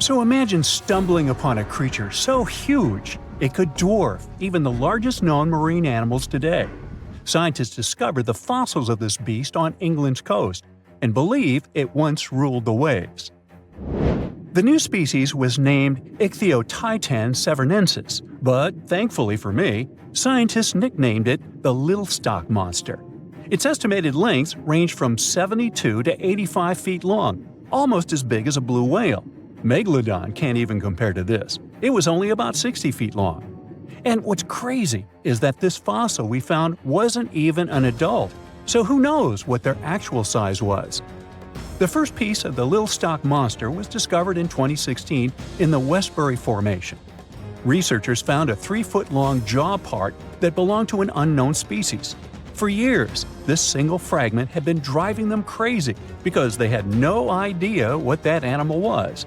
So imagine stumbling upon a creature so huge it could dwarf even the largest known marine animals today. Scientists discovered the fossils of this beast on England's coast and believe it once ruled the waves. The new species was named ichthyosaur, but thankfully for me, scientists nicknamed it the Little Stock Monster. Its estimated lengths range from 72 to 85 feet long, almost as big as a blue whale. Megalodon can't even compare to this. It was only about 60 feet long. And what's crazy is that this fossil we found wasn't even an adult, so who knows what their actual size was. The first piece of the Little Stock Monster was discovered in 2016 in the Westbury Formation. Researchers found a 3-foot-long jaw part that belonged to an unknown species. For years, this single fragment had been driving them crazy because they had no idea what that animal was.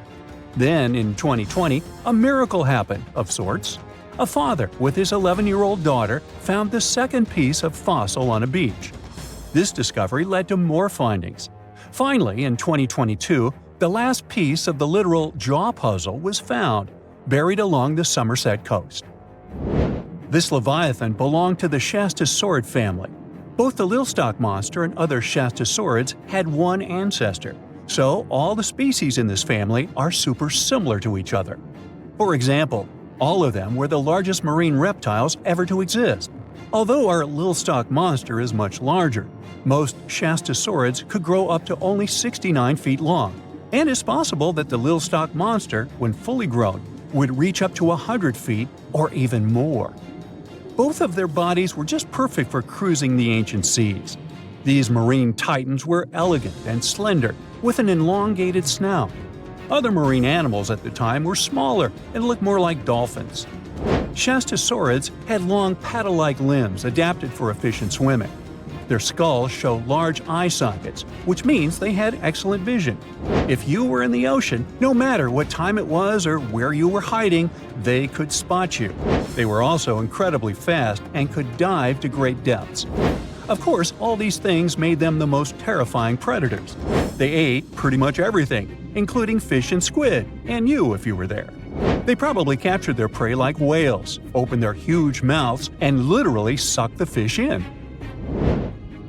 Then, in 2020, a miracle happened, of sorts. A father with his 11-year-old daughter found the second piece of fossil on a beach. This discovery led to more findings. Finally, in 2022, the last piece of the literal jaw puzzle was found, buried along the Somerset coast. This leviathan belonged to the Shasttosaurid family. Both the Little Stock Monster and other Shasttosauриds had one ancestor, so all the species in this family are super similar to each other. For example, all of them were the largest marine reptiles ever to exist. Although our Little Stock Monster is much larger, most Shasttosauриds could grow up to only 69 feet long, and it's possible that the Little Stock Monster, when fully grown, would reach up to 100 feet or even more. Both of their bodies were just perfect for cruising the ancient seas. These marine titans were elegant and slender, with an elongated snout. Other marine animals at the time were smaller and looked more like dolphins. Shasttosauриds had long paddle-like limbs adapted for efficient swimming. Their skulls show large eye sockets, which means they had excellent vision. If you were in the ocean, no matter what time it was or where you were hiding, they could spot you. They were also incredibly fast and could dive to great depths. Of course, all these things made them the most terrifying predators. They ate pretty much everything, including fish and squid, and you if you were there. They probably captured their prey like whales, opened their huge mouths, and literally sucked the fish in.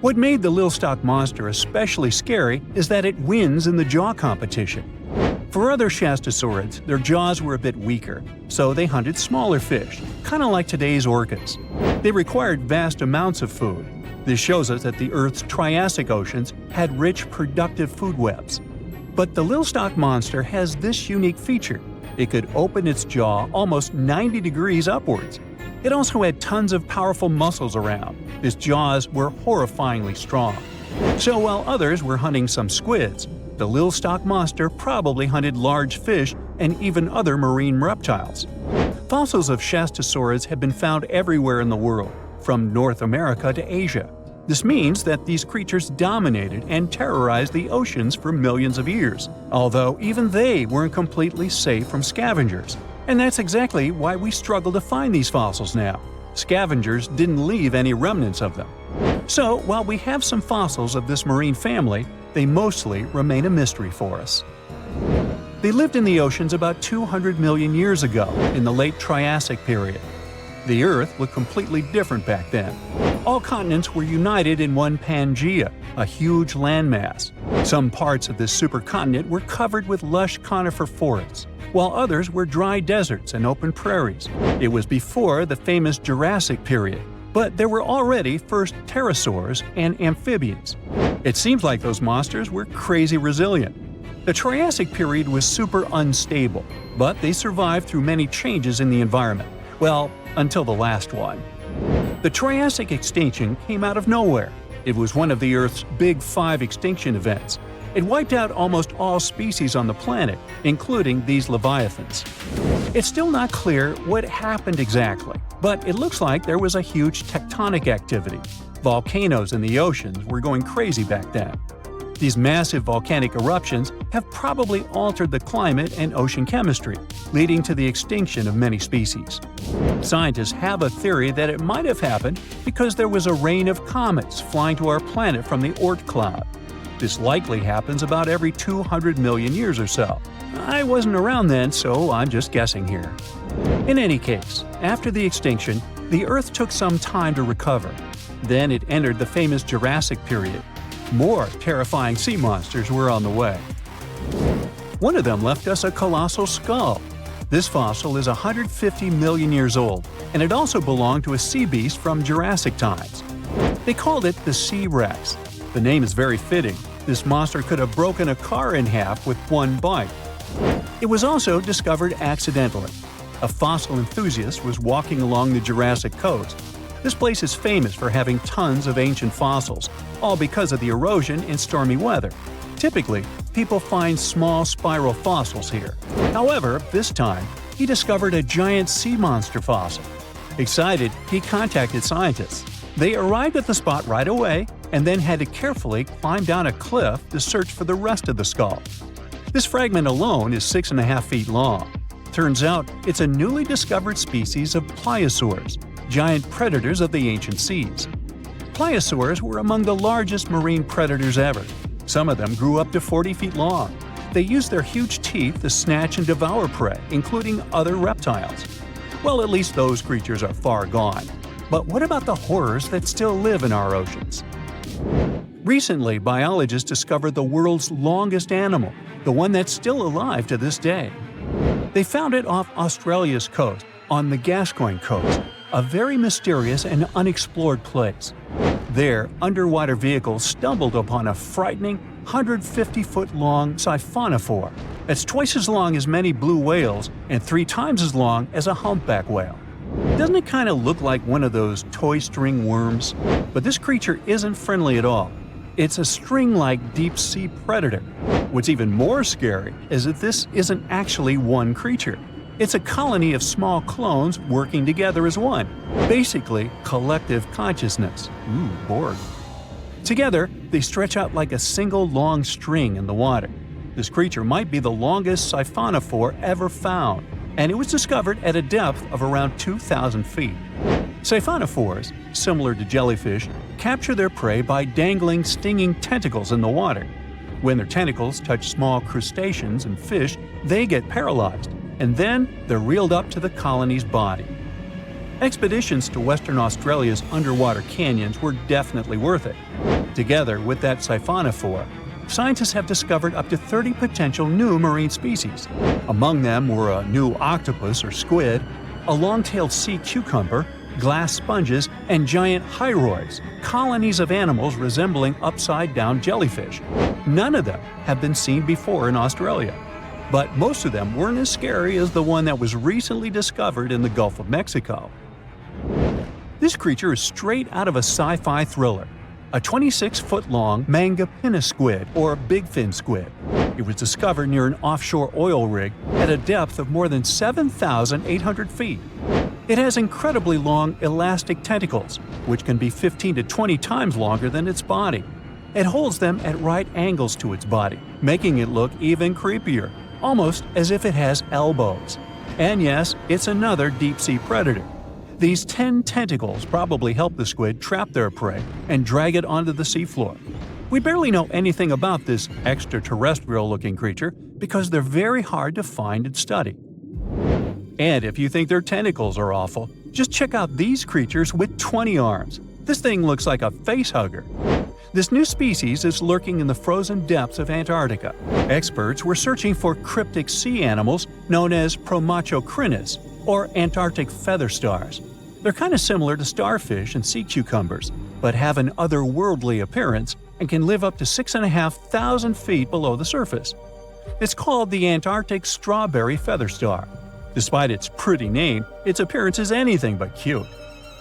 What made the Little Stock Monster especially scary is that it wins in the jaw competition. For other Shasttosauриds, their jaws were a bit weaker, so they hunted smaller fish, kind of like today's orcas. They required vast amounts of food. This shows us that the Earth's Triassic oceans had rich, productive food webs. But the Little Stock Monster has this unique feature. It could open its jaw almost 90 degrees upwards. It also had tons of powerful muscles around. Its jaws were horrifyingly strong. So while others were hunting some squids, the Little Stock Monster probably hunted large fish and even other marine reptiles. Fossils of Shasttosauриds have been found everywhere in the world, from North America to Asia. This means that these creatures dominated and terrorized the oceans for millions of years, although even they weren't completely safe from scavengers. And that's exactly why we struggle to find these fossils now. Scavengers didn't leave any remnants of them. So, while we have some fossils of this marine family, they mostly remain a mystery for us. They lived in the oceans about 200 million years ago, in the late Triassic period. The Earth looked completely different back then. All continents were united in one Pangaea, a huge landmass. Some parts of this supercontinent were covered with lush conifer forests, while others were dry deserts and open prairies. It was before the famous Jurassic period, but there were already first pterosaurs and amphibians. It seems like those monsters were crazy resilient. The Triassic period was super unstable, but they survived through many changes in the environment. Well, until the last one. The Triassic extinction came out of nowhere. It was one of the Earth's big 5 extinction events. It wiped out almost all species on the planet, including these leviathans. It's still not clear what happened exactly, but it looks like there was a huge tectonic activity. Volcanoes in the oceans were going crazy back then. These massive volcanic eruptions have probably altered the climate and ocean chemistry, leading to the extinction of many species. Scientists have a theory that it might have happened because there was a rain of comets flying to our planet from the Oort cloud. This likely happens about every 200 million years or so. I wasn't around then, so I'm just guessing here. In any case, after the extinction, the Earth took some time to recover. Then it entered the famous Jurassic period. More terrifying sea monsters were on the way. One of them left us a colossal skull. This fossil is 150 million years old, and it also belonged to a sea beast from Jurassic times. They called it the Sea Rex. The name is very fitting. This monster could have broken a car in half with one bite. It was also discovered accidentally. A fossil enthusiast was walking along the Jurassic coast. This place is famous for having tons of ancient fossils, all because of the erosion in stormy weather. Typically, people find small spiral fossils here. However, this time, he discovered a giant sea monster fossil. Excited, he contacted scientists. They arrived at the spot right away and then had to carefully climb down a cliff to search for the rest of the skull. This fragment alone is 6.5 feet long. Turns out, it's a newly discovered species of pliosaurs, giant predators of the ancient seas. Pliosaurs were among the largest marine predators ever. Some of them grew up to 40 feet long. They used their huge teeth to snatch and devour prey, including other reptiles. Well, at least those creatures are far gone. But what about the horrors that still live in our oceans? Recently, biologists discovered the world's longest animal, the one that's still alive to this day. They found it off Australia's coast, on the Gascoyne coast, a very mysterious and unexplored place. There, underwater vehicles stumbled upon a frightening 150-foot-long siphonophore that's twice as long as many blue whales and 3 times as long as a humpback whale. Doesn't it kind of look like one of those toy string worms? But this creature isn't friendly at all. It's a string-like deep-sea predator. What's even more scary is that this isn't actually one creature. It's a colony of small clones working together as one. Basically, collective consciousness. Ooh, Borg. Together, they stretch out like a single long string in the water. This creature might be the longest siphonophore ever found, and it was discovered at a depth of around 2,000 feet. Siphonophores, similar to jellyfish, capture their prey by dangling stinging tentacles in the water. When their tentacles touch small crustaceans and fish, they get paralyzed, and then they're reeled up to the colony's body. Expeditions to Western Australia's underwater canyons were definitely worth it. Together with that siphonophore, scientists have discovered up to 30 potential new marine species. Among them were a new octopus or squid, a long-tailed sea cucumber, glass sponges, and giant hyroids, colonies of animals resembling upside-down jellyfish. None of them have been seen before in Australia. But most of them weren't as scary as the one that was recently discovered in the Gulf of Mexico. This creature is straight out of a sci-fi thriller, a 26-foot-long mangapinna squid or bigfin squid. It was discovered near an offshore oil rig at a depth of more than 7,800 feet. It has incredibly long elastic tentacles, which can be 15 to 20 times longer than its body. It holds them at right angles to its body, making it look even creepier, almost as if it has elbows. And yes, it's another deep-sea predator. These 10 tentacles probably help the squid trap their prey and drag it onto the seafloor. We barely know anything about this extraterrestrial-looking creature because they're very hard to find and study. And if you think their tentacles are awful, just check out these creatures with 20 arms. This thing looks like a facehugger. This new species is lurking in the frozen depths of Antarctica. Experts were searching for cryptic sea animals known as Promachocrinis, or Antarctic feather stars. They're kind of similar to starfish and sea cucumbers, but have an otherworldly appearance and can live up to 6,500 feet below the surface. It's called the Antarctic strawberry feather star. Despite its pretty name, its appearance is anything but cute.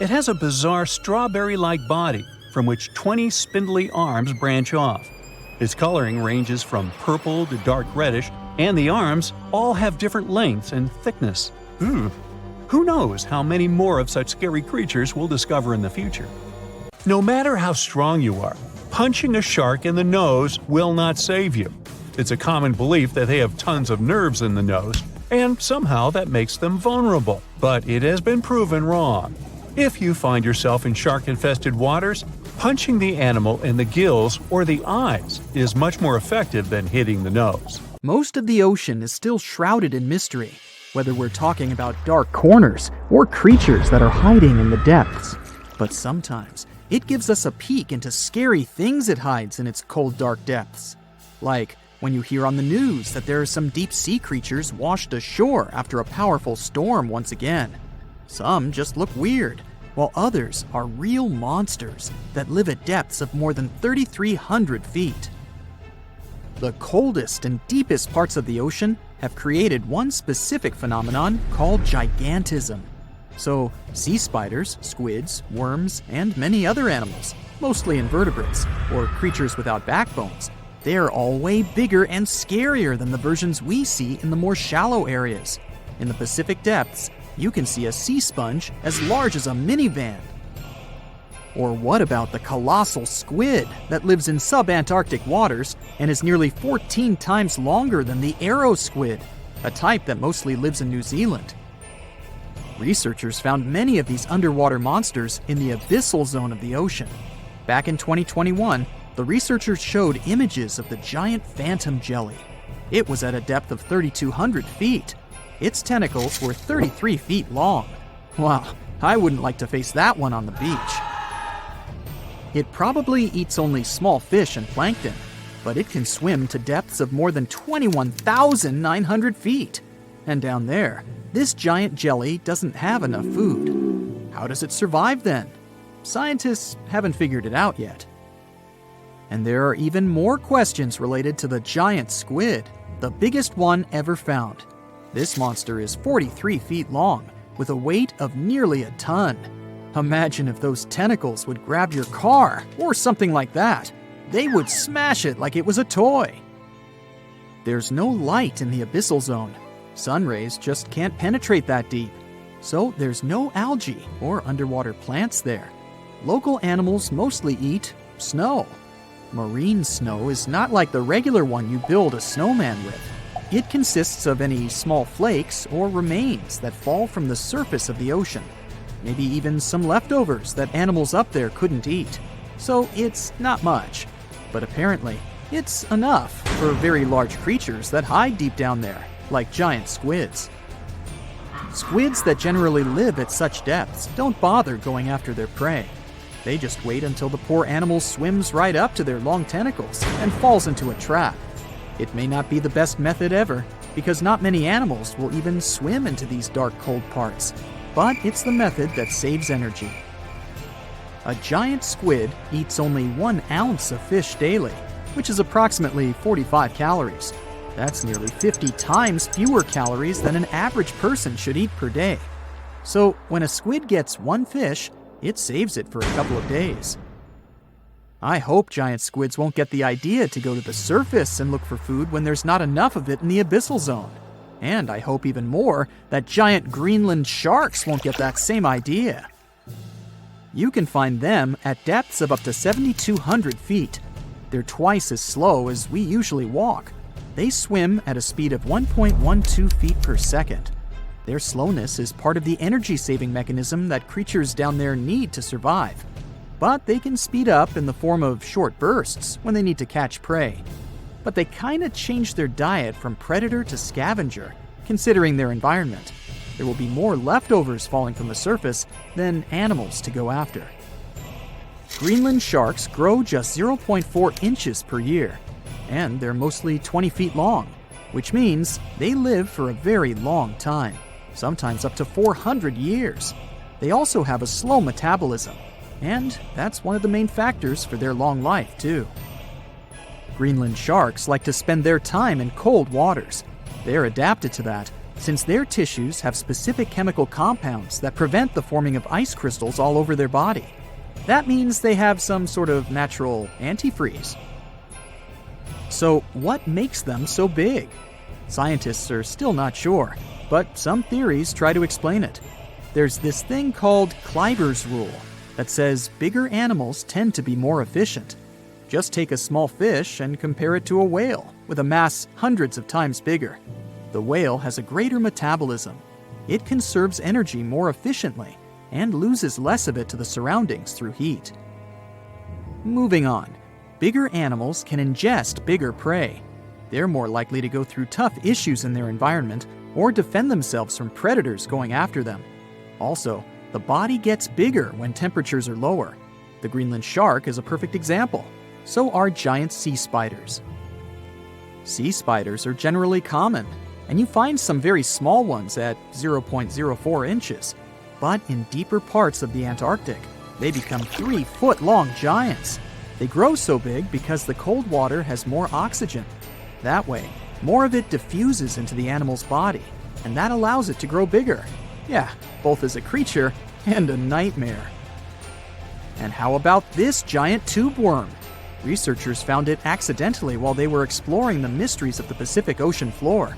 It has a bizarre strawberry-like body from which 20 spindly arms branch off. Its coloring ranges from purple to dark reddish, and the arms all have different lengths and thickness. Ooh. Who knows how many more of such scary creatures we'll discover in the future. No matter how strong you are, punching a shark in the nose will not save you. It's a common belief that they have tons of nerves in the nose, and somehow that makes them vulnerable. But it has been proven wrong. If you find yourself in shark-infested waters, punching the animal in the gills or the eyes is much more effective than hitting the nose. Most of the ocean is still shrouded in mystery, whether we're talking about dark corners or creatures that are hiding in the depths. But sometimes it gives us a peek into scary things it hides in its cold, dark depths. Like when you hear on the news that there are some deep-sea creatures washed ashore after a powerful storm once again. Some just look weird, while others are real monsters that live at depths of more than 3,300 feet. The coldest and deepest parts of the ocean have created one specific phenomenon called gigantism. So, sea spiders, squids, worms, and many other animals, mostly invertebrates, or creatures without backbones, they're all way bigger and scarier than the versions we see in the more shallow areas. In the Pacific depths, you can see a sea sponge as large as a minivan. Or what about the colossal squid that lives in sub-Antarctic waters and is nearly 14 times longer than the arrow squid, a type that mostly lives in New Zealand? Researchers found many of these underwater monsters in the abyssal zone of the ocean. Back in 2021, the researchers showed images of the giant phantom jelly. It was at a depth of 3,200 feet. Its tentacles were 33 feet long. Wow, I wouldn't like to face that one on the beach. It probably eats only small fish and plankton, but it can swim to depths of more than 21,900 feet. And down there, this giant jelly doesn't have enough food. How does it survive then? Scientists haven't figured it out yet. And there are even more questions related to the giant squid, the biggest one ever found. This monster is 43 feet long, with a weight of nearly a ton. Imagine if those tentacles would grab your car, or something like that. They would smash it like it was a toy. There's no light in the abyssal zone. Sun rays just can't penetrate that deep. So there's no algae or underwater plants there. Local animals mostly eat snow. Marine snow is not like the regular one you build a snowman with. It consists of any small flakes or remains that fall from the surface of the ocean. Maybe even some leftovers that animals up there couldn't eat. So it's not much. But apparently, it's enough for very large creatures that hide deep down there, like giant squids. Squids that generally live at such depths don't bother going after their prey. They just wait until the poor animal swims right up to their long tentacles and falls into a trap. It may not be the best method ever, because not many animals will even swim into these dark, cold parts. But it's the method that saves energy. A giant squid eats only 1 ounce of fish daily, which is approximately 45 calories. That's nearly 50 times fewer calories than an average person should eat per day. So when a squid gets 1 fish, it saves it for a couple of days. I hope giant squids won't get the idea to go to the surface and look for food when there's not enough of it in the abyssal zone. And I hope even more that giant Greenland sharks won't get that same idea. You can find them at depths of up to 7,200 feet. They're twice as slow as we usually walk. They swim at a speed of 1.12 feet per second. Their slowness is part of the energy-saving mechanism that creatures down there need to survive. But they can speed up in the form of short bursts when they need to catch prey. But they kinda change their diet from predator to scavenger, considering their environment. There will be more leftovers falling from the surface than animals to go after. Greenland sharks grow just 0.4 inches per year, and they're mostly 20 feet long, which means they live for a very long time, sometimes up to 400 years. They also have a slow metabolism, and that's one of the main factors for their long life, too. Greenland sharks like to spend their time in cold waters. They're adapted to that, since their tissues have specific chemical compounds that prevent the forming of ice crystals all over their body. That means they have some sort of natural antifreeze. So what makes them so big? Scientists are still not sure, but some theories try to explain it. There's this thing called Kleiber's rule that says bigger animals tend to be more efficient. Just take a small fish and compare it to a whale with a mass hundreds of times bigger. The whale has a greater metabolism. It conserves energy more efficiently and loses less of it to the surroundings through heat. Moving on, bigger animals can ingest bigger prey. They're more likely to go through tough issues in their environment or defend themselves from predators going after them. Also, the body gets bigger when temperatures are lower. The Greenland shark is a perfect example. So are giant sea spiders. Sea spiders are generally common, and you find some very small ones at 0.04 inches. But in deeper parts of the Antarctic, they become 3-foot-long giants. They grow so big because the cold water has more oxygen. That way, more of it diffuses into the animal's body, and that allows it to grow bigger. Yeah, both as a creature and a nightmare. And how about this giant tube worm? Researchers found it accidentally while they were exploring the mysteries of the Pacific Ocean floor.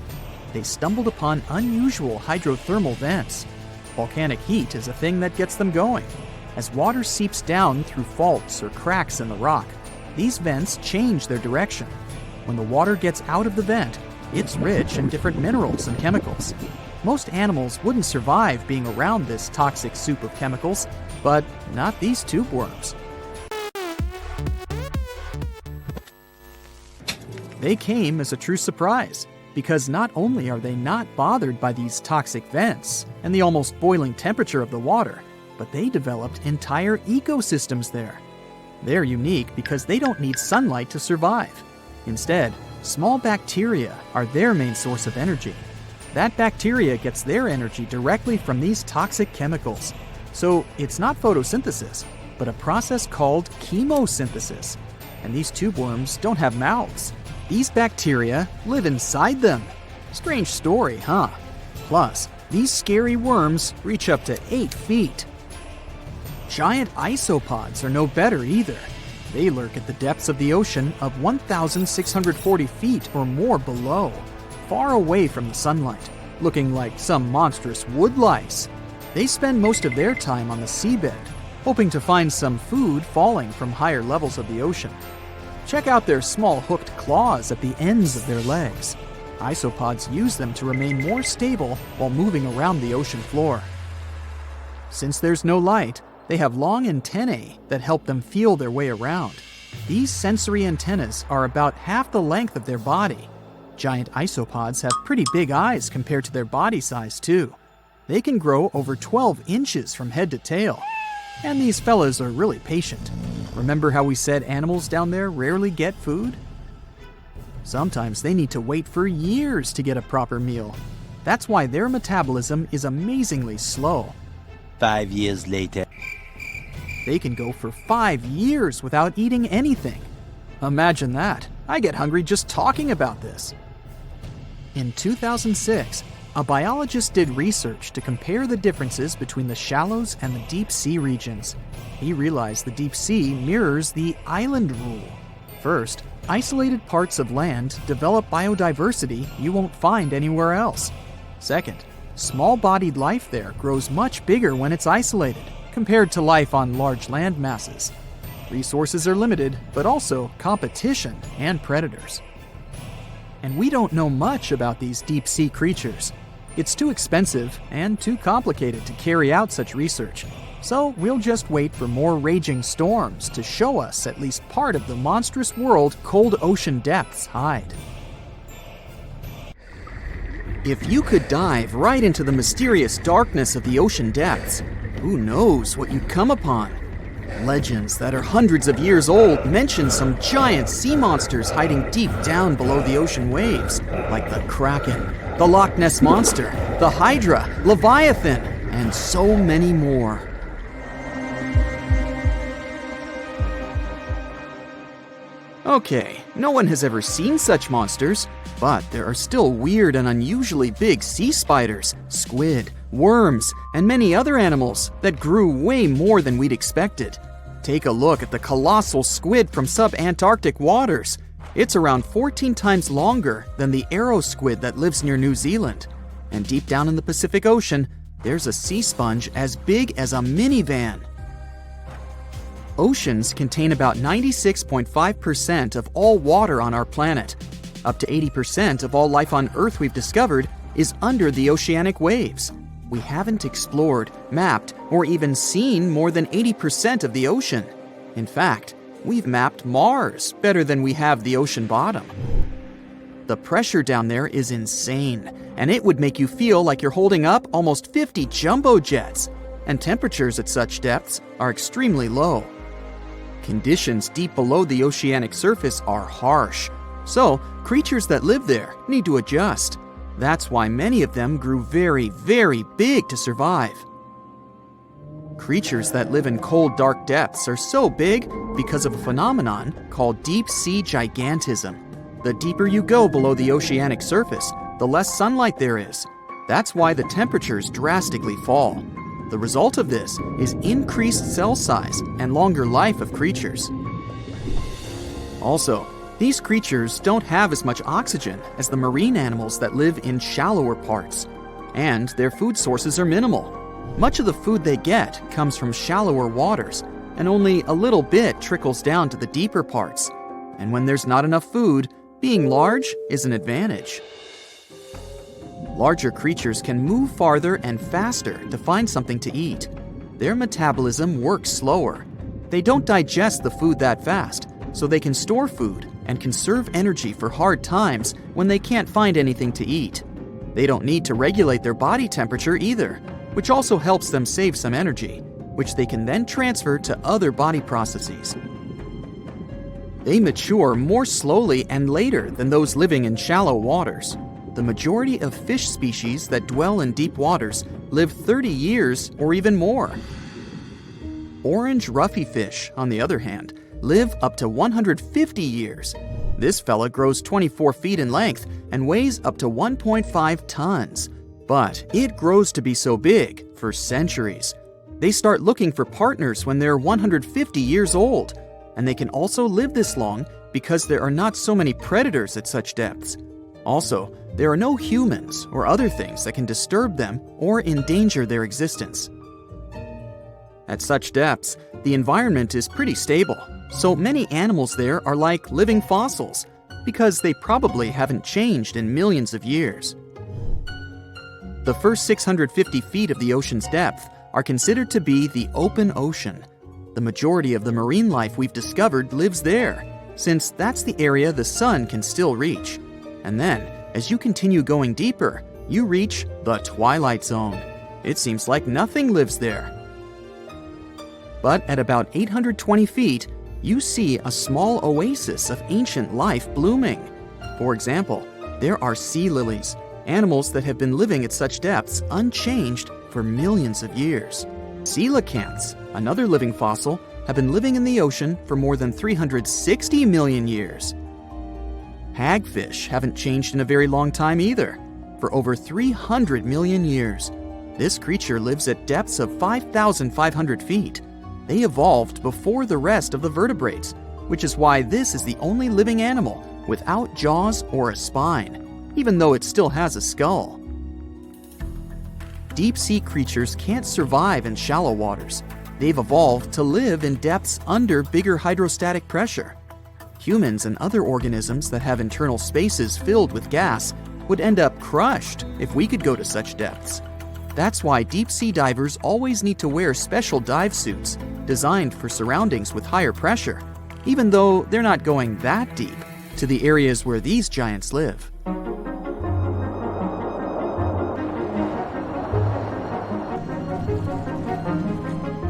They stumbled upon unusual hydrothermal vents. Volcanic heat is a thing that gets them going. As water seeps down through faults or cracks in the rock, these vents change their direction. When the water gets out of the vent, it's rich in different minerals and chemicals. Most animals wouldn't survive being around this toxic soup of chemicals, but not these tube worms. They came as a true surprise, because not only are they not bothered by these toxic vents and the almost boiling temperature of the water, but they developed entire ecosystems there. They're unique because they don't need sunlight to survive. Instead, small bacteria are their main source of energy. That bacteria gets their energy directly from these toxic chemicals. So it's not photosynthesis, but a process called chemosynthesis. And these tube worms don't have mouths. These bacteria live inside them. Strange story, huh? Plus, these scary worms reach up to 8 feet. Giant isopods are no better either. They lurk at the depths of the ocean of 1,640 feet or more below, far away from the sunlight, looking like some monstrous wood lice. They spend most of their time on the seabed, hoping to find some food falling from higher levels of the ocean. Check out their small hooked claws at the ends of their legs. Isopods use them to remain more stable while moving around the ocean floor. Since there's no light, they have long antennae that help them feel their way around. These sensory antennas are about half the length of their body. Giant isopods have pretty big eyes compared to their body size, too. They can grow over 12 inches from head to tail. And these fellas are really patient. Remember how we said animals down there rarely get food? Sometimes they need to wait for years to get a proper meal. That's why their metabolism is amazingly slow. 5 years later. They can go for 5 years without eating anything. Imagine that. I get hungry just talking about this. In 2006, a biologist did research to compare the differences between the shallows and the deep sea regions. He realized the deep sea mirrors the island rule. First, isolated parts of land develop biodiversity you won't find anywhere else. Second, small-bodied life there grows much bigger when it's isolated, compared to life on large land masses. Resources are limited, but also competition and predators. And we don't know much about these deep-sea creatures. It's too expensive and too complicated to carry out such research. So we'll just wait for more raging storms to show us at least part of the monstrous world cold ocean depths hide. If you could dive right into the mysterious darkness of the ocean depths, who knows what you'd come upon? Legends that are hundreds of years old mention some giant sea monsters hiding deep down below the ocean waves, like the Kraken, the Loch Ness Monster, the Hydra, Leviathan, and so many more. Okay, no one has ever seen such monsters, but there are still weird and unusually big sea spiders, squid, worms, and many other animals that grew way more than we'd expected. Take a look at the colossal squid from sub-Antarctic waters. It's around 14 times longer than the arrow squid that lives near New Zealand. And deep down in the Pacific Ocean, there's a sea sponge as big as a minivan. Oceans contain about 96.5% of all water on our planet. Up to 80% of all life on Earth we've discovered is under the oceanic waves. We haven't explored, mapped, or even seen more than 80% of the ocean. In fact, we've mapped Mars better than we have the ocean bottom. The pressure down there is insane, and it would make you feel like you're holding up almost 50 jumbo jets, and temperatures at such depths are extremely low. Conditions deep below the oceanic surface are harsh, so creatures that live there need to adjust. That's why many of them grew very, very big to survive. Creatures that live in cold, dark depths are so big because of a phenomenon called deep sea gigantism. The deeper you go below the oceanic surface, the less sunlight there is. That's why the temperatures drastically fall. The result of this is increased cell size and longer life of creatures. Also, these creatures don't have as much oxygen as the marine animals that live in shallower parts, and their food sources are minimal. Much of the food they get comes from shallower waters, and only a little bit trickles down to the deeper parts. And when there's not enough food, being large is an advantage. Larger creatures can move farther and faster to find something to eat. Their metabolism works slower. They don't digest the food that fast, so they can store food and conserve energy for hard times when they can't find anything to eat. They don't need to regulate their body temperature either, which also helps them save some energy, which they can then transfer to other body processes. They mature more slowly and later than those living in shallow waters. The majority of fish species that dwell in deep waters live 30 years or even more. Orange ruffy fish, on the other hand, live up to 150 years. This fella grows 24 feet in length and weighs up to 1.5 tons. But it grows to be so big for centuries. They start looking for partners when they're 150 years old, and they can also live this long because there are not so many predators at such depths. Also, there are no humans or other things that can disturb them or endanger their existence. At such depths, the environment is pretty stable, so many animals there are like living fossils because they probably haven't changed in millions of years. The first 650 feet of the ocean's depth are considered to be the open ocean. The majority of the marine life we've discovered lives there, since that's the area the sun can still reach. And then, as you continue going deeper, you reach the twilight zone. It seems like nothing lives there. But at about 820 feet, you see a small oasis of ancient life blooming. For example, there are sea lilies, animals that have been living at such depths unchanged for millions of years. Coelacanths, another living fossil, have been living in the ocean for more than 360 million years. Hagfish haven't changed in a very long time either, for over 300 million years. This creature lives at depths of 5,500 feet. They evolved before the rest of the vertebrates, which is why this is the only living animal without jaws or a spine, even though it still has a skull. Deep-sea creatures can't survive in shallow waters. They've evolved to live in depths under bigger hydrostatic pressure. Humans and other organisms that have internal spaces filled with gas would end up crushed if we could go to such depths. That's why deep-sea divers always need to wear special dive suits designed for surroundings with higher pressure, even though they're not going that deep to the areas where these giants live.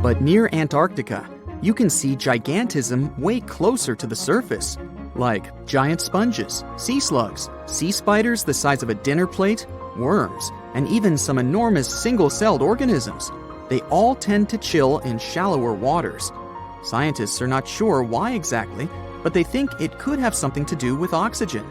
But near Antarctica, you can see gigantism way closer to the surface, like giant sponges, sea slugs, sea spiders the size of a dinner plate, worms, and even some enormous single-celled organisms. They all tend to chill in shallower waters. Scientists are not sure why exactly, but they think it could have something to do with oxygen.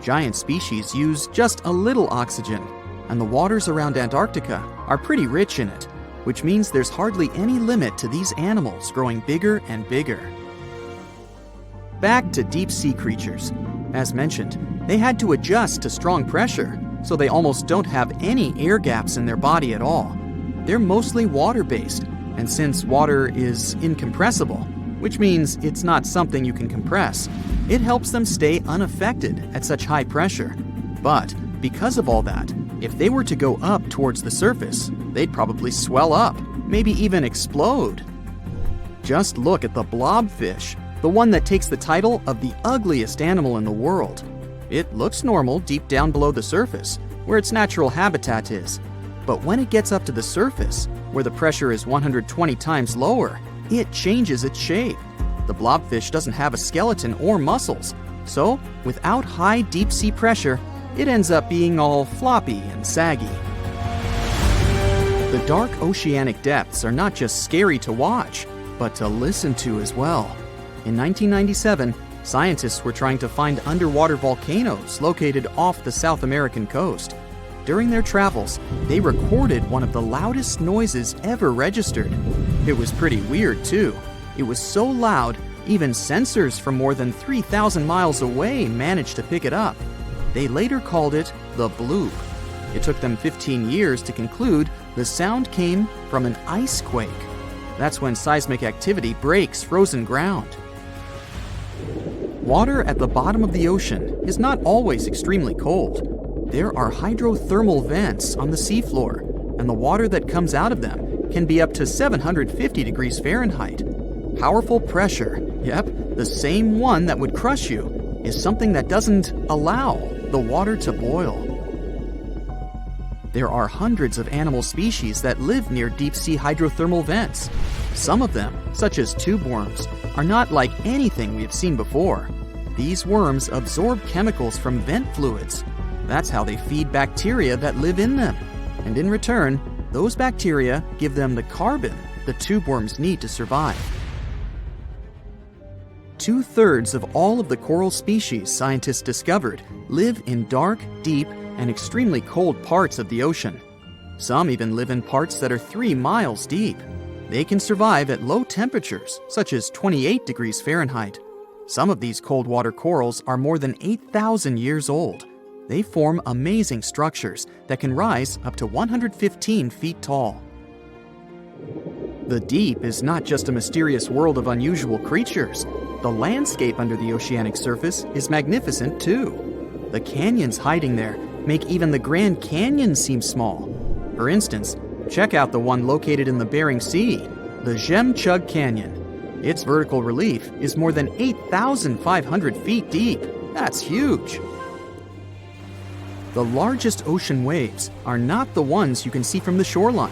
Giant species use just a little oxygen, and the waters around Antarctica are pretty rich in it, which means there's hardly any limit to these animals growing bigger and bigger. Back to deep-sea creatures. As mentioned, they had to adjust to strong pressure, so they almost don't have any air gaps in their body at all. They're mostly water-based, and since water is incompressible, which means it's not something you can compress, it helps them stay unaffected at such high pressure. But because of all that, if they were to go up towards the surface, they'd probably swell up, maybe even explode. Just look at the blobfish, the one that takes the title of the ugliest animal in the world. It looks normal deep down below the surface, where its natural habitat is. But when it gets up to the surface, where the pressure is 120 times lower, it changes its shape. The blobfish doesn't have a skeleton or muscles, so without high deep sea pressure, it ends up being all floppy and saggy. The dark oceanic depths are not just scary to watch, but to listen to as well. In 1997, scientists were trying to find underwater volcanoes located off the South American coast. During their travels, they recorded one of the loudest noises ever registered. It was pretty weird, too. It was so loud, even sensors from more than 3,000 miles away managed to pick it up. They later called it the bloop. It took them 15 years to conclude the sound came from an ice quake. That's when seismic activity breaks frozen ground. Water at the bottom of the ocean is not always extremely cold. There are hydrothermal vents on the seafloor, and the water that comes out of them can be up to 750 degrees Fahrenheit. Powerful pressure, yep, the same one that would crush you, is something that doesn't allow the water to boil. There are hundreds of animal species that live near deep-sea hydrothermal vents. Some of them, such as tube worms, are not like anything we have seen before. These worms absorb chemicals from vent fluids. That's how they feed bacteria that live in them. And in return, those bacteria give them the carbon the tube worms need to survive. 2/3 of all of the coral species scientists discovered live in dark, deep, and extremely cold parts of the ocean. Some even live in parts that are 3 miles deep. They can survive at low temperatures, such as 28 degrees Fahrenheit. Some of these cold water corals are more than 8,000 years old. They form amazing structures that can rise up to 115 feet tall. The deep is not just a mysterious world of unusual creatures. The landscape under the oceanic surface is magnificent too. The canyons hiding there make even the Grand Canyon seem small. For instance, check out the one located in the Bering Sea, the Jemchug Canyon. Its vertical relief is more than 8,500 feet deep. That's huge. The largest ocean waves are not the ones you can see from the shoreline.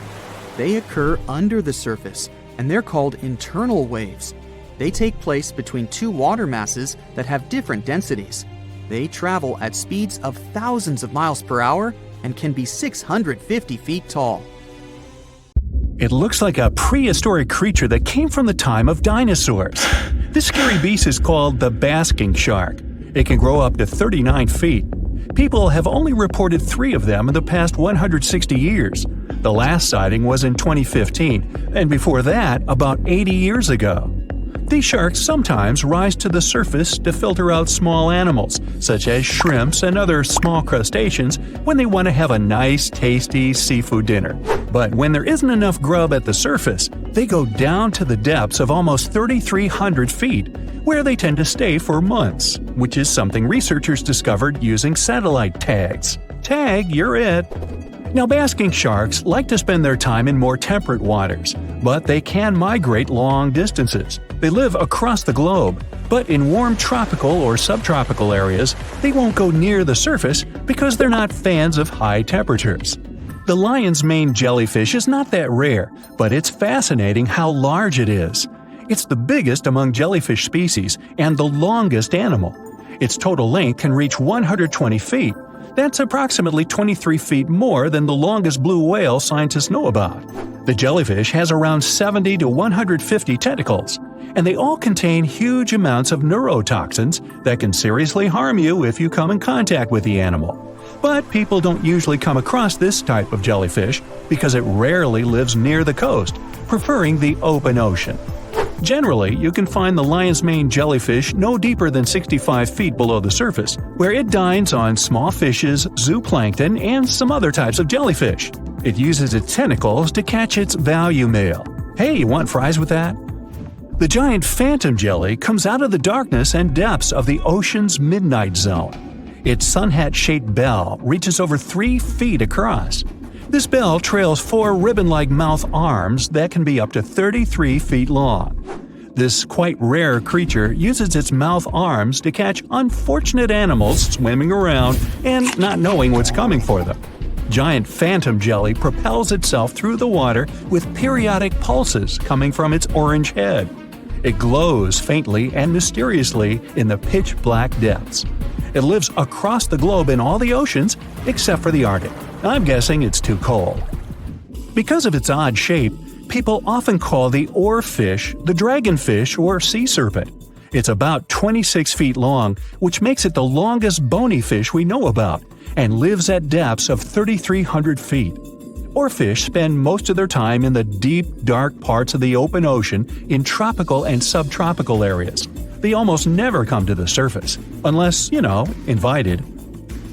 They occur under the surface, and they're called internal waves. They take place between two water masses that have different densities. They travel at speeds of thousands of miles per hour and can be 650 feet tall. It looks like a prehistoric creature that came from the time of dinosaurs. This scary beast is called the basking shark. It can grow up to 39 feet. People have only reported 3 of them in the past 160 years. The last sighting was in 2015, and before that, about 80 years ago. These sharks sometimes rise to the surface to filter out small animals, such as shrimps and other small crustaceans, when they want to have a nice, tasty seafood dinner. But when there isn't enough grub at the surface, they go down to the depths of almost 3,300 feet, where they tend to stay for months, which is something researchers discovered using satellite tags. Tag, you're it! Now, basking sharks like to spend their time in more temperate waters, but they can migrate long distances. They live across the globe, but in warm tropical or subtropical areas, they won't go near the surface because they're not fans of high temperatures. The lion's mane jellyfish is not that rare, but it's fascinating how large it is. It's the biggest among jellyfish species and the longest animal. Its total length can reach 120 feet. That's approximately 23 feet more than the longest blue whale scientists know about. The jellyfish has around 70 to 150 tentacles, and they all contain huge amounts of neurotoxins that can seriously harm you if you come in contact with the animal. But people don't usually come across this type of jellyfish because it rarely lives near the coast, preferring the open ocean. Generally, you can find the lion's mane jellyfish no deeper than 65 feet below the surface, where it dines on small fishes, zooplankton, and some other types of jellyfish. It uses its tentacles to catch its value male. Hey, you want fries with that? The giant phantom jelly comes out of the darkness and depths of the ocean's midnight zone. Its sun hat-shaped bell reaches over 3 feet across. This bell trails 4 ribbon-like mouth arms that can be up to 33 feet long. This quite rare creature uses its mouth arms to catch unfortunate animals swimming around and not knowing what's coming for them. Giant phantom jelly propels itself through the water with periodic pulses coming from its orange head. It glows faintly and mysteriously in the pitch-black depths. It lives across the globe in all the oceans except for the Arctic. I'm guessing it's too cold. Because of its odd shape, people often call the oarfish the dragonfish or sea serpent. It's about 26 feet long, which makes it the longest bony fish we know about, and lives at depths of 3,300 feet. Oarfish spend most of their time in the deep, dark parts of the open ocean in tropical and subtropical areas. They almost never come to the surface, unless, invited.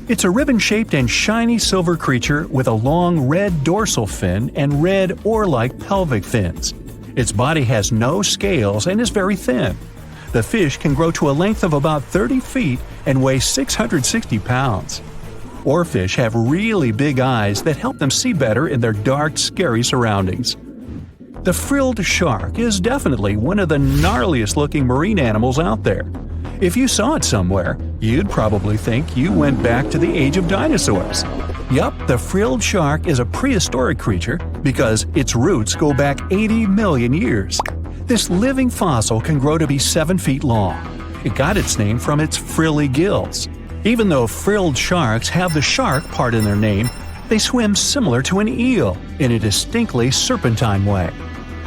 It's a ribbon-shaped and shiny silver creature with a long red dorsal fin and red oar-like pelvic fins. Its body has no scales and is very thin. The fish can grow to a length of about 30 feet and weigh 660 pounds. Oarfish have really big eyes that help them see better in their dark, scary surroundings. The frilled shark is definitely one of the gnarliest-looking marine animals out there. If you saw it somewhere, you'd probably think you went back to the age of dinosaurs. Yup, the frilled shark is a prehistoric creature because its roots go back 80 million years. This living fossil can grow to be 7 feet long. It got its name from its frilly gills. Even though frilled sharks have the shark part in their name, they swim similar to an eel in a distinctly serpentine way.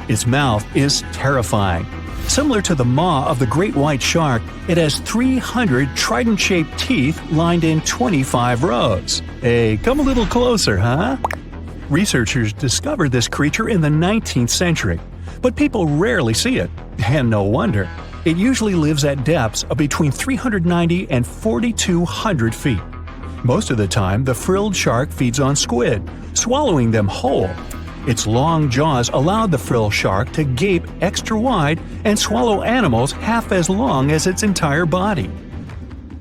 Its mouth is terrifying. Similar to the maw of the great white shark, it has 300 trident-shaped teeth lined in 25 rows. Hey, come a little closer, huh? Researchers discovered this creature in the 19th century, but people rarely see it, and no wonder. It usually lives at depths of between 390 and 4,200 feet. Most of the time, the frilled shark feeds on squid, swallowing them whole. Its long jaws allowed the frilled shark to gape extra wide and swallow animals half as long as its entire body.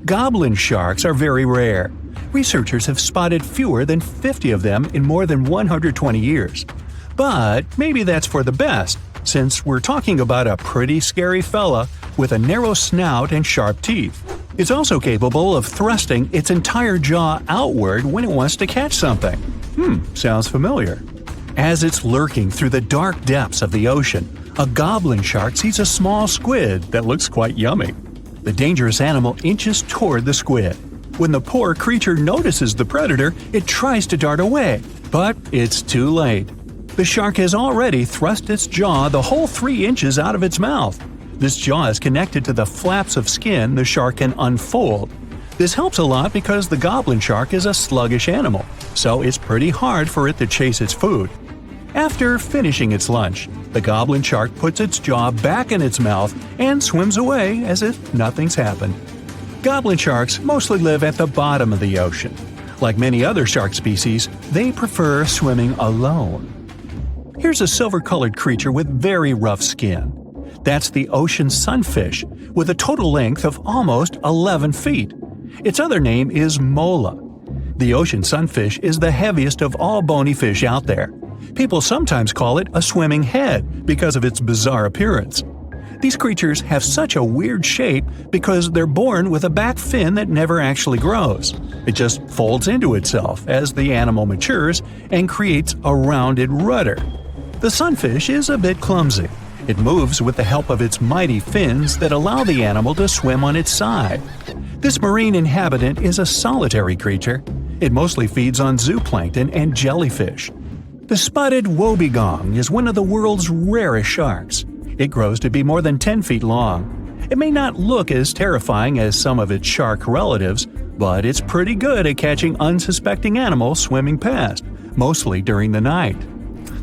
Goblin sharks are very rare. Researchers have spotted fewer than 50 of them in more than 120 years. But maybe that's for the best, since we're talking about a pretty scary fella with a narrow snout and sharp teeth. It's also capable of thrusting its entire jaw outward when it wants to catch something. Sounds familiar. As it's lurking through the dark depths of the ocean, a goblin shark sees a small squid that looks quite yummy. The dangerous animal inches toward the squid. When the poor creature notices the predator, it tries to dart away, but it's too late. The shark has already thrust its jaw the whole 3 inches out of its mouth. This jaw is connected to the flaps of skin the shark can unfold. This helps a lot because the goblin shark is a sluggish animal, so it's pretty hard for it to chase its food. After finishing its lunch, the goblin shark puts its jaw back in its mouth and swims away as if nothing's happened. Goblin sharks mostly live at the bottom of the ocean. Like many other shark species, they prefer swimming alone. Here's a silver-colored creature with very rough skin. That's the ocean sunfish, with a total length of almost 11 feet. Its other name is mola. The ocean sunfish is the heaviest of all bony fish out there. People sometimes call it a swimming head because of its bizarre appearance. These creatures have such a weird shape because they're born with a back fin that never actually grows. It just folds into itself as the animal matures and creates a rounded rudder. The sunfish is a bit clumsy. It moves with the help of its mighty fins that allow the animal to swim on its side. This marine inhabitant is a solitary creature. It mostly feeds on zooplankton and jellyfish. The spotted wobbegong is one of the world's rarest sharks. It grows to be more than 10 feet long. It may not look as terrifying as some of its shark relatives, but it's pretty good at catching unsuspecting animals swimming past, mostly during the night.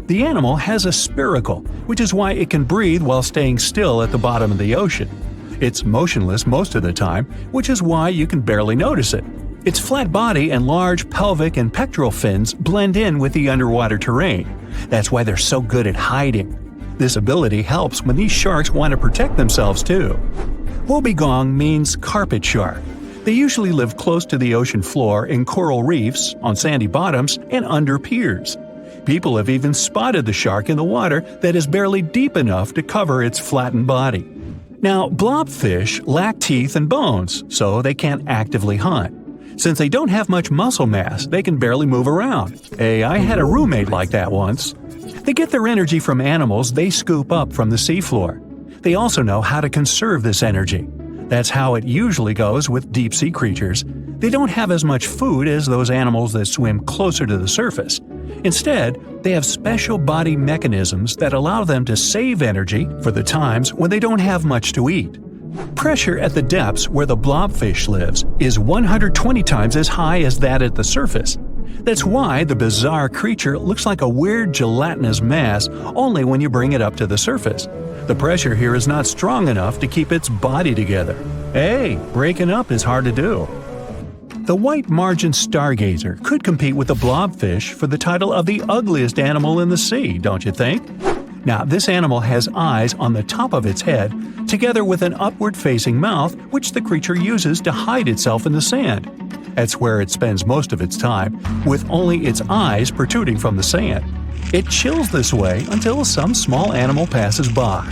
The animal has a spiracle, which is why it can breathe while staying still at the bottom of the ocean. It's motionless most of the time, which is why you can barely notice it. Its flat body and large pelvic and pectoral fins blend in with the underwater terrain. That's why they're so good at hiding. This ability helps when these sharks want to protect themselves too. Wobbegong means carpet shark. They usually live close to the ocean floor in coral reefs, on sandy bottoms, and under piers. People have even spotted the shark in the water that is barely deep enough to cover its flattened body. Now, blobfish lack teeth and bones, so they can't actively hunt. Since they don't have much muscle mass, they can barely move around. Hey, I had a roommate like that once. They get their energy from animals they scoop up from the seafloor. They also know how to conserve this energy. That's how it usually goes with deep-sea creatures. They don't have as much food as those animals that swim closer to the surface. Instead, they have special body mechanisms that allow them to save energy for the times when they don't have much to eat. Pressure at the depths where the blobfish lives is 120 times as high as that at the surface. That's why the bizarre creature looks like a weird gelatinous mass only when you bring it up to the surface. The pressure here is not strong enough to keep its body together. Hey, breaking up is hard to do. The white margin stargazer could compete with the blobfish for the title of the ugliest animal in the sea, don't you think? Now, this animal has eyes on the top of its head, together with an upward-facing mouth which the creature uses to hide itself in the sand. That's where it spends most of its time, with only its eyes protruding from the sand. It chills this way until some small animal passes by.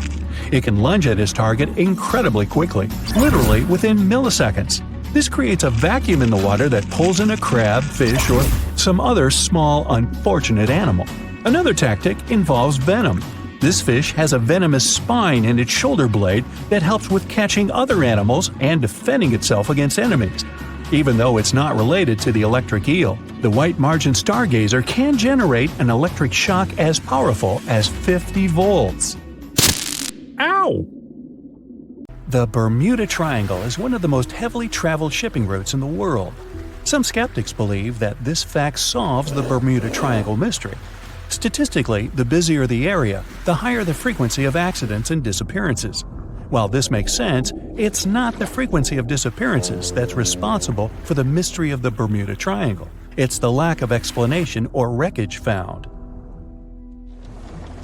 It can lunge at its target incredibly quickly, literally within milliseconds. This creates a vacuum in the water that pulls in a crab, fish, or some other small, unfortunate animal. Another tactic involves venom. This fish has a venomous spine in its shoulder blade that helps with catching other animals and defending itself against enemies. Even though it's not related to the electric eel, the white margin stargazer can generate an electric shock as powerful as 50 volts. Ow! The Bermuda Triangle is one of the most heavily traveled shipping routes in the world. Some skeptics believe that this fact solves the Bermuda Triangle mystery. Statistically, the busier the area, the higher the frequency of accidents and disappearances. While this makes sense, it's not the frequency of disappearances that's responsible for the mystery of the Bermuda Triangle. It's the lack of explanation or wreckage found.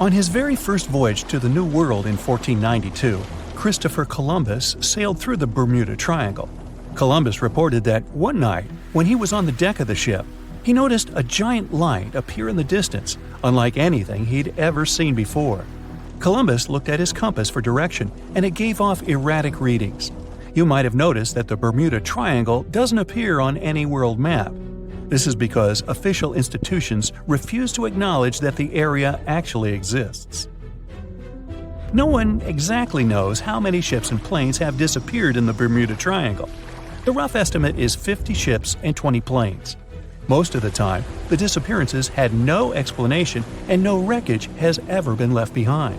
On his very first voyage to the New World in 1492, Christopher Columbus sailed through the Bermuda Triangle. Columbus reported that one night, when he was on the deck of the ship, he noticed a giant light appear in the distance, unlike anything he'd ever seen before. Columbus looked at his compass for direction, and it gave off erratic readings. You might have noticed that the Bermuda Triangle doesn't appear on any world map. This is because official institutions refuse to acknowledge that the area actually exists. No one exactly knows how many ships and planes have disappeared in the Bermuda Triangle. The rough estimate is 50 ships and 20 planes. Most of the time, the disappearances had no explanation and no wreckage has ever been left behind.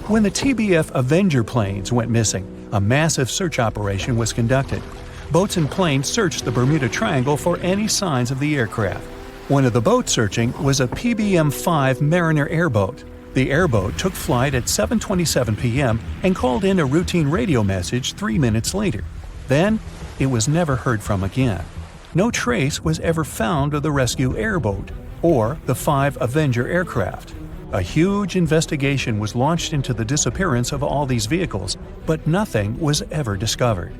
When the TBF Avenger planes went missing, a massive search operation was conducted. Boats and planes searched the Bermuda Triangle for any signs of the aircraft. One of the boats searching was a PBM-5 Mariner airboat. The airboat took flight at 7:27 p.m. and called in a routine radio message 3 minutes later. Then, it was never heard from again. No trace was ever found of the rescue airboat or the 5 Avenger aircraft. A huge investigation was launched into the disappearance of all these vehicles, but nothing was ever discovered.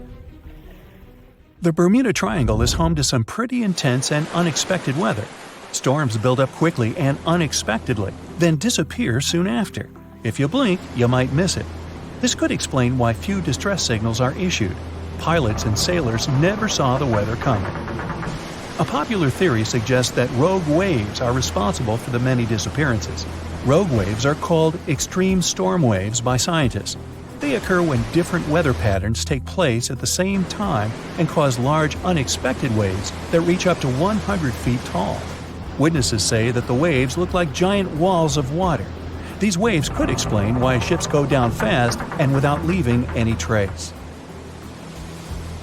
The Bermuda Triangle is home to some pretty intense and unexpected weather. Storms build up quickly and unexpectedly, then disappear soon after. If you blink, you might miss it. This could explain why few distress signals are issued. Pilots and sailors never saw the weather coming. A popular theory suggests that rogue waves are responsible for the many disappearances. Rogue waves are called extreme storm waves by scientists. They occur when different weather patterns take place at the same time and cause large, unexpected waves that reach up to 100 feet tall. Witnesses say that the waves look like giant walls of water. These waves could explain why ships go down fast and without leaving any trace.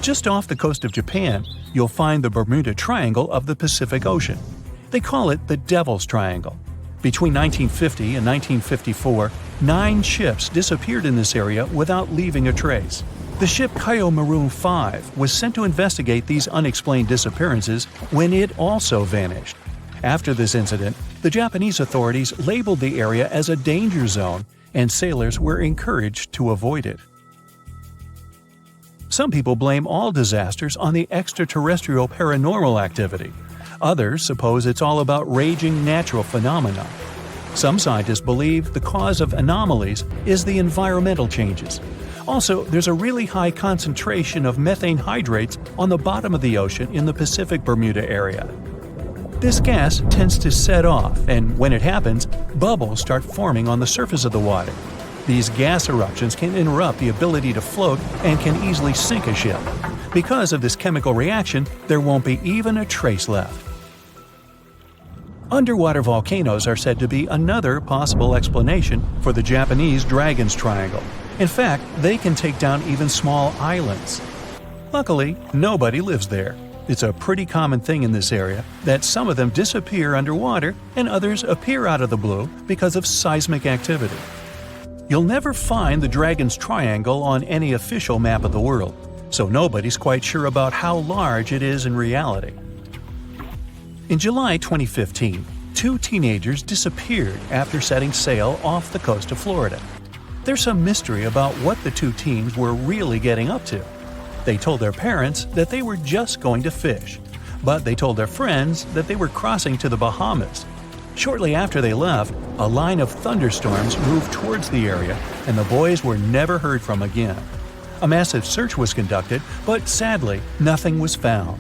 Just off the coast of Japan, you'll find the Bermuda Triangle of the Pacific Ocean. They call it the Devil's Triangle. Between 1950 and 1954, 9 ships disappeared in this area without leaving a trace. The ship Maroon 5 was sent to investigate these unexplained disappearances when it also vanished. After this incident, the Japanese authorities labeled the area as a danger zone, and sailors were encouraged to avoid it. Some people blame all disasters on the extraterrestrial paranormal activity. Others suppose it's all about raging natural phenomena. Some scientists believe the cause of anomalies is the environmental changes. Also, there's a really high concentration of methane hydrates on the bottom of the ocean in the Pacific Bermuda area. This gas tends to set off, and when it happens, bubbles start forming on the surface of the water. These gas eruptions can interrupt the ability to float and can easily sink a ship. Because of this chemical reaction, there won't be even a trace left. Underwater volcanoes are said to be another possible explanation for the Japanese Dragon's Triangle. In fact, they can take down even small islands. Luckily, nobody lives there. It's a pretty common thing in this area that some of them disappear underwater and others appear out of the blue because of seismic activity. You'll never find the Dragon's Triangle on any official map of the world, so nobody's quite sure about how large it is in reality. In July 2015, 2 teenagers disappeared after setting sail off the coast of Florida. There's some mystery about what the 2 teens were really getting up to. They told their parents that they were just going to fish, but they told their friends that they were crossing to the Bahamas. Shortly after they left, a line of thunderstorms moved towards the area, and the boys were never heard from again. A massive search was conducted, but sadly, nothing was found.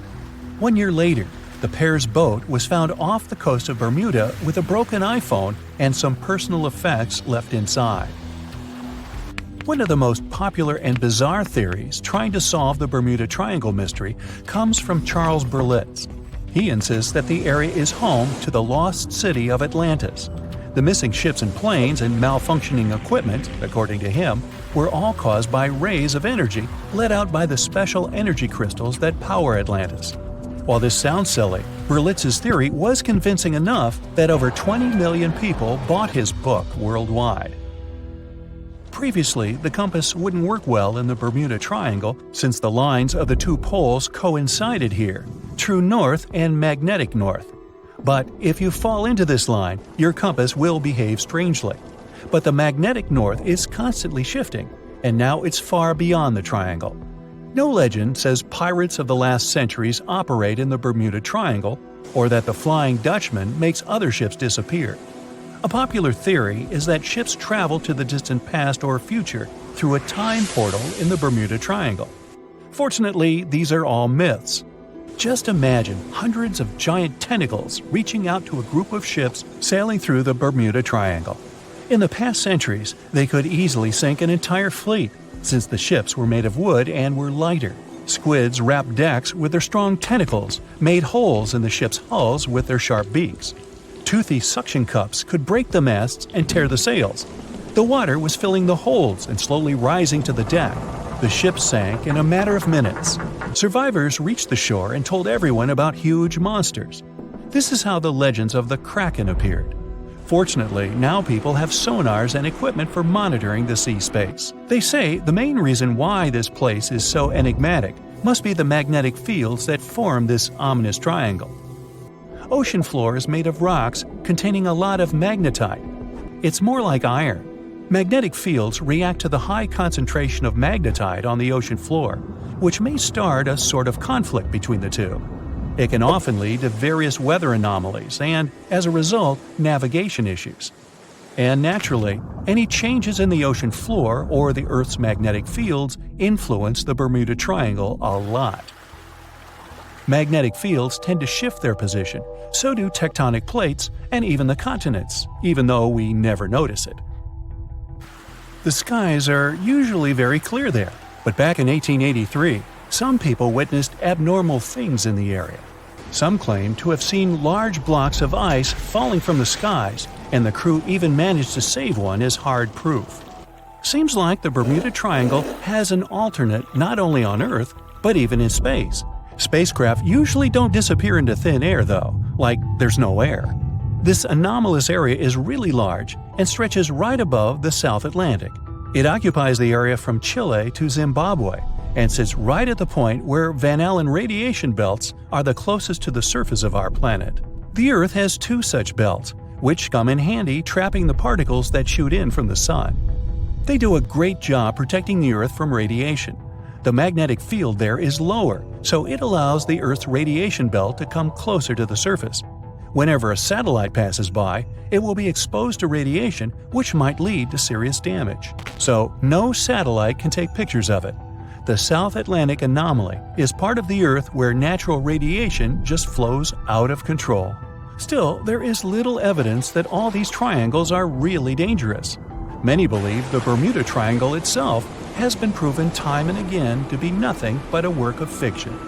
1 year later, the pair's boat was found off the coast of Bermuda with a broken iPhone and some personal effects left inside. One of the most popular and bizarre theories trying to solve the Bermuda Triangle mystery comes from Charles Berlitz. He insists that the area is home to the lost city of Atlantis. The missing ships and planes and malfunctioning equipment, according to him, were all caused by rays of energy let out by the special energy crystals that power Atlantis. While this sounds silly, Berlitz's theory was convincing enough that over 20 million people bought his book worldwide. Previously, the compass wouldn't work well in the Bermuda Triangle since the lines of the 2 poles coincided here, true north and magnetic north. But if you fall into this line, your compass will behave strangely. But the magnetic north is constantly shifting, and now it's far beyond the triangle. No legend says pirates of the last centuries operate in the Bermuda Triangle, or that the Flying Dutchman makes other ships disappear. A popular theory is that ships travel to the distant past or future through a time portal in the Bermuda Triangle. Fortunately, these are all myths. Just imagine hundreds of giant tentacles reaching out to a group of ships sailing through the Bermuda Triangle. In the past centuries, they could easily sink an entire fleet, since the ships were made of wood and were lighter. Squids wrapped decks with their strong tentacles, made holes in the ship's hulls with their sharp beaks. Toothy suction cups could break the masts and tear the sails. The water was filling the holds and slowly rising to the deck. The ship sank in a matter of minutes. Survivors reached the shore and told everyone about huge monsters. This is how the legends of the Kraken appeared. Fortunately, now people have sonars and equipment for monitoring the sea space. They say the main reason why this place is so enigmatic must be the magnetic fields that form this ominous triangle. Ocean floor is made of rocks containing a lot of magnetite. It's more like iron. Magnetic fields react to the high concentration of magnetite on the ocean floor, which may start a sort of conflict between the two. It can often lead to various weather anomalies and, as a result, navigation issues. And naturally, any changes in the ocean floor or the Earth's magnetic fields influence the Bermuda Triangle a lot. Magnetic fields tend to shift their position, so do tectonic plates and even the continents, even though we never notice it. The skies are usually very clear there, but back in 1883, some people witnessed abnormal things in the area. Some claim to have seen large blocks of ice falling from the skies, and the crew even managed to save one as hard proof. Seems like the Bermuda Triangle has an alternate not only on Earth, but even in space. Spacecraft usually don't disappear into thin air though, like there's no air. This anomalous area is really large and stretches right above the South Atlantic. It occupies the area from Chile to Zimbabwe and sits right at the point where Van Allen radiation belts are the closest to the surface of our planet. The Earth has 2 such belts, which come in handy trapping the particles that shoot in from the sun. They do a great job protecting the Earth from radiation. The magnetic field there is lower, so it allows the Earth's radiation belt to come closer to the surface. Whenever a satellite passes by, it will be exposed to radiation, which might lead to serious damage. So, no satellite can take pictures of it. The South Atlantic anomaly is part of the Earth where natural radiation just flows out of control. Still, there is little evidence that all these triangles are really dangerous. Many believe the Bermuda Triangle itself has been proven time and again to be nothing but a work of fiction.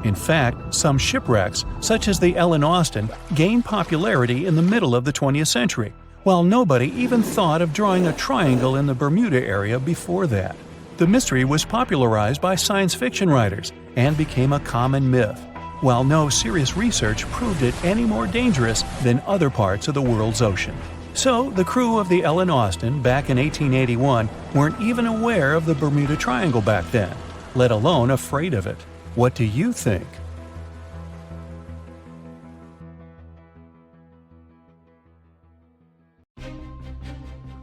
In fact, some shipwrecks, such as the Ellen Austin, gained popularity in the middle of the 20th century, while nobody even thought of drawing a triangle in the Bermuda area before that. The mystery was popularized by science fiction writers and became a common myth, while no serious research proved it any more dangerous than other parts of the world's ocean. So, the crew of the Ellen Austin back in 1881 weren't even aware of the Bermuda Triangle back then, let alone afraid of it. What do you think?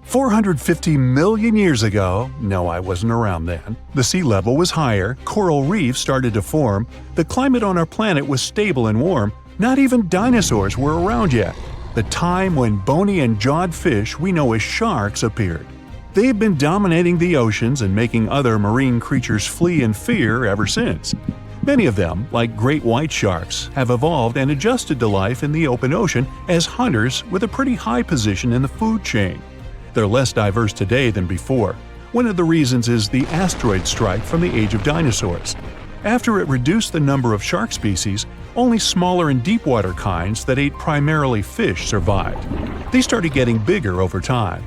"450 million years ago," no, I wasn't around then, the sea level was higher, coral reefs started to form, the climate on our planet was stable and warm, not even dinosaurs were around yet. The time when bony and jawed fish we know as sharks appeared. They've been dominating the oceans and making other marine creatures flee in fear ever since. Many of them, like great white sharks, have evolved and adjusted to life in the open ocean as hunters with a pretty high position in the food chain. They're less diverse today than before. One of the reasons is the asteroid strike from the age of dinosaurs. After it reduced the number of shark species, only smaller and deep-water kinds that ate primarily fish survived. They started getting bigger over time.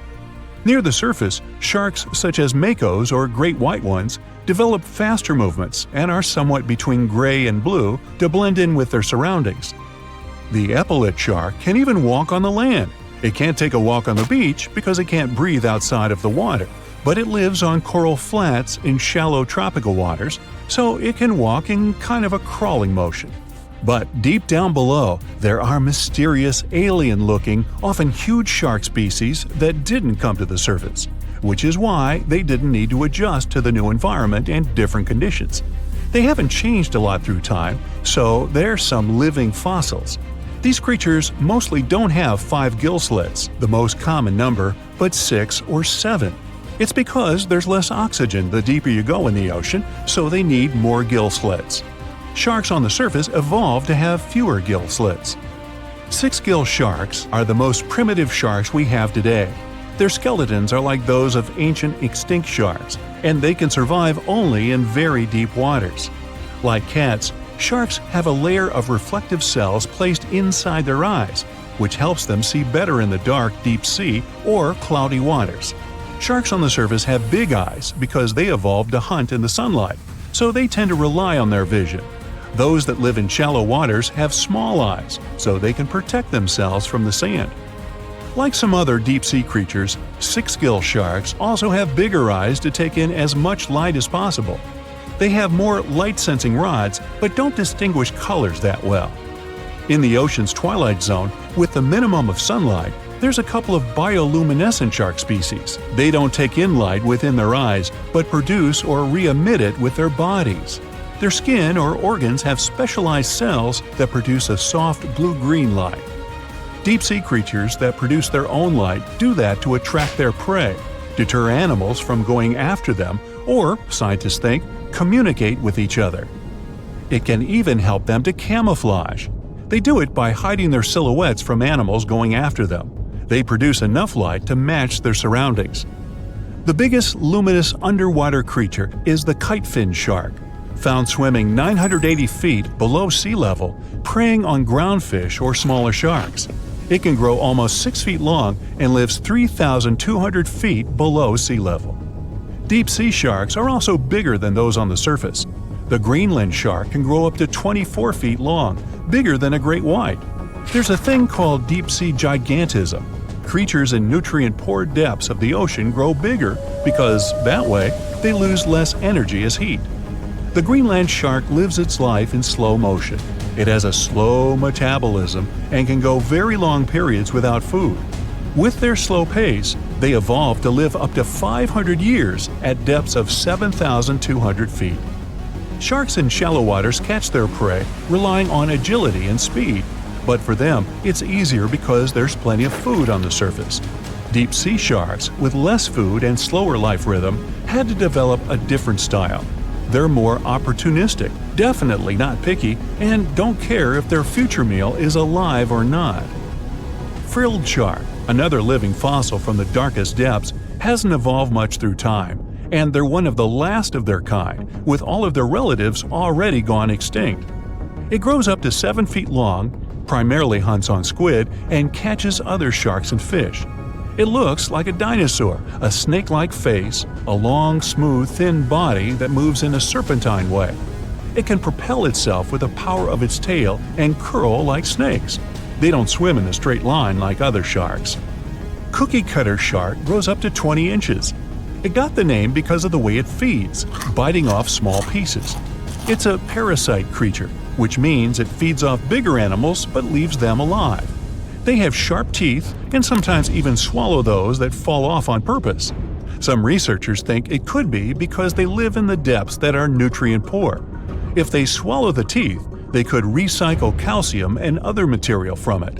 Near the surface, sharks such as makos or great white ones develop faster movements and are somewhat between gray and blue to blend in with their surroundings. The epaulet shark can even walk on the land. It can't take a walk on the beach because it can't breathe outside of the water, but it lives on coral flats in shallow tropical waters, so it can walk in kind of a crawling motion. But deep down below, there are mysterious, alien-looking, often huge shark species that didn't come to the surface, which is why they didn't need to adjust to the new environment and different conditions. They haven't changed a lot through time, so they're some living fossils. These creatures mostly don't have 5 gill slits, the most common number, but 6 or 7. It's because there's less oxygen the deeper you go in the ocean, so they need more gill slits. Sharks on the surface evolved to have fewer gill slits. 6-gill sharks are the most primitive sharks we have today. Their skeletons are like those of ancient extinct sharks, and they can survive only in very deep waters. Like cats, sharks have a layer of reflective cells placed inside their eyes, which helps them see better in the dark, deep sea or cloudy waters. Sharks on the surface have big eyes because they evolved to hunt in the sunlight, so they tend to rely on their vision. Those that live in shallow waters have small eyes, so they can protect themselves from the sand. Like some other deep-sea creatures, 6-gill sharks also have bigger eyes to take in as much light as possible. They have more light-sensing rods, but don't distinguish colors that well. In the ocean's twilight zone, with the minimum of sunlight, there's a couple of bioluminescent shark species. They don't take in light within their eyes, but produce or re-emit it with their bodies. Their skin or organs have specialized cells that produce a soft blue-green light. Deep-sea creatures that produce their own light do that to attract their prey, deter animals from going after them, or, scientists think, communicate with each other. It can even help them to camouflage. They do it by hiding their silhouettes from animals going after them. They produce enough light to match their surroundings. The biggest luminous underwater creature is the kitefin shark, found swimming 980 feet below sea level, preying on groundfish or smaller sharks. It can grow almost 6 feet long and lives 3,200 feet below sea level. Deep-sea sharks are also bigger than those on the surface. The Greenland shark can grow up to 24 feet long, bigger than a great white. There's a thing called deep-sea gigantism. Creatures in nutrient-poor depths of the ocean grow bigger because, that way, they lose less energy as heat. The Greenland shark lives its life in slow motion. It has a slow metabolism and can go very long periods without food. With their slow pace, they evolved to live up to 500 years at depths of 7,200 feet. Sharks in shallow waters catch their prey relying on agility and speed, but for them it's easier because there's plenty of food on the surface. Deep-sea sharks, with less food and slower life rhythm, had to develop a different style. They're more opportunistic, definitely not picky, and don't care if their future meal is alive or not. Frilled shark, another living fossil from the darkest depths, hasn't evolved much through time, and they're one of the last of their kind, with all of their relatives already gone extinct. It grows up to 7 feet long, primarily hunts on squid, and catches other sharks and fish. It looks like a dinosaur, a snake-like face, a long, smooth, thin body that moves in a serpentine way. It can propel itself with the power of its tail and curl like snakes. They don't swim in a straight line like other sharks. Cookie-cutter shark grows up to 20 inches. It got the name because of the way it feeds, biting off small pieces. It's a parasite creature, which means it feeds off bigger animals but leaves them alive. They have sharp teeth and sometimes even swallow those that fall off on purpose. Some researchers think it could be because they live in the depths that are nutrient poor. If they swallow the teeth, they could recycle calcium and other material from it.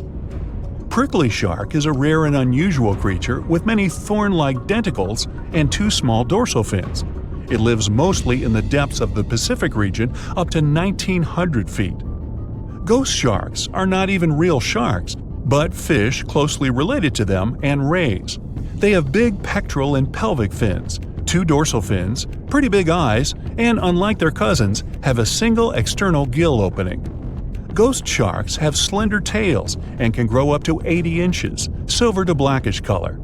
Prickly shark is a rare and unusual creature with many thorn-like denticles and 2 small dorsal fins. It lives mostly in the depths of the Pacific region up to 1,900 feet. Ghost sharks are not even real sharks, but fish closely related to them and rays. They have big pectoral and pelvic fins, 2 dorsal fins, pretty big eyes, and unlike their cousins, have a single external gill opening. Ghost sharks have slender tails and can grow up to 80 inches, silver to blackish color.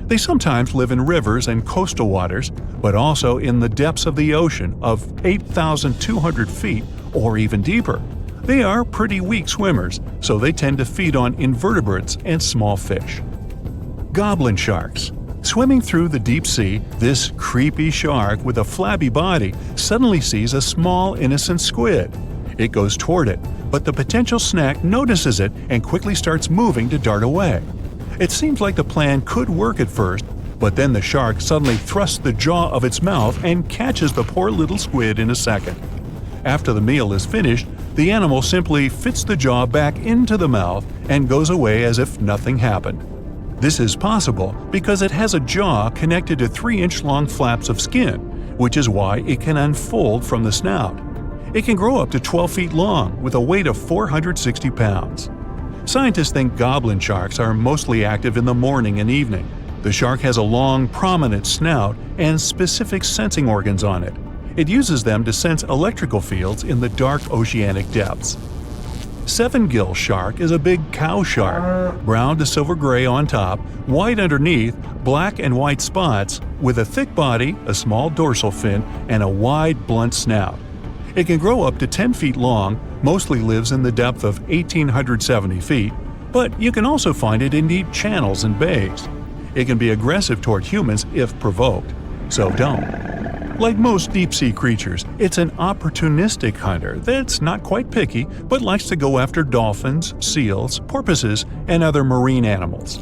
They sometimes live in rivers and coastal waters, but also in the depths of the ocean of 8,200 feet or even deeper. They are pretty weak swimmers, so they tend to feed on invertebrates and small fish. Goblin sharks. Swimming through the deep sea, this creepy shark with a flabby body suddenly sees a small, innocent squid. It goes toward it, but the potential snack notices it and quickly starts moving to dart away. It seems like the plan could work at first, but then the shark suddenly thrusts the jaw of its mouth and catches the poor little squid in a second. After the meal is finished, the animal simply fits the jaw back into the mouth and goes away as if nothing happened. This is possible because it has a jaw connected to 3-inch-long flaps of skin, which is why it can unfold from the snout. It can grow up to 12 feet long with a weight of 460 pounds. Scientists think goblin sharks are mostly active in the morning and evening. The shark has a long, prominent snout and specific sensing organs on it. It uses them to sense electrical fields in the dark oceanic depths. Seven-gill shark is a big cow shark, brown to silver-gray on top, white underneath, black and white spots, with a thick body, a small dorsal fin, and a wide, blunt snout. It can grow up to 10 feet long, mostly lives in the depth of 1,870 feet, but you can also find it in deep channels and bays. It can be aggressive toward humans if provoked, so don't. Like most deep-sea creatures, it's an opportunistic hunter that's not quite picky but likes to go after dolphins, seals, porpoises, and other marine animals.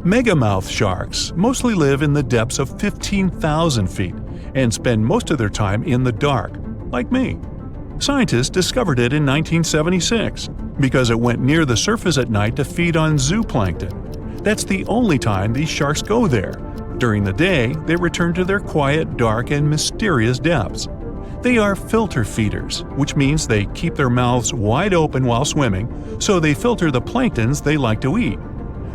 Megamouth sharks mostly live in the depths of 15,000 feet and spend most of their time in the dark, like me. Scientists discovered it in 1976 because it went near the surface at night to feed on zooplankton. That's the only time these sharks go there. During the day, they return to their quiet, dark, and mysterious depths. They are filter feeders, which means they keep their mouths wide open while swimming, so they filter the planktons they like to eat.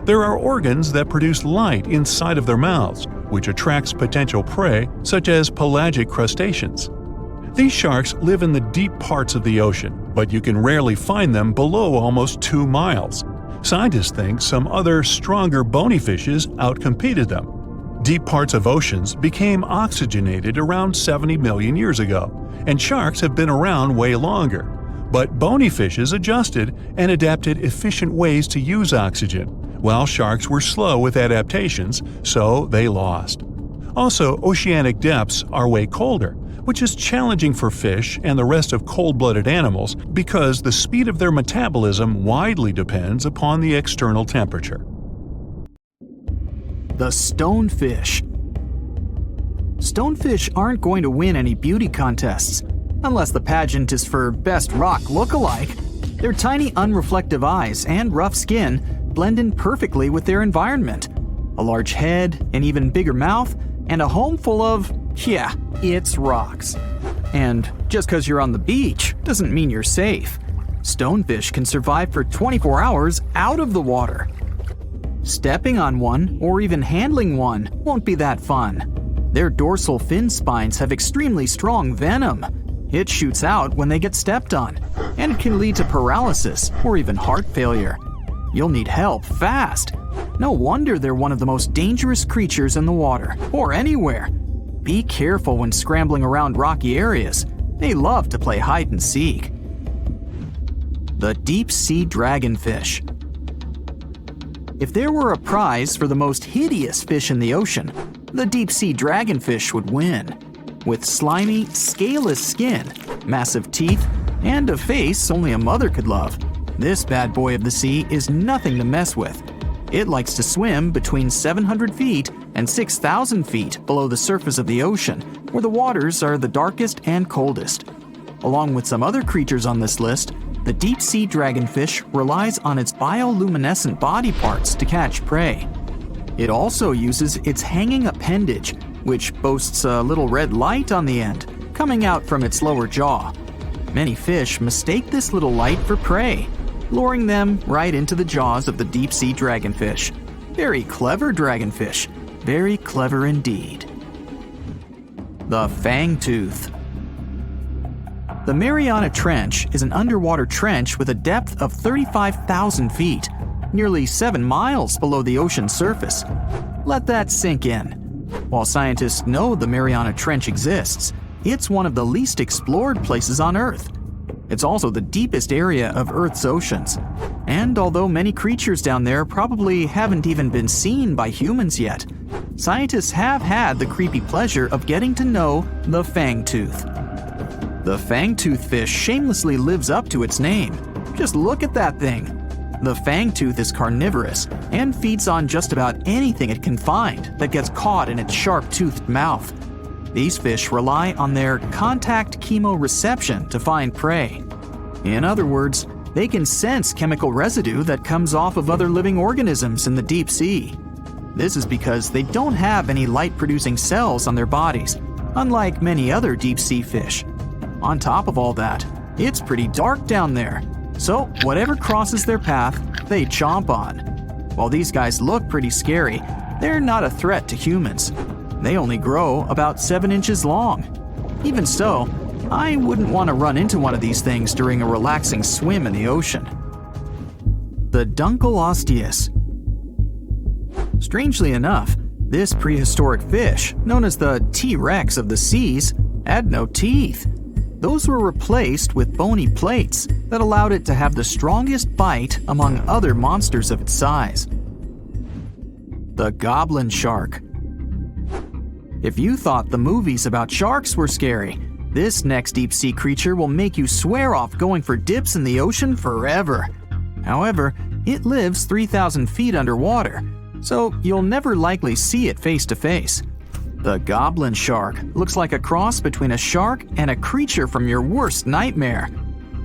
There are organs that produce light inside of their mouths, which attracts potential prey, such as pelagic crustaceans. These sharks live in the deep parts of the ocean, but you can rarely find them below almost 2 miles. Scientists think some other, stronger bony fishes outcompeted them. Deep parts of oceans became oxygenated around 70 million years ago, and sharks have been around way longer. But bony fishes adjusted and adapted efficient ways to use oxygen, while sharks were slow with adaptations, so they lost. Also, oceanic depths are way colder, which is challenging for fish and the rest of cold-blooded animals because the speed of their metabolism widely depends upon the external temperature. The stonefish. Stonefish aren't going to win any beauty contests, unless the pageant is for best rock look-alike. Their tiny unreflective eyes and rough skin blend in perfectly with their environment. A large head, an even bigger mouth, and a home full of, yeah, it's rocks. And just because you're on the beach doesn't mean you're safe. Stonefish can survive for 24 hours out of the water. Stepping on one or even handling one won't be that fun. Their dorsal fin spines have extremely strong venom. It shoots out when they get stepped on, and it can lead to paralysis or even heart failure. You'll need help fast. No wonder they're one of the most dangerous creatures in the water, or anywhere. Be careful when scrambling around rocky areas. They love to play hide and seek. The deep sea dragonfish. If there were a prize for the most hideous fish in the ocean, the deep sea dragonfish would win. With slimy, scaleless skin, massive teeth, and a face only a mother could love, this bad boy of the sea is nothing to mess with. It likes to swim between 700 feet and 6,000 feet below the surface of the ocean, where the waters are the darkest and coldest. Along with some other creatures on this list, the deep sea dragonfish relies on its bioluminescent body parts to catch prey. It also uses its hanging appendage, which boasts a little red light on the end, coming out from its lower jaw. Many fish mistake this little light for prey, luring them right into the jaws of the deep-sea dragonfish. Very clever dragonfish, very clever indeed. The fangtooth. The Mariana Trench is an underwater trench with a depth of 35,000 feet, nearly 7 miles below the ocean surface. Let that sink in. While scientists know the Mariana Trench exists, it's one of the least explored places on Earth. It's also the deepest area of Earth's oceans. And although many creatures down there probably haven't even been seen by humans yet, scientists have had the creepy pleasure of getting to know the fangtooth. The fangtooth fish shamelessly lives up to its name. Just look at that thing. The fangtooth is carnivorous and feeds on just about anything it can find that gets caught in its sharp-toothed mouth. These fish rely on their contact chemoreception to find prey. In other words, they can sense chemical residue that comes off of other living organisms in the deep sea. This is because they don't have any light-producing cells on their bodies, unlike many other deep-sea fish. On top of all that, it's pretty dark down there, so whatever crosses their path, they chomp on. While these guys look pretty scary, they're not a threat to humans. They only grow about 7 inches long. Even so, I wouldn't want to run into one of these things during a relaxing swim in the ocean. The Dunkleosteus. Strangely enough, this prehistoric fish, known as the T-Rex of the seas, had no teeth. Those were replaced with bony plates that allowed it to have the strongest bite among other monsters of its size. The Goblin shark. If you thought the movies about sharks were scary, this next deep-sea creature will make you swear off going for dips in the ocean forever. However, it lives 3,000 feet underwater, so you'll never likely see it face to face. The Goblin shark looks like a cross between a shark and a creature from your worst nightmare.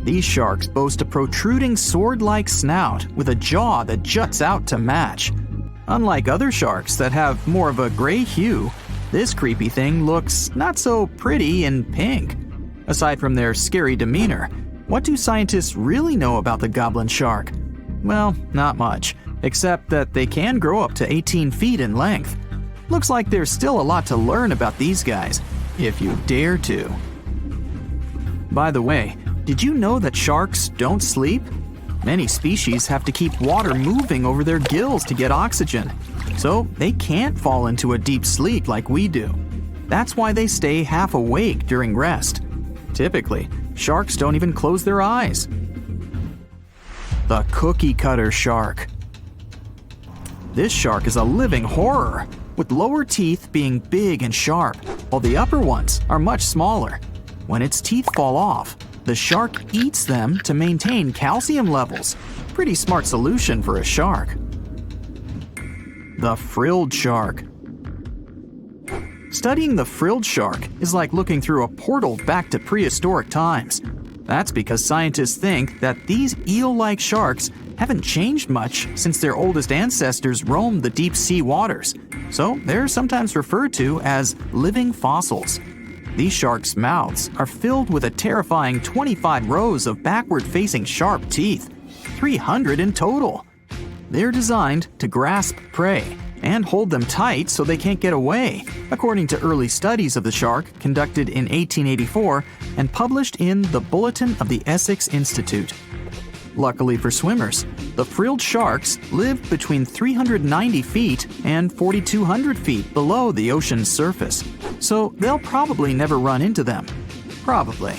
These sharks boast a protruding sword-like snout with a jaw that juts out to match. Unlike other sharks that have more of a gray hue, this creepy thing looks not so pretty and pink. Aside from their scary demeanor, what do scientists really know about the Goblin shark? Well, not much, except that they can grow up to 18 feet in length. Looks like there's still a lot to learn about these guys, if you dare to. By the way, did you know that sharks don't sleep? Many species have to keep water moving over their gills to get oxygen, so they can't fall into a deep sleep like we do. That's why they stay half awake during rest. Typically, sharks don't even close their eyes. The cookie cutter shark. This shark is a living horror, with lower teeth being big and sharp, while the upper ones are much smaller. When its teeth fall off, the shark eats them to maintain calcium levels. Pretty smart solution for a shark. The frilled shark. Studying the frilled shark is like looking through a portal back to prehistoric times. That's because scientists think that these eel-like sharks haven't changed much since their oldest ancestors roamed the deep sea waters, so they're sometimes referred to as living fossils. These sharks' mouths are filled with a terrifying 25 rows of backward-facing sharp teeth, 300 in total. They're designed to grasp prey and hold them tight so they can't get away, according to early studies of the shark conducted in 1884 and published in the Bulletin of the Essex Institute. Luckily for swimmers, the frilled sharks live between 390 feet and 4,200 feet below the ocean's surface, so they'll probably never run into them. Probably.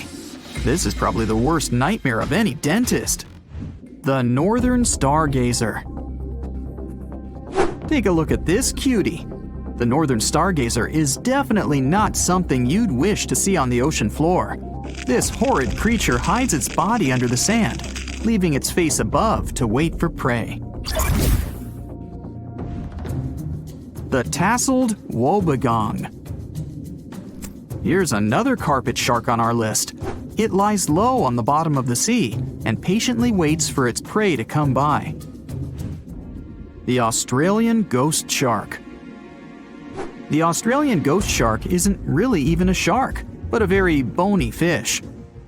This is probably the worst nightmare of any dentist. The northern stargazer. Take a look at this cutie. The northern stargazer is definitely not something you'd wish to see on the ocean floor. This horrid creature hides its body under the sand, leaving its face above to wait for prey. The tasseled wobbegong. Here's another carpet shark on our list. It lies low on the bottom of the sea and patiently waits for its prey to come by. The Australian ghost shark. The Australian ghost shark isn't really even a shark, but a very bony fish.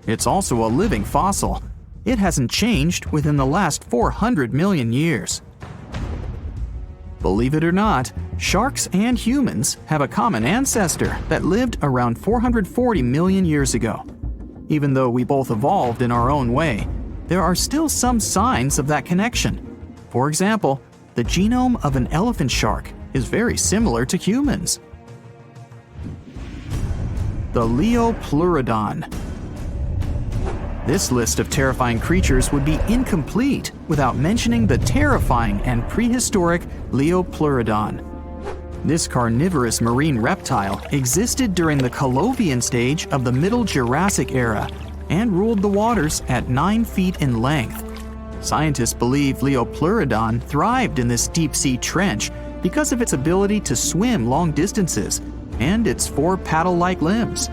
It's also a living fossil. It hasn't changed within the last 400 million years. Believe it or not, sharks and humans have a common ancestor that lived around 440 million years ago. Even though we both evolved in our own way, there are still some signs of that connection. For example, the genome of an elephant shark is very similar to humans. The Leopleurodon. This list of terrifying creatures would be incomplete without mentioning the terrifying and prehistoric Leopleurodon. This carnivorous marine reptile existed during the Colovian stage of the Middle Jurassic era and ruled the waters at 9 feet in length. Scientists believe Leopleurodon thrived in this deep-sea trench because of its ability to swim long distances and its 4 paddle-like limbs.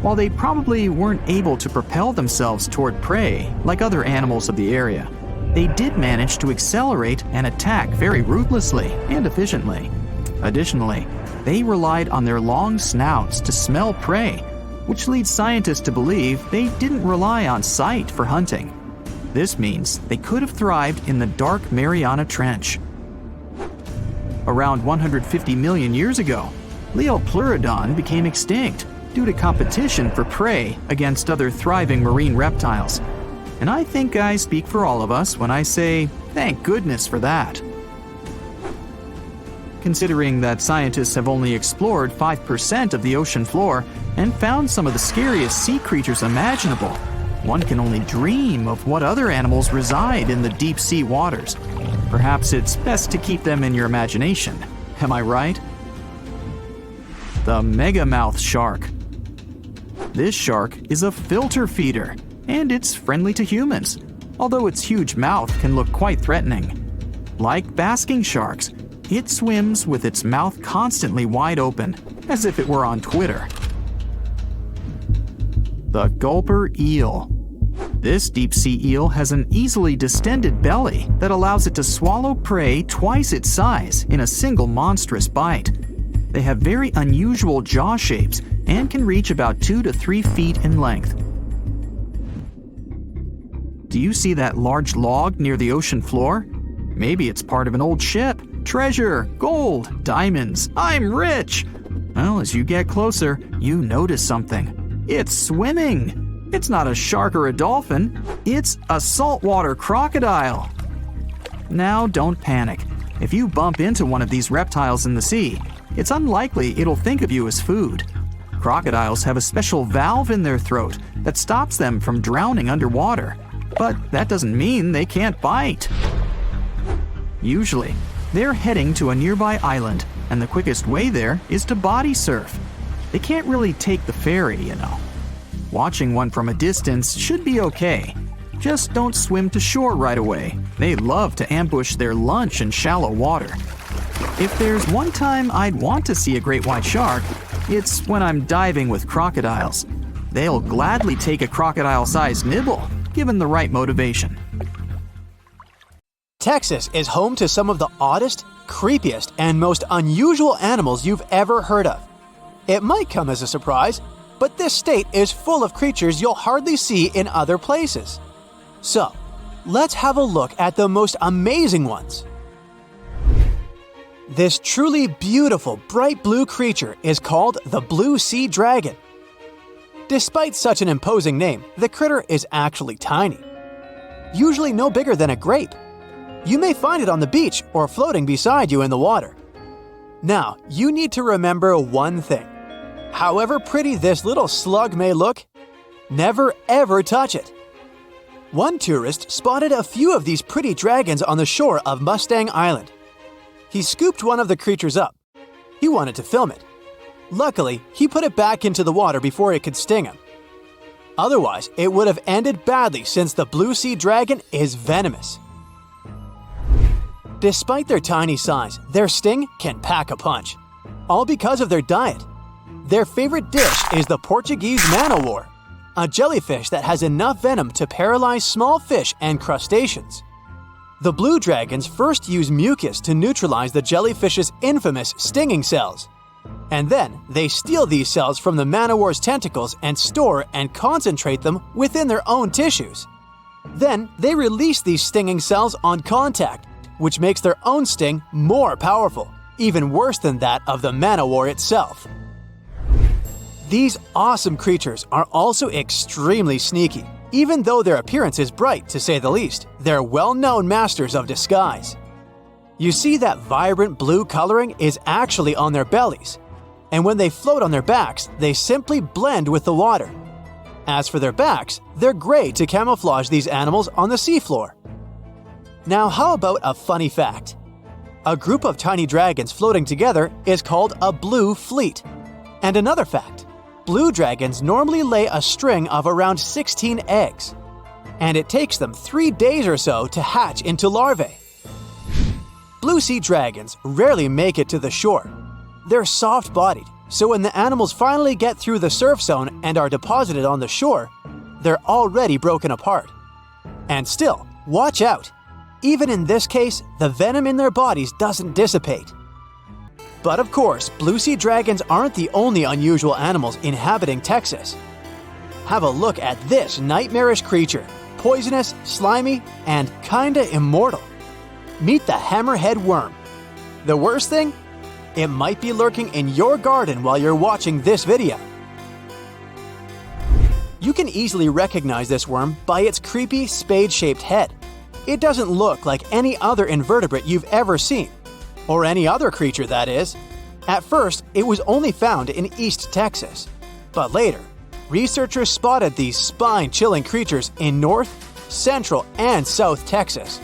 While they probably weren't able to propel themselves toward prey like other animals of the area, they did manage to accelerate and attack very ruthlessly and efficiently. Additionally, they relied on their long snouts to smell prey, which leads scientists to believe they didn't rely on sight for hunting. This means they could have thrived in the dark Mariana Trench. Around 150 million years ago, Leopleurodon became extinct due to competition for prey against other thriving marine reptiles. And I think I speak for all of us when I say, thank goodness for that. Considering that scientists have only explored 5% of the ocean floor and found some of the scariest sea creatures imaginable, one can only dream of what other animals reside in the deep sea waters. Perhaps it's best to keep them in your imagination. Am I right? The megamouth shark. This shark is a filter feeder, and it's friendly to humans, although its huge mouth can look quite threatening. Like basking sharks, it swims with its mouth constantly wide open, as if it were on Twitter. The gulper eel. This deep-sea eel has an easily distended belly that allows it to swallow prey twice its size in a single monstrous bite. They have very unusual jaw shapes and can reach about 2 to 3 feet in length. Do you see that large log near the ocean floor? Maybe it's part of an old ship. Treasure, gold, diamonds, I'm rich! Well, as you get closer, you notice something. It's swimming! It's not a shark or a dolphin, it's a saltwater crocodile! Now don't panic. If you bump into one of these reptiles in the sea, it's unlikely it'll think of you as food. Crocodiles have a special valve in their throat that stops them from drowning underwater, but that doesn't mean they can't bite. Usually, they're heading to a nearby island, and the quickest way there is to body surf. They can't really take the ferry, you know. Watching one from a distance should be okay. Just don't swim to shore right away. They love to ambush their lunch in shallow water. If there's one time I'd want to see a great white shark, it's when I'm diving with crocodiles. They'll gladly take a crocodile-sized nibble, given the right motivation. Texas is home to some of the oddest, creepiest, and most unusual animals you've ever heard of. It might come as a surprise, but this state is full of creatures you'll hardly see in other places. So, let's have a look at the most amazing ones. This truly beautiful bright blue creature is called the blue sea dragon. Despite such an imposing name, the critter is actually tiny. Usually no bigger than a grape. You may find it on the beach or floating beside you in the water. Now, you need to remember one thing. However pretty this little slug may look, never ever touch it. One tourist spotted a few of these pretty dragons on the shore of Mustang Island. He scooped one of the creatures up. He wanted to film it. Luckily, he put it back into the water before it could sting him. Otherwise, it would have ended badly since the blue sea dragon is venomous. Despite their tiny size, their sting can pack a punch, all because of their diet. Their favorite dish is the Portuguese man-o-war, a jellyfish that has enough venom to paralyze small fish and crustaceans. The blue dragons first use mucus to neutralize the jellyfish's infamous stinging cells. And then they steal these cells from the man-o-war's tentacles and store and concentrate them within their own tissues. Then they release these stinging cells on contact, which makes their own sting more powerful, even worse than that of the man-o-war itself. These awesome creatures are also extremely sneaky. Even though their appearance is bright, to say the least, they're well-known masters of disguise. You see that vibrant blue coloring is actually on their bellies, and when they float on their backs, they simply blend with the water. As for their backs, they're gray to camouflage these animals on the seafloor. Now, how about a funny fact? A group of tiny dragons floating together is called a blue fleet. And another fact, blue dragons normally lay a string of around 16 eggs, and it takes them 3 days or so to hatch into larvae. Blue sea dragons rarely make it to the shore. They're soft-bodied, so when the animals finally get through the surf zone and are deposited on the shore, they're already broken apart. And still, watch out! Even in this case, the venom in their bodies doesn't dissipate. But of course, blue sea dragons aren't the only unusual animals inhabiting Texas. Have a look at this nightmarish creature, poisonous, slimy, and kinda immortal. Meet the hammerhead worm. The worst thing? It might be lurking in your garden while you're watching this video. You can easily recognize this worm by its creepy spade-shaped head. It doesn't look like any other invertebrate you've ever seen. Or any other creature, that is. At first, it was only found in East Texas. But later, researchers spotted these spine-chilling creatures in North, Central, and South Texas.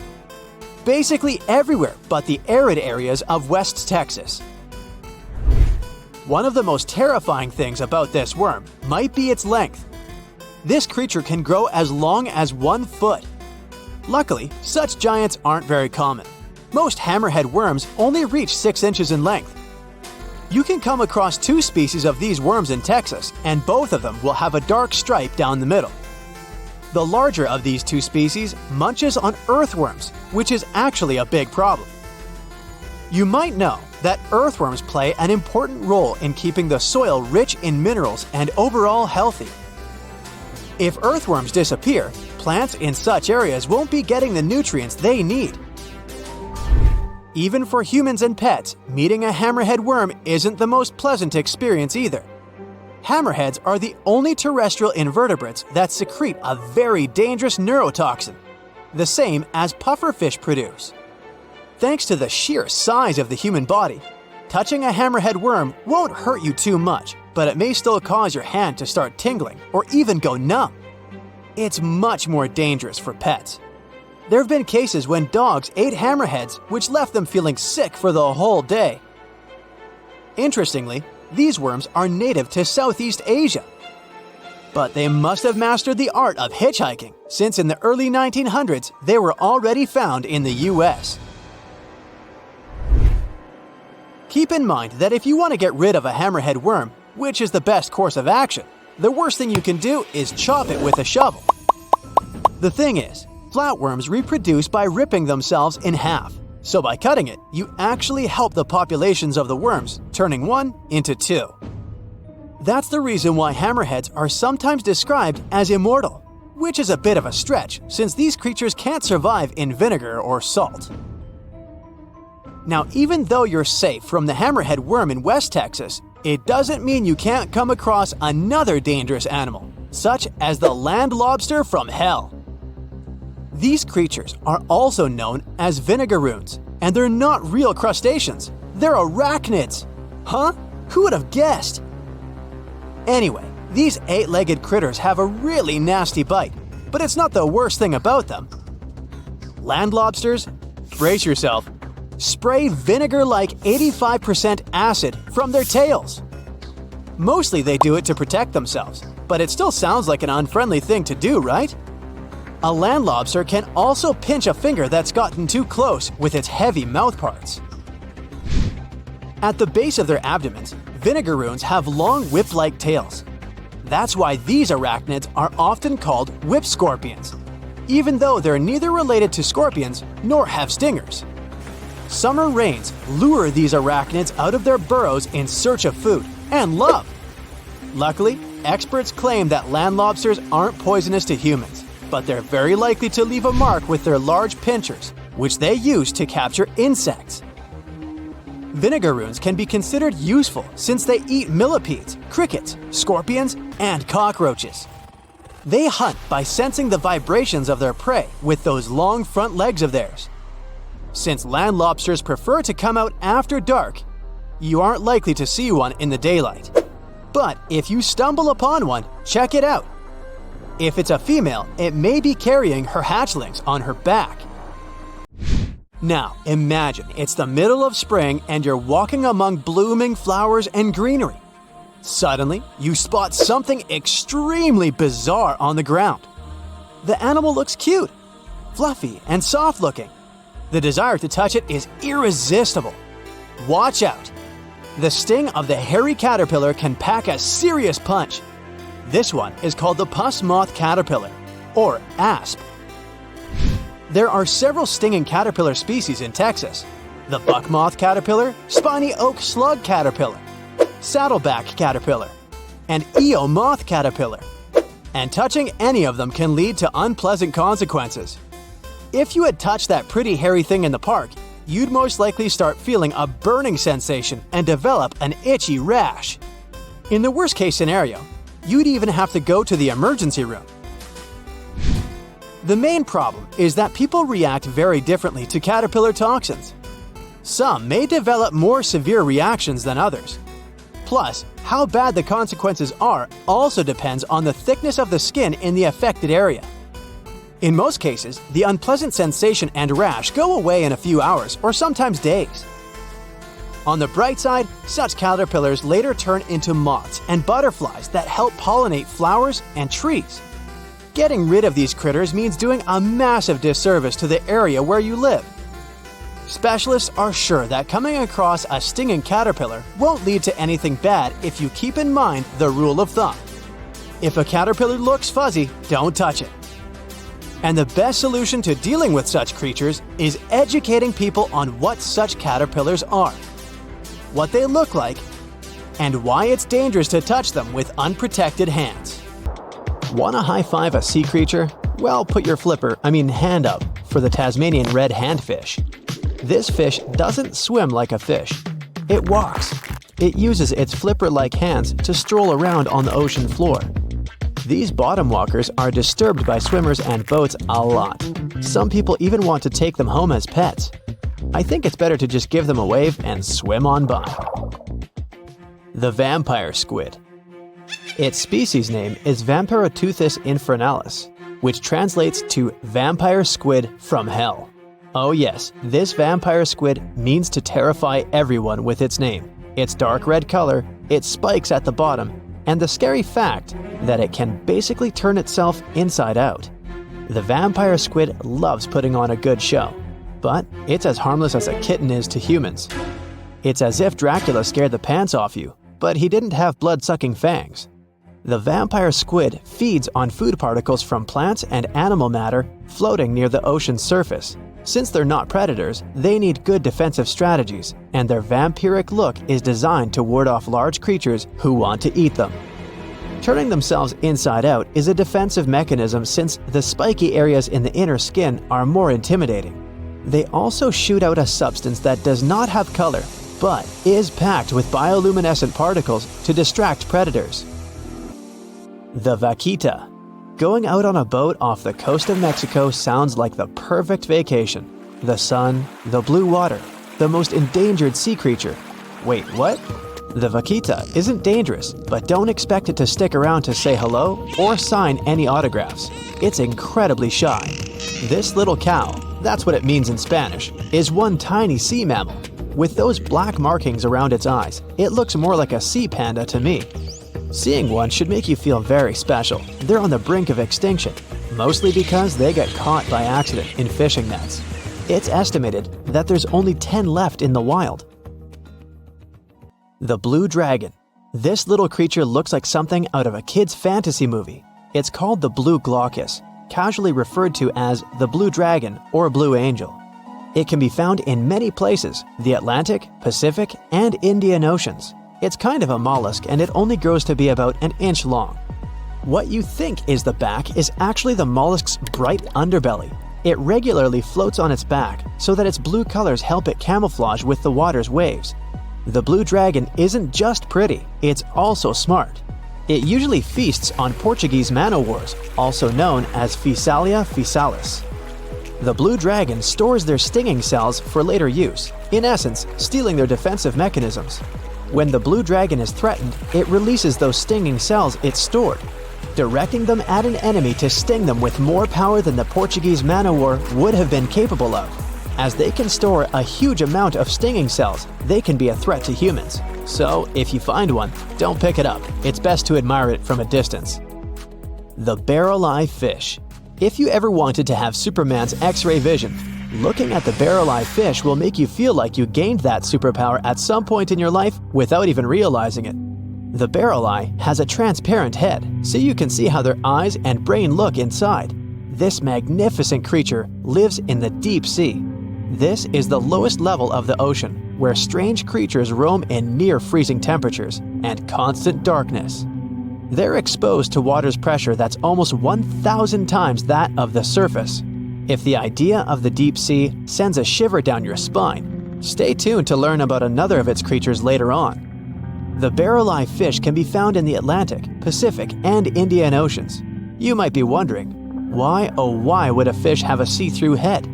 Basically everywhere but the arid areas of West Texas. One of the most terrifying things about this worm might be its length. This creature can grow as long as 1 foot. Luckily, such giants aren't very common. Most hammerhead worms only reach 6 inches in length. You can come across 2 species of these worms in Texas, and both of them will have a dark stripe down the middle. The larger of these 2 species munches on earthworms, which is actually a big problem. You might know that earthworms play an important role in keeping the soil rich in minerals and overall healthy. If earthworms disappear, plants in such areas won't be getting the nutrients they need. Even for humans and pets, meeting a hammerhead worm isn't the most pleasant experience either. Hammerheads are the only terrestrial invertebrates that secrete a very dangerous neurotoxin, the same as pufferfish produce. Thanks to the sheer size of the human body, touching a hammerhead worm won't hurt you too much, but it may still cause your hand to start tingling or even go numb. It's much more dangerous for pets. There have been cases when dogs ate hammerheads, which left them feeling sick for the whole day. Interestingly, these worms are native to Southeast Asia. But they must have mastered the art of hitchhiking, since in the early 1900s they were already found in the US. Keep in mind that if you want to get rid of a hammerhead worm, which is the best course of action, the worst thing you can do is chop it with a shovel. The thing is, flatworms reproduce by ripping themselves in half. So by cutting it, you actually help the populations of the worms, turning one into two. That's the reason why hammerheads are sometimes described as immortal, which is a bit of a stretch since these creatures can't survive in vinegar or salt. Now, even though you're safe from the hammerhead worm in West Texas, it doesn't mean you can't come across another dangerous animal, such as the land lobster from hell. These creatures are also known as Vinegaroons, and they're not real crustaceans, they're arachnids. Huh? Who would have guessed? Anyway, these 8-legged critters have a really nasty bite, but it's not the worst thing about them. Land lobsters, brace yourself, spray vinegar-like 85% acid from their tails. Mostly they do it to protect themselves, but it still sounds like an unfriendly thing to do, right? A land lobster can also pinch a finger that's gotten too close with its heavy mouth parts. At the base of their abdomens, Vinegaroons have long whip-like tails. That's why these arachnids are often called whip scorpions, even though they're neither related to scorpions nor have stingers. Summer rains lure these arachnids out of their burrows in search of food and love. Luckily, experts claim that land lobsters aren't poisonous to humans, but they're very likely to leave a mark with their large pinchers, which they use to capture insects. Vinegaroons can be considered useful since they eat millipedes, crickets, scorpions, and cockroaches. They hunt by sensing the vibrations of their prey with those long front legs of theirs. Since land lobsters prefer to come out after dark, you aren't likely to see one in the daylight. But if you stumble upon one, check it out. If it's a female, it may be carrying her hatchlings on her back. Now, imagine it's the middle of spring and you're walking among blooming flowers and greenery. Suddenly, you spot something extremely bizarre on the ground. The animal looks cute, fluffy, and soft-looking. The desire to touch it is irresistible. Watch out! The sting of the hairy caterpillar can pack a serious punch. This one is called the puss moth caterpillar, or asp. There are several stinging caterpillar species in Texas: the buck moth caterpillar, spiny oak slug caterpillar, saddleback caterpillar, and eo moth caterpillar. And touching any of them can lead to unpleasant consequences. If you had touched that pretty hairy thing in the park, you'd most likely start feeling a burning sensation and develop an itchy rash. In the worst case scenario, you'd even have to go to the emergency room. The main problem is that people react very differently to caterpillar toxins. Some may develop more severe reactions than others. Plus, how bad the consequences are also depends on the thickness of the skin in the affected area. In most cases, the unpleasant sensation and rash go away in a few hours or sometimes days. On the bright side, such caterpillars later turn into moths and butterflies that help pollinate flowers and trees. Getting rid of these critters means doing a massive disservice to the area where you live. Specialists are sure that coming across a stinging caterpillar won't lead to anything bad if you keep in mind the rule of thumb. If a caterpillar looks fuzzy, don't touch it. And the best solution to dealing with such creatures is educating people on what such caterpillars are, what they look like, and why it's dangerous to touch them with unprotected hands. Want to high-five a sea creature? Well, put your hand up for the Tasmanian red handfish. This fish doesn't swim like a fish. It walks. It uses its flipper-like hands to stroll around on the ocean floor. These bottom walkers are disturbed by swimmers and boats a lot. Some people even want to take them home as pets. I think it's better to just give them a wave and swim on by. The vampire squid. Its species name is Vampiroteuthis infernalis, which translates to vampire squid from hell. Oh yes, this vampire squid means to terrify everyone with its name, its dark red color, its spikes at the bottom, and the scary fact that it can basically turn itself inside out. The vampire squid loves putting on a good show, but it's as harmless as a kitten is to humans. It's as if Dracula scared the pants off you, but he didn't have blood-sucking fangs. The vampire squid feeds on food particles from plants and animal matter floating near the ocean's surface. Since they're not predators, they need good defensive strategies, and their vampiric look is designed to ward off large creatures who want to eat them. Turning themselves inside out is a defensive mechanism since the spiky areas in the inner skin are more intimidating. They also shoot out a substance that does not have color, but is packed with bioluminescent particles to distract predators. The vaquita. Going out on a boat off the coast of Mexico sounds like the perfect vacation. The sun, the blue water, the most endangered sea creature. Wait, what? The vaquita isn't dangerous, but don't expect it to stick around to say hello or sign any autographs. It's incredibly shy. This little cow, that's what it means in Spanish, is one tiny sea mammal. With those black markings around its eyes, it looks more like a sea panda to me. Seeing one should make you feel very special. They're on the brink of extinction, mostly because they got caught by accident in fishing nets. It's estimated that there's only 10 left in the wild. The blue dragon. This little creature looks like something out of a kid's fantasy movie. It's called the blue glaucus, casually referred to as the blue dragon or blue angel. It can be found in many places, the Atlantic, Pacific, and Indian Oceans. It's kind of a mollusk and it only grows to be about an inch long. What you think is the back is actually the mollusk's bright underbelly. It regularly floats on its back so that its blue colors help it camouflage with the water's waves. The blue dragon isn't just pretty, it's also smart. It usually feasts on Portuguese man-o'-wars, also known as Physalia physalis. The blue dragon stores their stinging cells for later use, in essence, stealing their defensive mechanisms. When the blue dragon is threatened, it releases those stinging cells it stored, directing them at an enemy to sting them with more power than the Portuguese man-o'-war would have been capable of. As they can store a huge amount of stinging cells, they can be a threat to humans. So, if you find one, don't pick it up. It's best to admire it from a distance. The barrel-eye fish. If you ever wanted to have Superman's X-ray vision, looking at the barrel-eye fish will make you feel like you gained that superpower at some point in your life without even realizing it. The barrel-eye has a transparent head, so you can see how their eyes and brain look inside. This magnificent creature lives in the deep sea. This is the lowest level of the ocean, where strange creatures roam in near-freezing temperatures and constant darkness. They're exposed to water's pressure that's almost 1,000 times that of the surface. If the idea of the deep sea sends a shiver down your spine, stay tuned to learn about another of its creatures later on. The barrel-eye fish can be found in the Atlantic, Pacific, and Indian Oceans. You might be wondering, why oh why would a fish have a see-through head?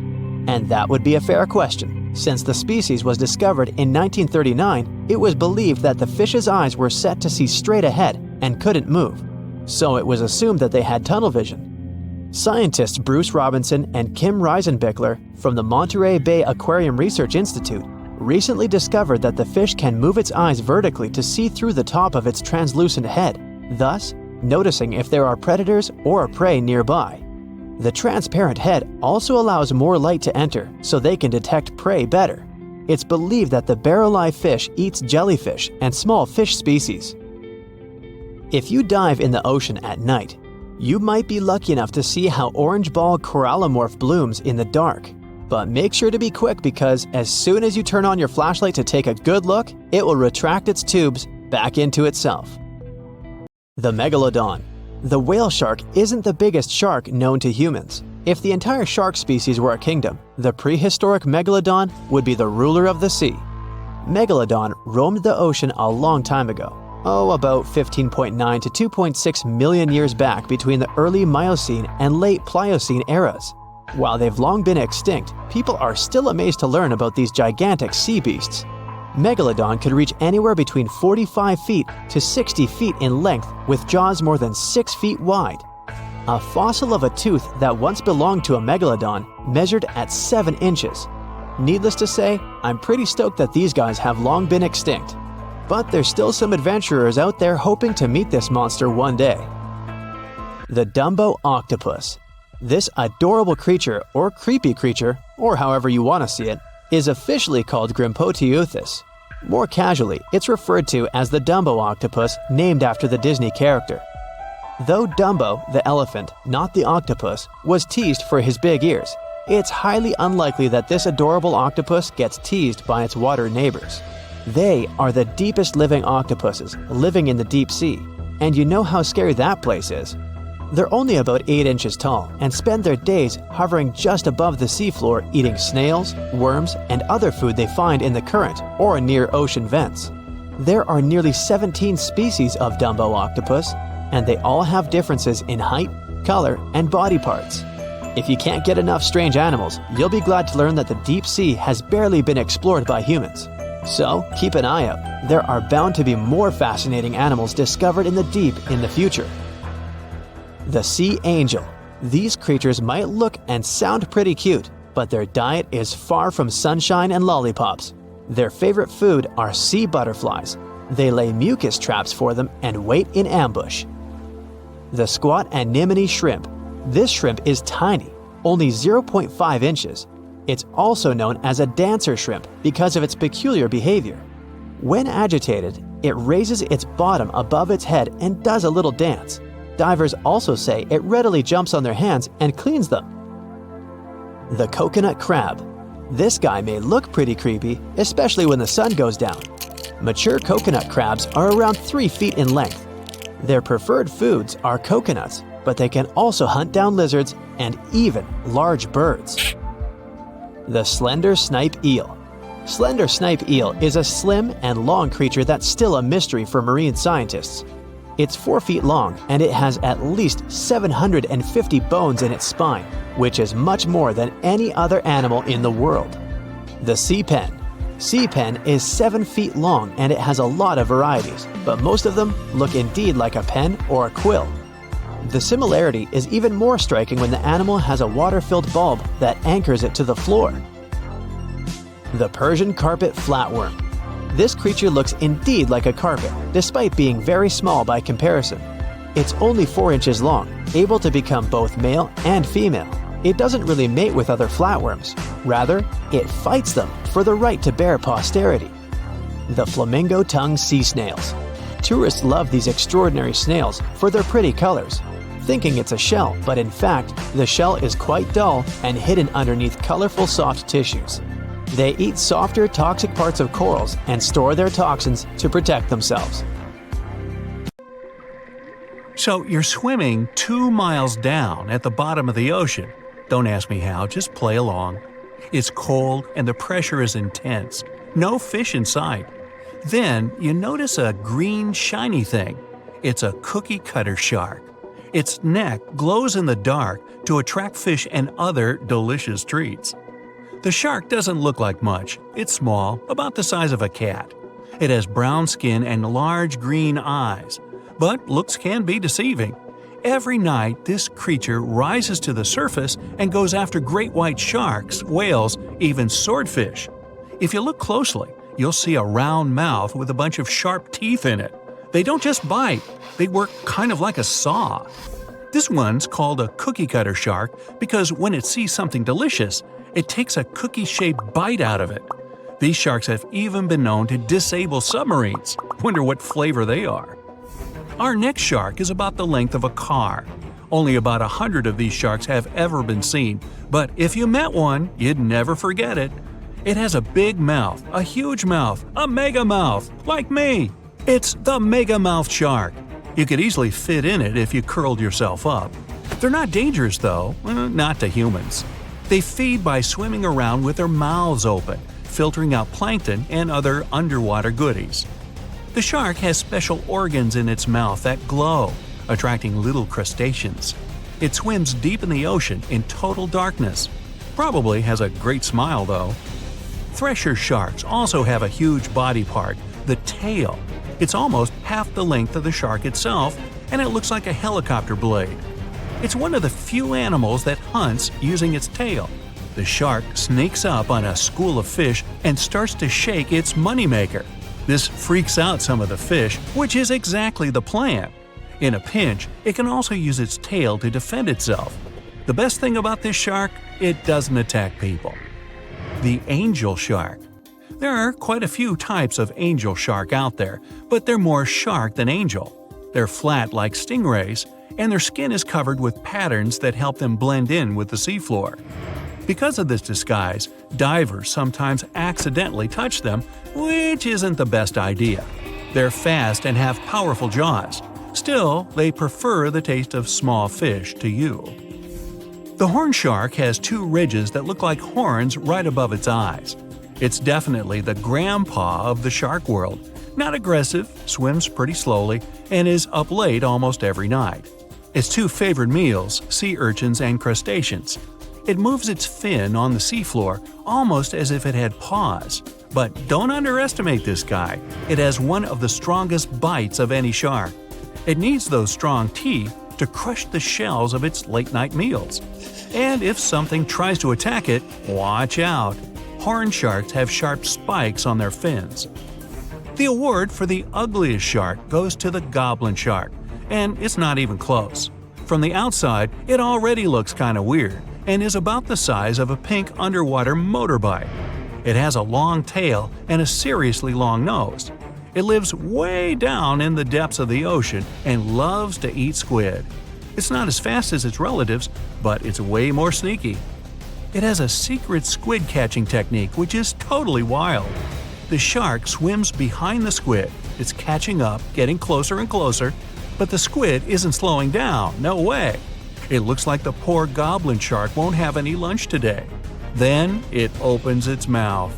And that would be a fair question. Since the species was discovered in 1939, it was believed that the fish's eyes were set to see straight ahead and couldn't move. So it was assumed that they had tunnel vision. Scientists Bruce Robinson and Kim Reisenbichler from the Monterey Bay Aquarium Research Institute recently discovered that the fish can move its eyes vertically to see through the top of its translucent head, thus noticing if there are predators or prey nearby. The transparent head also allows more light to enter so they can detect prey better. It's believed that the barrel-eye fish eats jellyfish and small fish species. If you dive in the ocean at night, you might be lucky enough to see how orange ball corallomorph blooms in the dark. But make sure to be quick because as soon as you turn on your flashlight to take a good look, it will retract its tubes back into itself. The Megalodon. The whale shark isn't the biggest shark known to humans. If the entire shark species were a kingdom, the prehistoric Megalodon would be the ruler of the sea. Megalodon roamed the ocean a long time ago. About 15.9 to 2.6 million years back between the early Miocene and late Pliocene eras. While they've long been extinct, people are still amazed to learn about these gigantic sea beasts. Megalodon could reach anywhere between 45 feet to 60 feet in length with jaws more than 6 feet wide. A fossil of a tooth that once belonged to a megalodon measured at 7 inches. Needless to say, I'm pretty stoked that these guys have long been extinct. But there's still some adventurers out there hoping to meet this monster one day. The Dumbo octopus. This adorable creature, or creepy creature, or however you want to see it, is officially called Grimpotieuthis. More casually, it's referred to as the Dumbo octopus, named after the Disney character. Though Dumbo, the elephant, not the octopus, was teased for his big ears, it's highly unlikely that this adorable octopus gets teased by its water neighbors. They are the deepest living octopuses, living in the deep sea, and you know how scary that place is. They're only about 8 inches tall and spend their days hovering just above the seafloor eating snails, worms, and other food they find in the current or near ocean vents. There are nearly 17 species of Dumbo octopus, and they all have differences in height, color, and body parts. If you can't get enough strange animals, you'll be glad to learn that the deep sea has barely been explored by humans. So, keep an eye out. There are bound to be more fascinating animals discovered in the deep in the future. The sea angel. These creatures might look and sound pretty cute, but their diet is far from sunshine and lollipops. Their favorite food are sea butterflies. They lay mucus traps for them and wait in ambush. The squat anemone shrimp. This shrimp is tiny, only 0.5 inches. It's also known as a dancer shrimp because of its peculiar behavior. When agitated, it raises its bottom above its head and does a little dance. Divers also say it readily jumps on their hands and cleans them. The coconut crab. This guy may look pretty creepy, especially when the sun goes down. Mature coconut crabs are around 3 feet in length. Their preferred foods are coconuts, but they can also hunt down lizards and even large birds. The slender snipe eel. Slender snipe eel is a slim and long creature that's still a mystery for marine scientists. It's 4 feet long and it has at least 750 bones in its spine, which is much more than any other animal in the world. The sea pen. Sea pen is 7 feet long and it has a lot of varieties, but most of them look indeed like a pen or a quill. The similarity is even more striking when the animal has a water-filled bulb that anchors it to the floor. The Persian carpet flatworm. This creature looks indeed like a carpet, despite being very small by comparison. It's only 4 inches long, able to become both male and female. It doesn't really mate with other flatworms. Rather, it fights them for the right to bear posterity. The flamingo-tongued sea snails. Tourists love these extraordinary snails for their pretty colors, thinking it's a shell, but in fact, the shell is quite dull and hidden underneath colorful soft tissues. They eat softer, toxic parts of corals and store their toxins to protect themselves. So you're swimming 2 miles down at the bottom of the ocean. Don't ask me how, just play along. It's cold and the pressure is intense. No fish in sight. Then you notice a green shiny thing. It's a cookie cutter shark. Its neck glows in the dark to attract fish and other delicious treats. The shark doesn't look like much. It's small, about the size of a cat. It has brown skin and large green eyes. But looks can be deceiving. Every night, this creature rises to the surface and goes after great white sharks, whales, even swordfish. If you look closely, you'll see a round mouth with a bunch of sharp teeth in it. They don't just bite, they work kind of like a saw. This one's called a cookie cutter shark because when it sees something delicious, it takes a cookie-shaped bite out of it. These sharks have even been known to disable submarines. Wonder what flavor they are. Our next shark is about the length of a car. Only about 100 of these sharks have ever been seen, but if you met one, you'd never forget it. It has a big mouth, a huge mouth, a mega mouth, like me. It's the mega-mouthed shark. You could easily fit in it if you curled yourself up. They're not dangerous though, not to humans. They feed by swimming around with their mouths open, filtering out plankton and other underwater goodies. The shark has special organs in its mouth that glow, attracting little crustaceans. It swims deep in the ocean in total darkness. Probably has a great smile though. Thresher sharks also have a huge body part, the tail. It's almost half the length of the shark itself, and it looks like a helicopter blade. It's one of the few animals that hunts using its tail. The shark sneaks up on a school of fish and starts to shake its moneymaker. This freaks out some of the fish, which is exactly the plan. In a pinch, it can also use its tail to defend itself. The best thing about this shark, it doesn't attack people. The angel shark. There are quite a few types of angel shark out there, but they're more shark than angel. They're flat like stingrays, and their skin is covered with patterns that help them blend in with the seafloor. Because of this disguise, divers sometimes accidentally touch them, which isn't the best idea. They're fast and have powerful jaws. Still, they prefer the taste of small fish to you. The horn shark has two ridges that look like horns right above its eyes. It's definitely the grandpa of the shark world. Not aggressive, swims pretty slowly, and is up late almost every night. Its two favorite meals, sea urchins and crustaceans. It moves its fin on the seafloor almost as if it had paws. But don't underestimate this guy. It has one of the strongest bites of any shark. It needs those strong teeth to crush the shells of its late-night meals. And if something tries to attack it, watch out. Horn sharks have sharp spikes on their fins. The award for the ugliest shark goes to the Goblin shark, and it's not even close. From the outside, it already looks kinda weird, and is about the size of a pink underwater motorbike. It has a long tail and a seriously long nose. It lives way down in the depths of the ocean and loves to eat squid. It's not as fast as its relatives, but it's way more sneaky. It has a secret squid catching technique which is totally wild. The shark swims behind the squid. It's catching up, getting closer and closer, but the squid isn't slowing down, no way. It looks like the poor goblin shark won't have any lunch today. Then it opens its mouth.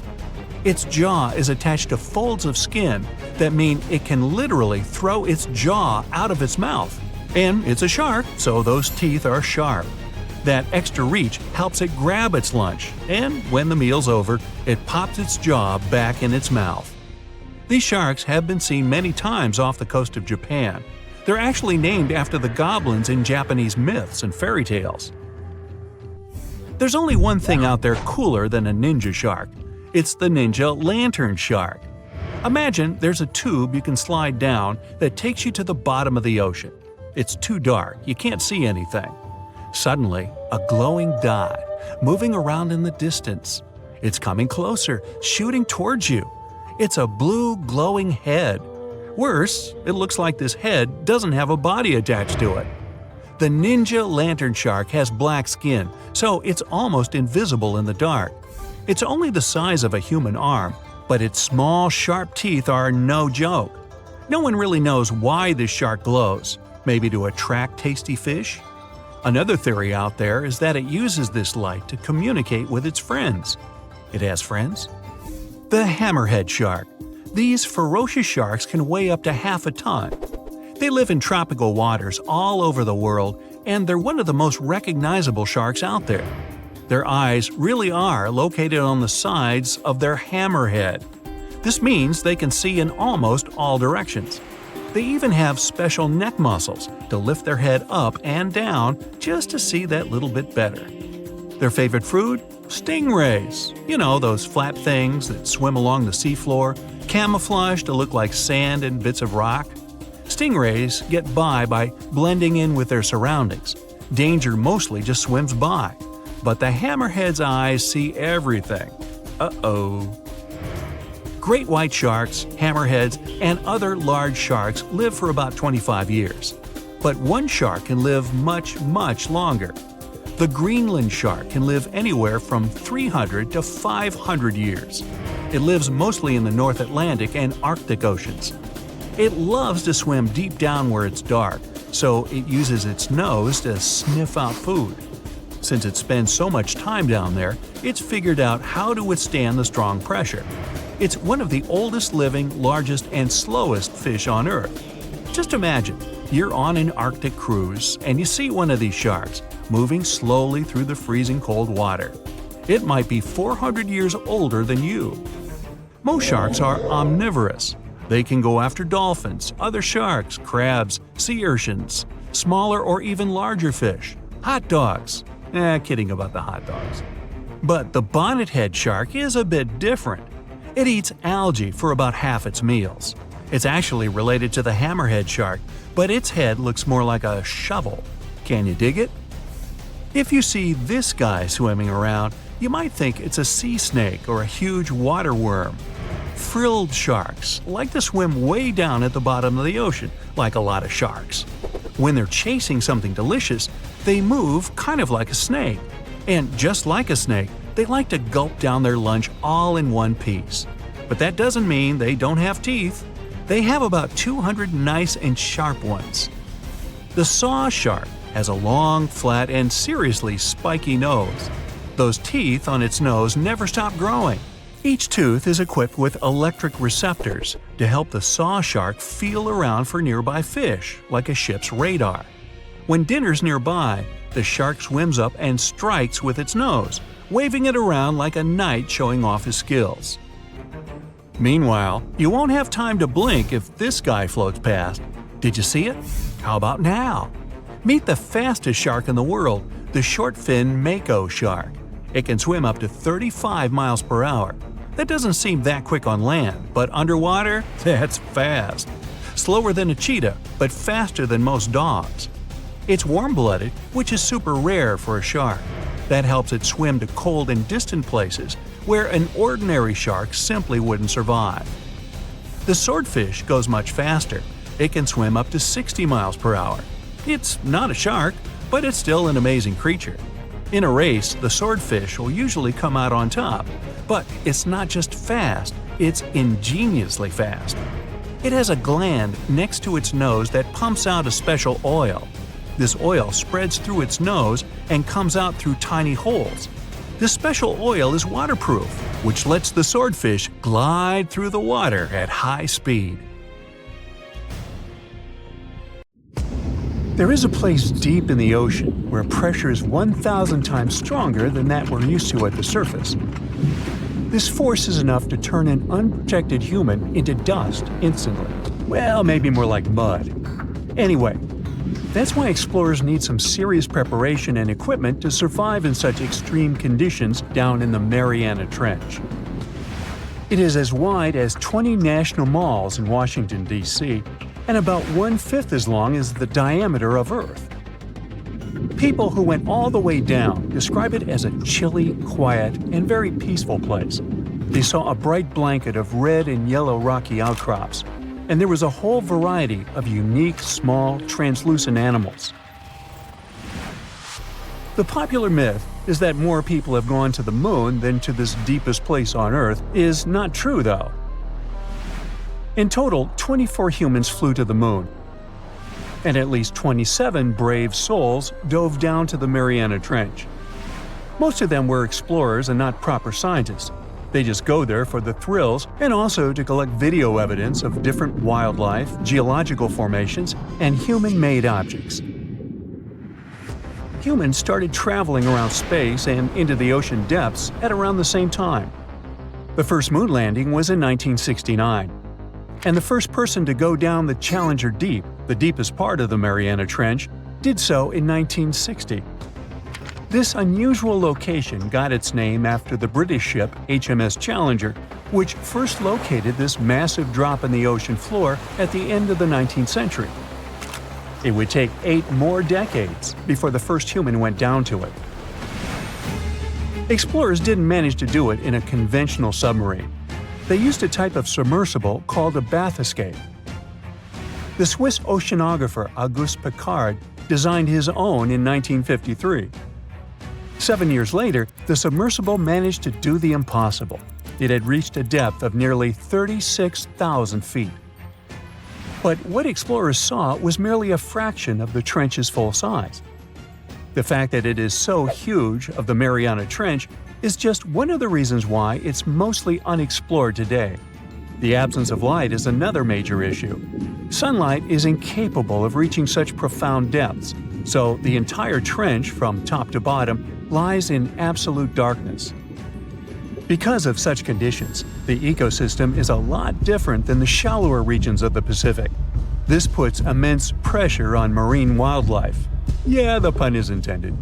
Its jaw is attached to folds of skin that mean it can literally throw its jaw out of its mouth. And it's a shark, so those teeth are sharp. That extra reach helps it grab its lunch, and when the meal's over, it pops its jaw back in its mouth. These sharks have been seen many times off the coast of Japan. They're actually named after the goblins in Japanese myths and fairy tales. There's only one thing out there cooler than a ninja shark. It's the ninja lantern shark. Imagine there's a tube you can slide down that takes you to the bottom of the ocean. It's too dark, you can't see anything. Suddenly, a glowing dot, moving around in the distance. It's coming closer, shooting towards you. It's a blue glowing head. Worse, it looks like this head doesn't have a body attached to it. The ninja lantern shark has black skin, so it's almost invisible in the dark. It's only the size of a human arm, but its small, sharp teeth are no joke. No one really knows why this shark glows. Maybe to attract tasty fish? Another theory out there is that it uses this light to communicate with its friends. It has friends? The hammerhead shark. These ferocious sharks can weigh up to half a ton. They live in tropical waters all over the world, and they're one of the most recognizable sharks out there. Their eyes really are located on the sides of their hammerhead. This means they can see in almost all directions. They even have special neck muscles to lift their head up and down just to see that little bit better. Their favorite food? Stingrays. You know, those flat things that swim along the seafloor, camouflaged to look like sand and bits of rock. Stingrays get by blending in with their surroundings. Danger mostly just swims by. But the hammerhead's eyes see everything. Uh-oh. Great white sharks, hammerheads, and other large sharks live for about 25 years. But one shark can live much, much longer. The Greenland shark can live anywhere from 300 to 500 years. It lives mostly in the North Atlantic and Arctic oceans. It loves to swim deep down where it's dark, so it uses its nose to sniff out food. Since it spends so much time down there, it's figured out how to withstand the strong pressure. It's one of the oldest living, largest, and slowest fish on Earth. Just imagine, you're on an Arctic cruise and you see one of these sharks moving slowly through the freezing cold water. It might be 400 years older than you. Most sharks are omnivorous. They can go after dolphins, other sharks, crabs, sea urchins, smaller or even larger fish, hot dogs. Kidding about the hot dogs. But the bonnethead shark is a bit different. It eats algae for about half its meals. It's actually related to the hammerhead shark, but its head looks more like a shovel. Can you dig it? If you see this guy swimming around, you might think it's a sea snake or a huge water worm. Frilled sharks like to swim way down at the bottom of the ocean, like a lot of sharks. When they're chasing something delicious, they move kind of like a snake. And just like a snake, they like to gulp down their lunch all in one piece. But that doesn't mean they don't have teeth. They have about 200 nice and sharp ones. The saw shark has a long, flat, and seriously spiky nose. Those teeth on its nose never stop growing. Each tooth is equipped with electric receptors to help the saw shark feel around for nearby fish, like a ship's radar. When dinner's nearby, the shark swims up and strikes with its nose, waving it around like a knight showing off his skills. Meanwhile, you won't have time to blink if this guy floats past. Did you see it? How about now? Meet the fastest shark in the world, the short-fin mako shark. It can swim up to 35 miles per hour. That doesn't seem that quick on land, but underwater, that's fast. Slower than a cheetah, but faster than most dogs. It's warm-blooded, which is super rare for a shark. That helps it swim to cold and distant places where an ordinary shark simply wouldn't survive. The swordfish goes much faster. It can swim up to 60 miles per hour. It's not a shark, but it's still an amazing creature. In a race, the swordfish will usually come out on top. But it's not just fast, it's ingeniously fast. It has a gland next to its nose that pumps out a special oil. This oil spreads through its nose and comes out through tiny holes. This special oil is waterproof, which lets the swordfish glide through the water at high speed. There is a place deep in the ocean where pressure is 1,000 times stronger than that we're used to at the surface. This force is enough to turn an unprotected human into dust instantly. Well, maybe more like mud. Anyway, that's why explorers need some serious preparation and equipment to survive in such extreme conditions down in the Mariana Trench. It is as wide as 20 national malls in Washington, D.C., and about 1/5 as long as the diameter of Earth. People who went all the way down describe it as a chilly, quiet, and very peaceful place. They saw a bright blanket of red and yellow rocky outcrops, and there was a whole variety of unique, small, translucent animals. The popular myth is that more people have gone to the moon than to this deepest place on Earth is not true, though. In total, 24 humans flew to the moon, and at least 27 brave souls dove down to the Mariana Trench. Most of them were explorers and not proper scientists. They just go there for the thrills and also to collect video evidence of different wildlife, geological formations, and human-made objects. Humans started traveling around space and into the ocean depths at around the same time. The first moon landing was in 1969. And the first person to go down the Challenger Deep, the deepest part of the Mariana Trench, did so in 1960. This unusual location got its name after the British ship HMS Challenger, which first located this massive drop in the ocean floor at the end of the 19th century. It would take 8 more decades before the first human went down to it. Explorers didn't manage to do it in a conventional submarine. They used a type of submersible called a bathyscaphe. The Swiss oceanographer Auguste Piccard designed his own in 1953. 7 years later, the submersible managed to do the impossible. It had reached a depth of nearly 36,000 feet. But what explorers saw was merely a fraction of the trench's full size. The fact that it is so huge of the Mariana Trench is just one of the reasons why it's mostly unexplored today. The absence of light is another major issue. Sunlight is incapable of reaching such profound depths, so the entire trench from top to bottom lies in absolute darkness. Because of such conditions, the ecosystem is a lot different than the shallower regions of the Pacific. This puts immense pressure on marine wildlife. Yeah, the pun is intended.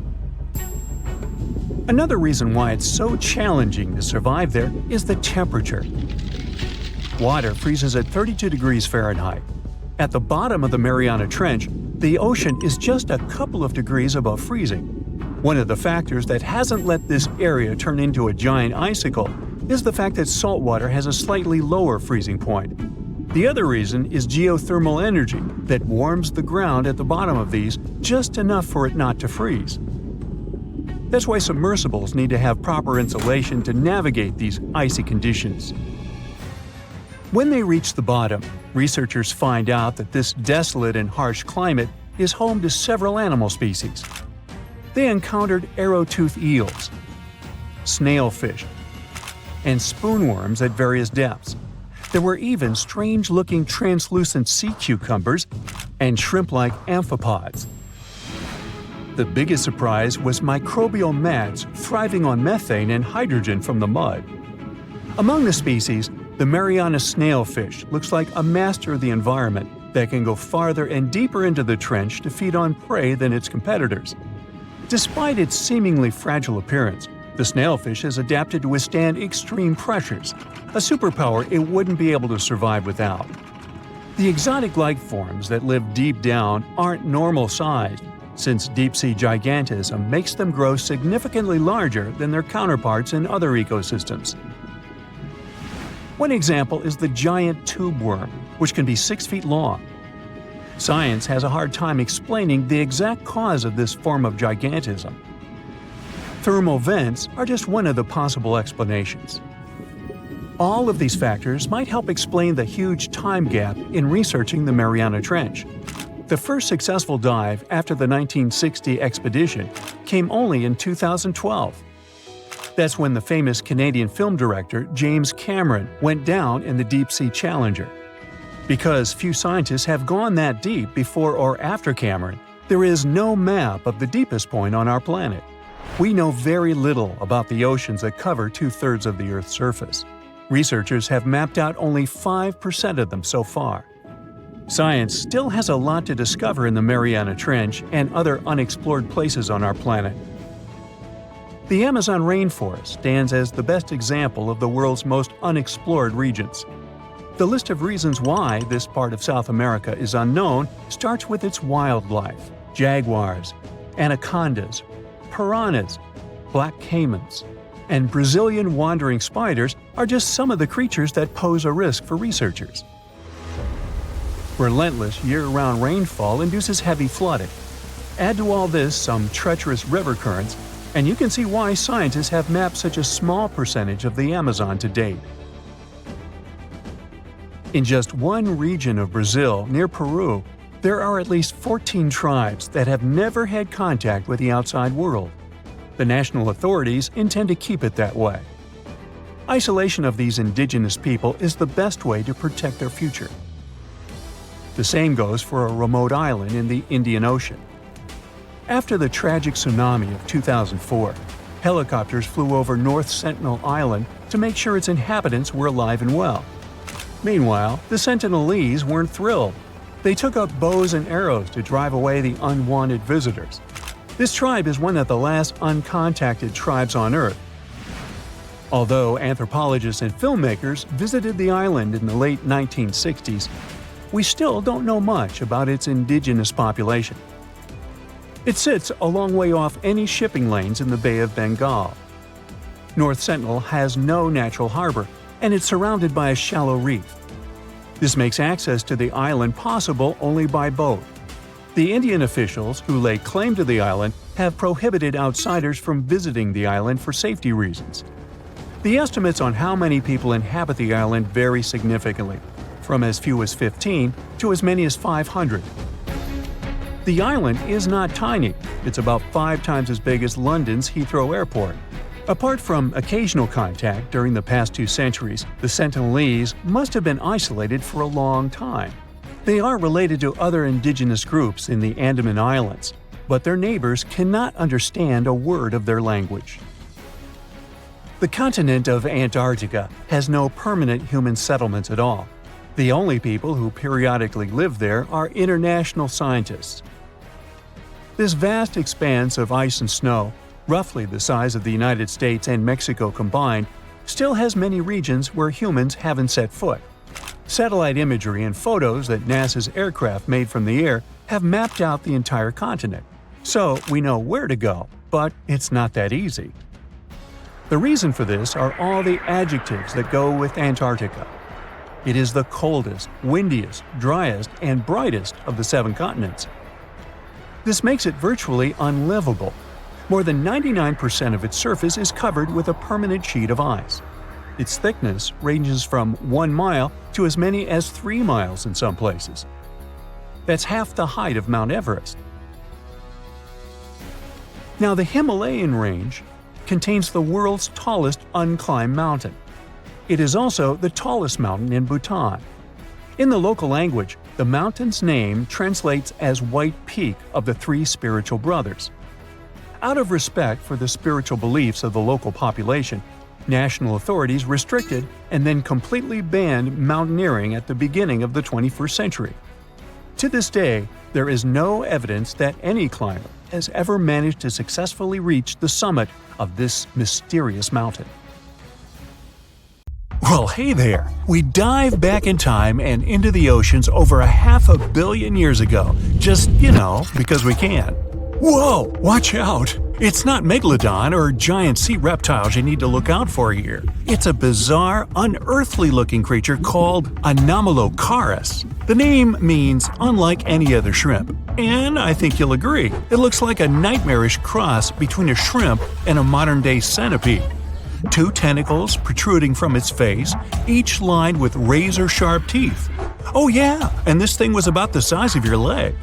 Another reason why it's so challenging to survive there is the temperature. Water freezes at 32 degrees Fahrenheit. At the bottom of the Mariana Trench, the ocean is just a couple of degrees above freezing. One of the factors that hasn't let this area turn into a giant icicle is the fact that salt water has a slightly lower freezing point. The other reason is geothermal energy that warms the ground at the bottom of these just enough for it not to freeze. That's why submersibles need to have proper insulation to navigate these icy conditions. When they reach the bottom, researchers find out that this desolate and harsh climate is home to several animal species. They encountered arrow-toothed eels, snailfish, and spoonworms at various depths. There were even strange-looking translucent sea cucumbers and shrimp-like amphipods. The biggest surprise was microbial mats thriving on methane and hydrogen from the mud. Among the species, the Mariana snailfish looks like a master of the environment that can go farther and deeper into the trench to feed on prey than its competitors. Despite its seemingly fragile appearance, the snailfish has adapted to withstand extreme pressures, a superpower it wouldn't be able to survive without. The exotic life forms that live deep down aren't normal-sized, since deep-sea gigantism makes them grow significantly larger than their counterparts in other ecosystems. One example is the giant tube worm, which can be 6 feet long. Science has a hard time explaining the exact cause of this form of gigantism. Thermal vents are just one of the possible explanations. All of these factors might help explain the huge time gap in researching the Mariana Trench. The first successful dive after the 1960 expedition came only in 2012. That's when the famous Canadian film director James Cameron went down in the Deep-Sea Challenger. Because few scientists have gone that deep before or after Cameron, there is no map of the deepest point on our planet. We know very little about the oceans that cover 2/3 of the Earth's surface. Researchers have mapped out only 5% of them so far. Science still has a lot to discover in the Mariana Trench and other unexplored places on our planet. The Amazon rainforest stands as the best example of the world's most unexplored regions. The list of reasons why this part of South America is unknown starts with its wildlife: jaguars, anacondas, piranhas, black caimans, and Brazilian wandering spiders are just some of the creatures that pose a risk for researchers. Relentless year-round rainfall induces heavy flooding. Add to all this some treacherous river currents, and you can see why scientists have mapped such a small percentage of the Amazon to date. In just one region of Brazil, near Peru, there are at least 14 tribes that have never had contact with the outside world. The national authorities intend to keep it that way. Isolation of these indigenous people is the best way to protect their future. The same goes for a remote island in the Indian Ocean. After the tragic tsunami of 2004, helicopters flew over North Sentinel Island to make sure its inhabitants were alive and well. Meanwhile, the Sentinelese weren't thrilled. They took up bows and arrows to drive away the unwanted visitors. This tribe is one of the last uncontacted tribes on Earth. Although anthropologists and filmmakers visited the island in the late 1960s, we still don't know much about its indigenous population. It sits a long way off any shipping lanes in the Bay of Bengal. North Sentinel has no natural harbor, and it's surrounded by a shallow reef. This makes access to the island possible only by boat. The Indian officials who lay claim to the island have prohibited outsiders from visiting the island for safety reasons. The estimates on how many people inhabit the island vary significantly, from as few as 15 to as many as 500. The island is not tiny. It's about 5 times as big as London's Heathrow Airport. Apart from occasional contact during the past 2 centuries, the Sentinelese must have been isolated for a long time. They are related to other indigenous groups in the Andaman Islands, but their neighbors cannot understand a word of their language. The continent of Antarctica has no permanent human settlements at all. The only people who periodically live there are international scientists. This vast expanse of ice and snow, roughly the size of the United States and Mexico combined, still has many regions where humans haven't set foot. Satellite imagery and photos that NASA's aircraft made from the air have mapped out the entire continent. So we know where to go, but it's not that easy. The reason for this are all the adjectives that go with Antarctica. It is the coldest, windiest, driest, and brightest of the 7 continents. This makes it virtually unlivable. More than 99% of its surface is covered with a permanent sheet of ice. Its thickness ranges from 1 mile to as many as 3 miles in some places. That's half the height of Mount Everest. Now, the Himalayan range contains the world's tallest unclimbed mountain. It is also the tallest mountain in Bhutan. In the local language, the mountain's name translates as White Peak of the 3 spiritual brothers. Out of respect for the spiritual beliefs of the local population, national authorities restricted and then completely banned mountaineering at the beginning of the 21st century. To this day, there is no evidence that any climber has ever managed to successfully reach the summit of this mysterious mountain. Well, hey there! We dive back in time and into the oceans over 500 million years ago, just, because we can. Whoa! Watch out! It's not Megalodon or giant sea reptiles you need to look out for here. It's a bizarre, unearthly-looking creature called Anomalocaris. The name means unlike any other shrimp, and I think you'll agree, it looks like a nightmarish cross between a shrimp and a modern-day centipede. 2 tentacles protruding from its face, each lined with razor-sharp teeth. Oh yeah, and this thing was about the size of your leg.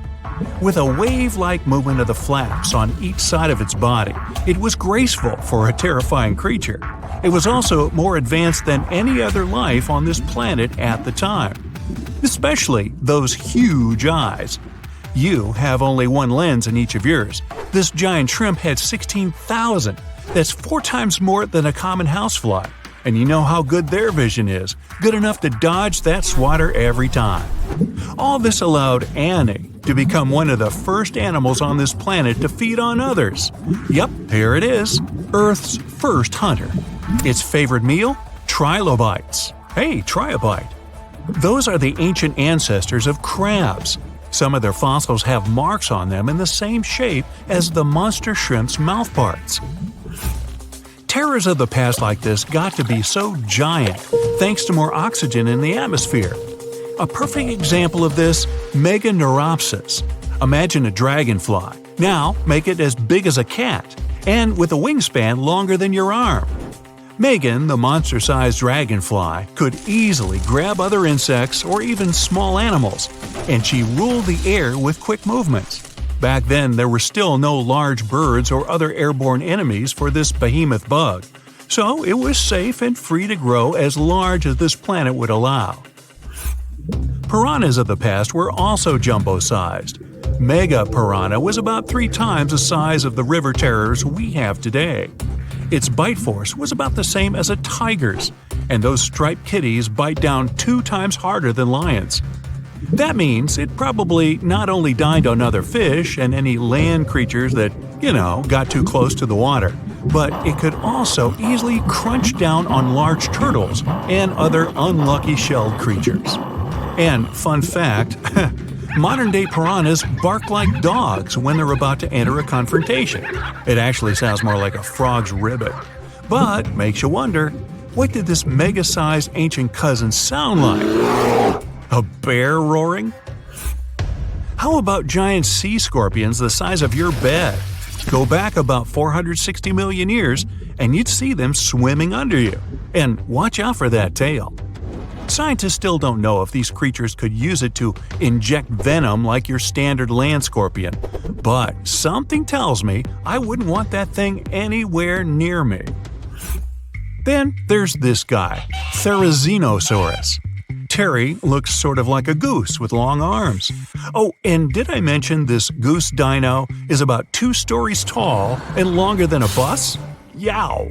With a wave-like movement of the flaps on each side of its body, it was graceful for a terrifying creature. It was also more advanced than any other life on this planet at the time. Especially those huge eyes. You have only 1 lens in each of yours. This giant shrimp had 16,000. That's 4 times more than a common housefly. And you know how good their vision is. Good enough to dodge that swatter every time. All this allowed Annie to become one of the first animals on this planet to feed on others. Yep, here it is. Earth's first hunter. Its favorite meal? Trilobites. Hey, try a bite. Those are the ancient ancestors of crabs. Some of their fossils have marks on them in the same shape as the monster shrimp's mouthparts. Terrors of the past like this got to be so giant thanks to more oxygen in the atmosphere. A perfect example of this, Meganeuropsis. Imagine a dragonfly. Now make it as big as a cat, and with a wingspan longer than your arm. Megan, the monster-sized dragonfly, could easily grab other insects or even small animals, and she ruled the air with quick movements. Back then, there were still no large birds or other airborne enemies for this behemoth bug, so it was safe and free to grow as large as this planet would allow. Piranhas of the past were also jumbo-sized. Mega piranha was about 3 times the size of the river terrors we have today. Its bite force was about the same as a tiger's, and those striped kitties bite down 2 times harder than lions. That means it probably not only dined on other fish and any land creatures that, got too close to the water, but it could also easily crunch down on large turtles and other unlucky shelled creatures. And fun fact, modern-day piranhas bark like dogs when they're about to enter a confrontation. It actually sounds more like a frog's ribbit. But makes you wonder, what did this mega-sized ancient cousin sound like? A bear roaring? How about giant sea scorpions the size of your bed? Go back about 460 million years, and you'd see them swimming under you. And watch out for that tail. Scientists still don't know if these creatures could use it to inject venom like your standard land scorpion, but something tells me I wouldn't want that thing anywhere near me. Then there's this guy, Therizinosaurus. Terry looks sort of like a goose with long arms. Oh, and did I mention this goose dino is about 2 stories tall and longer than a bus? Yow!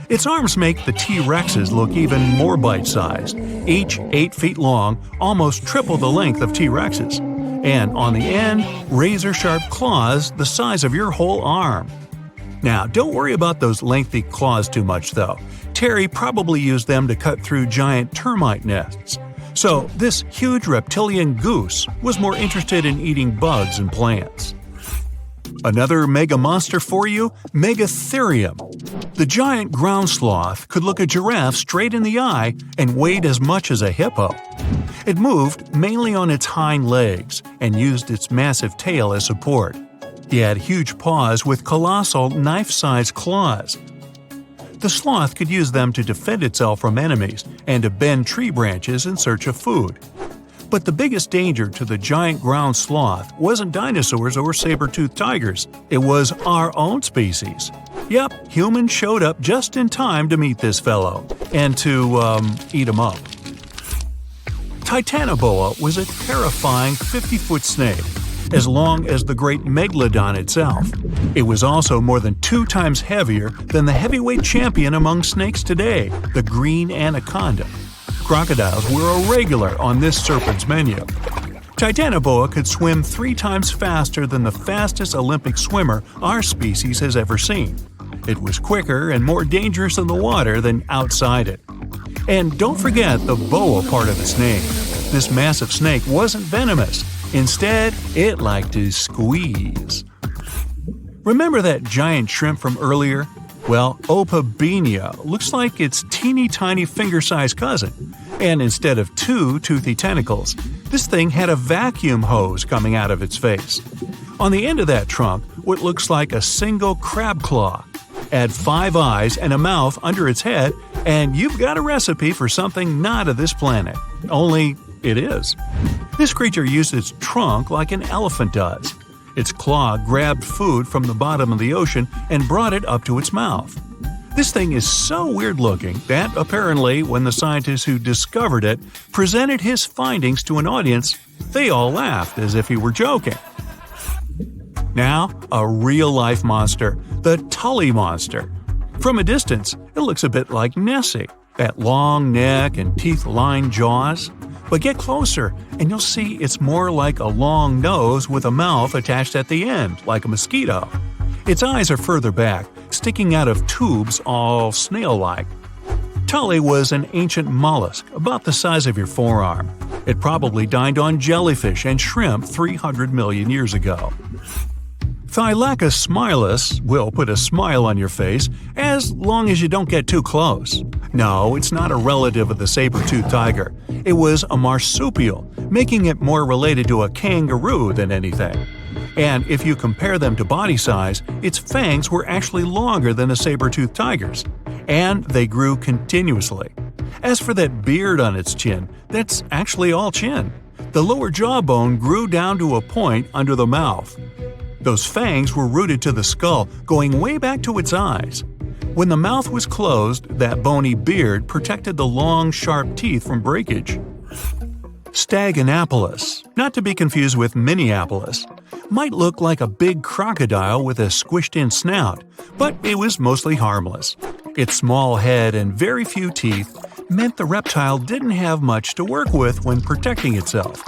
Its arms make the T-Rexes look even more bite-sized, each 8 feet long, almost triple the length of T-Rexes. And on the end, razor-sharp claws the size of your whole arm. Now, don't worry about those lengthy claws too much, though. Terry probably used them to cut through giant termite nests. So, this huge reptilian goose was more interested in eating bugs and plants. Another mega monster for you? Megatherium. The giant ground sloth could look a giraffe straight in the eye and weighed as much as a hippo. It moved mainly on its hind legs and used its massive tail as support. He had huge paws with colossal knife-sized claws. The sloth could use them to defend itself from enemies and to bend tree branches in search of food. But the biggest danger to the giant ground sloth wasn't dinosaurs or saber-toothed tigers. It was our own species. Yep, humans showed up just in time to meet this fellow and to, eat him up. Titanoboa was a terrifying 50-foot snake, as long as the great Megalodon itself. It was also more than 2 times heavier than the heavyweight champion among snakes today, the green anaconda. Crocodiles were a regular on this serpent's menu. Titanoboa could swim 3 times faster than the fastest Olympic swimmer our species has ever seen. It was quicker and more dangerous in the water than outside it. And don't forget the boa part of the snake. This massive snake wasn't venomous. Instead, it liked to squeeze. Remember that giant shrimp from earlier? Well, Opabenia looks like its teeny-tiny finger-sized cousin. And instead of 2 toothy tentacles, this thing had a vacuum hose coming out of its face. On the end of that trunk, what looks like a single crab claw. Add 5 eyes and a mouth under its head, and you've got a recipe for something not of this planet. Only it is. This creature used its trunk like an elephant does. Its claw grabbed food from the bottom of the ocean and brought it up to its mouth. This thing is so weird-looking that, apparently, when the scientists who discovered it presented his findings to an audience, they all laughed as if he were joking. Now, a real-life monster, the Tully monster. From a distance, it looks a bit like Nessie, that long neck and teeth-lined jaws. But get closer, and you'll see it's more like a long nose with a mouth attached at the end, like a mosquito. Its eyes are further back, sticking out of tubes all snail-like. Tully was an ancient mollusk, about the size of your forearm. It probably dined on jellyfish and shrimp 300 million years ago. Thylacus smilus will put a smile on your face as long as you don't get too close. No, it's not a relative of the saber-toothed tiger. It was a marsupial, making it more related to a kangaroo than anything. And if you compare them to body size, its fangs were actually longer than a saber-toothed tiger's. And they grew continuously. As for that beard on its chin, that's actually all chin. The lower jawbone grew down to a point under the mouth. Those fangs were rooted to the skull, going way back to its eyes. When the mouth was closed, that bony beard protected the long, sharp teeth from breakage. Staganapolis, not to be confused with Minneapolis, might look like a big crocodile with a squished-in snout, but it was mostly harmless. Its small head and very few teeth meant the reptile didn't have much to work with when protecting itself.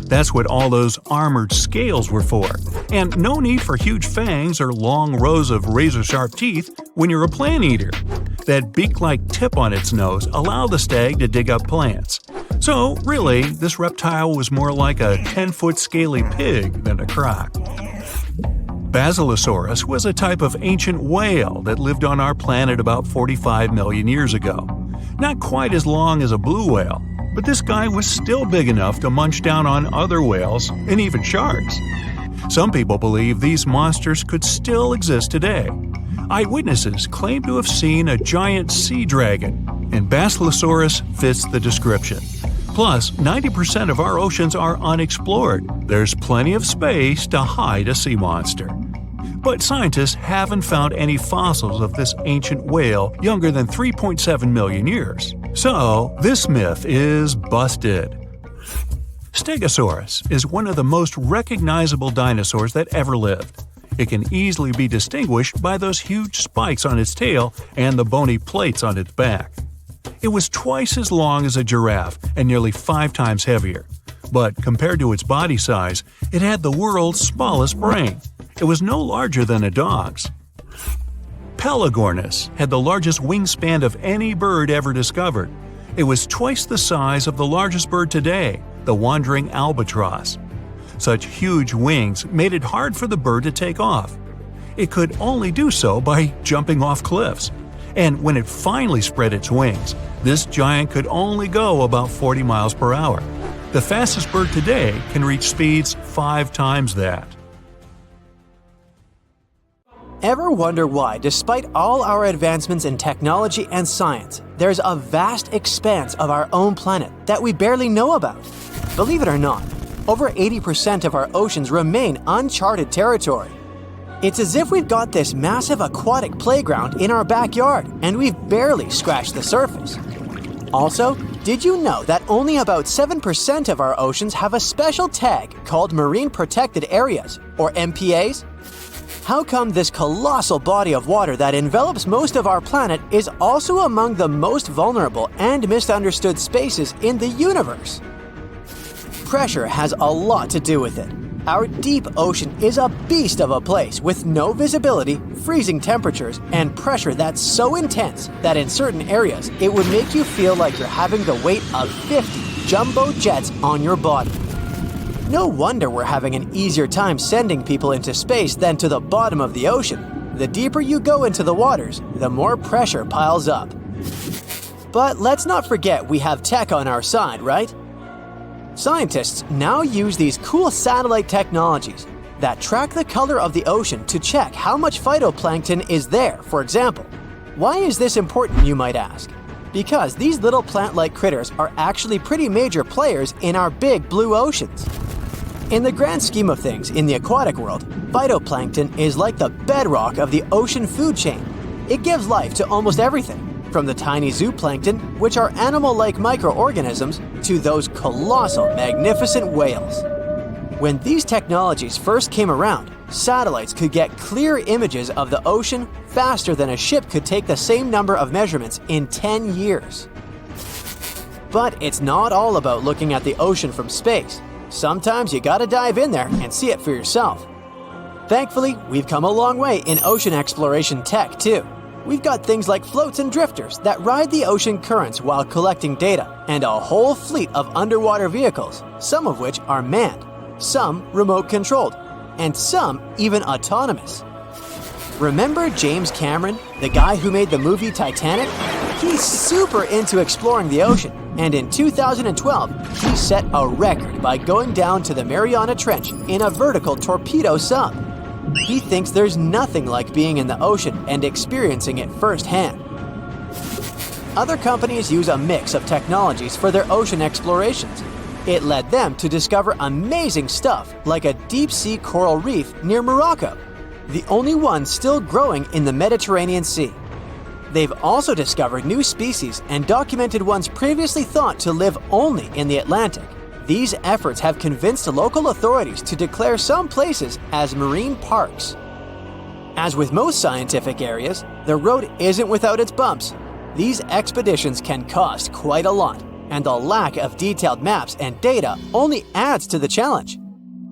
That's what all those armored scales were for, and no need for huge fangs or long rows of razor-sharp teeth when you're a plant eater. That beak-like tip on its nose allowed the stag to dig up plants. So, really, this reptile was more like a 10-foot scaly pig than a croc. Basilosaurus was a type of ancient whale that lived on our planet about 45 million years ago. Not quite as long as a blue whale, but this guy was still big enough to munch down on other whales and even sharks. Some people believe these monsters could still exist today. Eyewitnesses claim to have seen a giant sea dragon, and Basilosaurus fits the description. Plus, 90% of our oceans are unexplored. There's plenty of space to hide a sea monster. But scientists haven't found any fossils of this ancient whale younger than 3.7 million years. So, this myth is busted. Stegosaurus is one of the most recognizable dinosaurs that ever lived. It can easily be distinguished by those huge spikes on its tail and the bony plates on its back. It was twice as long as a giraffe and nearly 5 times heavier. But compared to its body size, it had the world's smallest brain. It was no larger than a dog's. Pelagornis had the largest wingspan of any bird ever discovered. It was twice the size of the largest bird today, the wandering albatross. Such huge wings made it hard for the bird to take off. It could only do so by jumping off cliffs. And when it finally spread its wings, this giant could only go about 40 miles per hour. The fastest bird today can reach speeds 5 times that. Ever wonder why, despite all our advancements in technology and science, there's a vast expanse of our own planet that we barely know about? Believe it or not, over 80% of our oceans remain uncharted territory. It's as if we've got this massive aquatic playground in our backyard, and we've barely scratched the surface. Also, did you know that only about 7% of our oceans have a special tag called Marine Protected Areas, or MPAs? How come this colossal body of water that envelops most of our planet is also among the most vulnerable and misunderstood spaces in the universe? Pressure has a lot to do with it. Our deep ocean is a beast of a place with no visibility, freezing temperatures, and pressure that's so intense that in certain areas it would make you feel like you're having the weight of 50 jumbo jets on your body. No wonder we're having an easier time sending people into space than to the bottom of the ocean. The deeper you go into the waters, the more pressure piles up. But let's not forget we have tech on our side, right? Scientists now use these cool satellite technologies that track the color of the ocean to check how much phytoplankton is there, for example. Why is this important, you might ask? Because these little plant-like critters are actually pretty major players in our big blue oceans. In the grand scheme of things in the aquatic world, phytoplankton is like the bedrock of the ocean food chain. It gives life to almost everything, from the tiny zooplankton, which are animal-like microorganisms, to those colossal, magnificent whales. When these technologies first came around, satellites could get clear images of the ocean faster than a ship could take the same number of measurements in 10 years. But it's not all about looking at the ocean from space. Sometimes you gotta dive in there and see it for yourself. Thankfully, we've come a long way in ocean exploration tech too. We've got things like floats and drifters that ride the ocean currents while collecting data, and a whole fleet of underwater vehicles, some of which are manned, some remote-controlled, and some even autonomous. Remember James Cameron, the guy who made the movie Titanic? He's super into exploring the ocean, and in 2012, he set a record by going down to the Mariana Trench in a vertical torpedo sub. He thinks there's nothing like being in the ocean and experiencing it firsthand. Other companies use a mix of technologies for their ocean explorations. It led them to discover amazing stuff like a deep-sea coral reef near Morocco, the only one still growing in the Mediterranean Sea. They've also discovered new species and documented ones previously thought to live only in the Atlantic. These efforts have convinced local authorities to declare some places as marine parks. As with most scientific areas, the road isn't without its bumps. These expeditions can cost quite a lot, and the lack of detailed maps and data only adds to the challenge.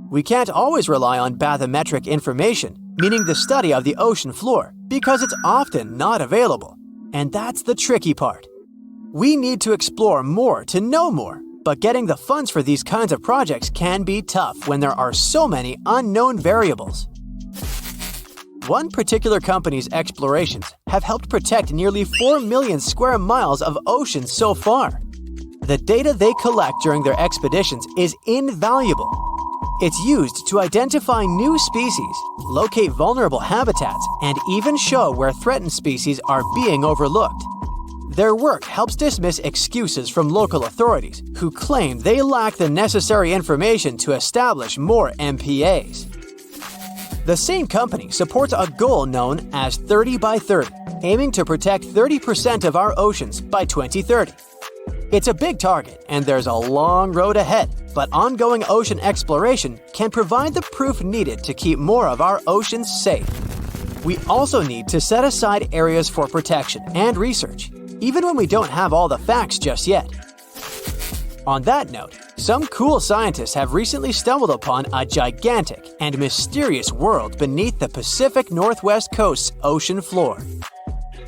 We can't always rely on bathymetric information, meaning the study of the ocean floor, because it's often not available. And that's the tricky part. We need to explore more to know more, but getting the funds for these kinds of projects can be tough when there are so many unknown variables. One particular company's explorations have helped protect nearly 4 million square miles of ocean so far. The data they collect during their expeditions is invaluable. It's used to identify new species, locate vulnerable habitats, and even show where threatened species are being overlooked. Their work helps dismiss excuses from local authorities who claim they lack the necessary information to establish more MPAs. The same company supports a goal known as 30 by 30, aiming to protect 30% of our oceans by 2030. It's a big target, and there's a long road ahead, but ongoing ocean exploration can provide the proof needed to keep more of our oceans safe. We also need to set aside areas for protection and research, even when we don't have all the facts just yet. On that note, some cool scientists have recently stumbled upon a gigantic and mysterious world beneath the Pacific Northwest coast's ocean floor.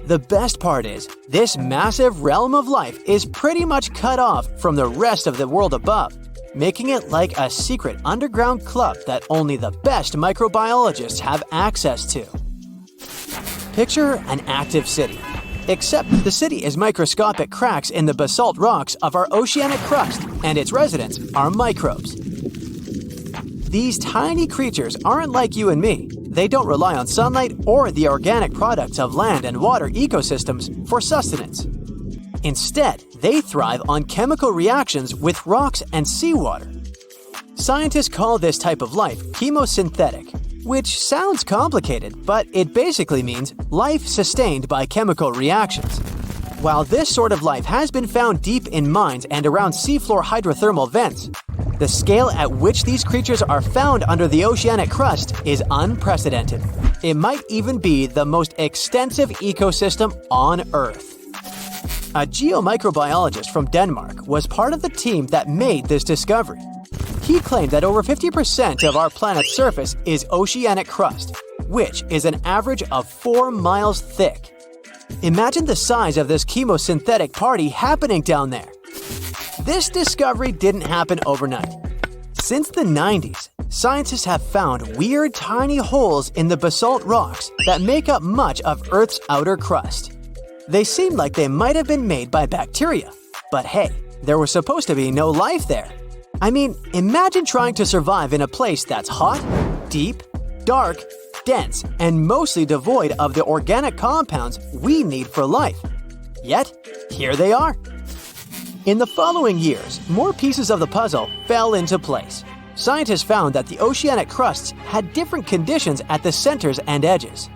The best part is, this massive realm of life is pretty much cut off from the rest of the world above. making it like a secret underground club that only the best microbiologists have access to. Picture an active city, except the city is microscopic cracks in the basalt rocks of our oceanic crust, and its residents are microbes. These tiny creatures aren't like you and me. They don't rely on sunlight or the organic products of land and water ecosystems for sustenance. Instead, they thrive on chemical reactions with rocks and seawater. Scientists call this type of life chemosynthetic, which sounds complicated, but it basically means life sustained by chemical reactions. While this sort of life has been found deep in mines and around seafloor hydrothermal vents, the scale at which these creatures are found under the oceanic crust is unprecedented. It might even be the most extensive ecosystem on Earth. A geomicrobiologist from Denmark was part of the team that made this discovery. He claimed that over 50% of our planet's surface is oceanic crust, which is an average of 4 miles thick. Imagine the size of this chemosynthetic party happening down there. This discovery didn't happen overnight. Since the 90s, scientists have found weird tiny holes in the basalt rocks that make up much of Earth's outer crust. They seem like they might have been made by bacteria. But hey, there was supposed to be no life there. I mean, imagine trying to survive in a place that's hot, deep, dark, dense, and mostly devoid of the organic compounds we need for life. Yet, here they are. In the following years, more pieces of the puzzle fell into place. Scientists found that the oceanic crusts had different conditions at the centers and edges.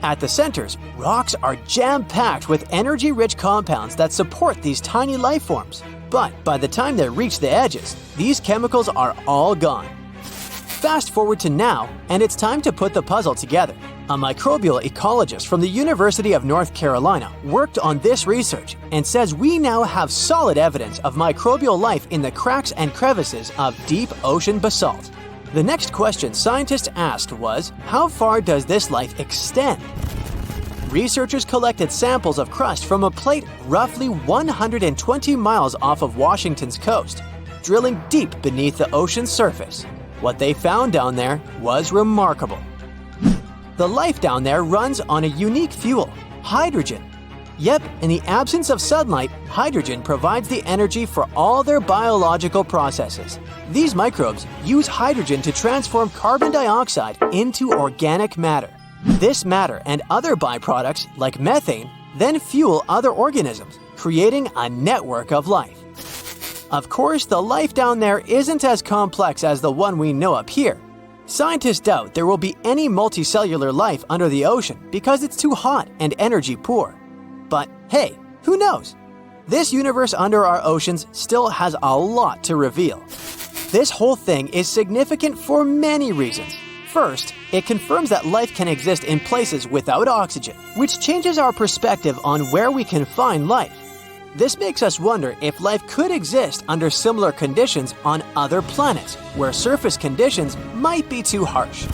At the centers, rocks are jam-packed with energy-rich compounds that support these tiny life forms. But by the time they reach the edges, these chemicals are all gone. Fast forward to now, and it's time to put the puzzle together. A microbial ecologist from the University of North Carolina worked on this research and says we now have solid evidence of microbial life in the cracks and crevices of deep ocean basalt. The next question scientists asked was, how far does this life extend? Researchers collected samples of crust from a plate roughly 120 miles off of Washington's coast, drilling deep beneath the ocean's surface. What they found down there was remarkable. The life down there runs on a unique fuel, hydrogen. Yep, in the absence of sunlight, hydrogen provides the energy for all their biological processes. These microbes use hydrogen to transform carbon dioxide into organic matter. This matter and other byproducts, like methane, then fuel other organisms, creating a network of life. Of course, the life down there isn't as complex as the one we know up here. Scientists doubt there will be any multicellular life under the ocean because it's too hot and energy poor. But hey, who knows? This universe under our oceans still has a lot to reveal. This whole thing is significant for many reasons. First, it confirms that life can exist in places without oxygen, which changes our perspective on where we can find life. This makes us wonder if life could exist under similar conditions on other planets, where surface conditions might be too harsh.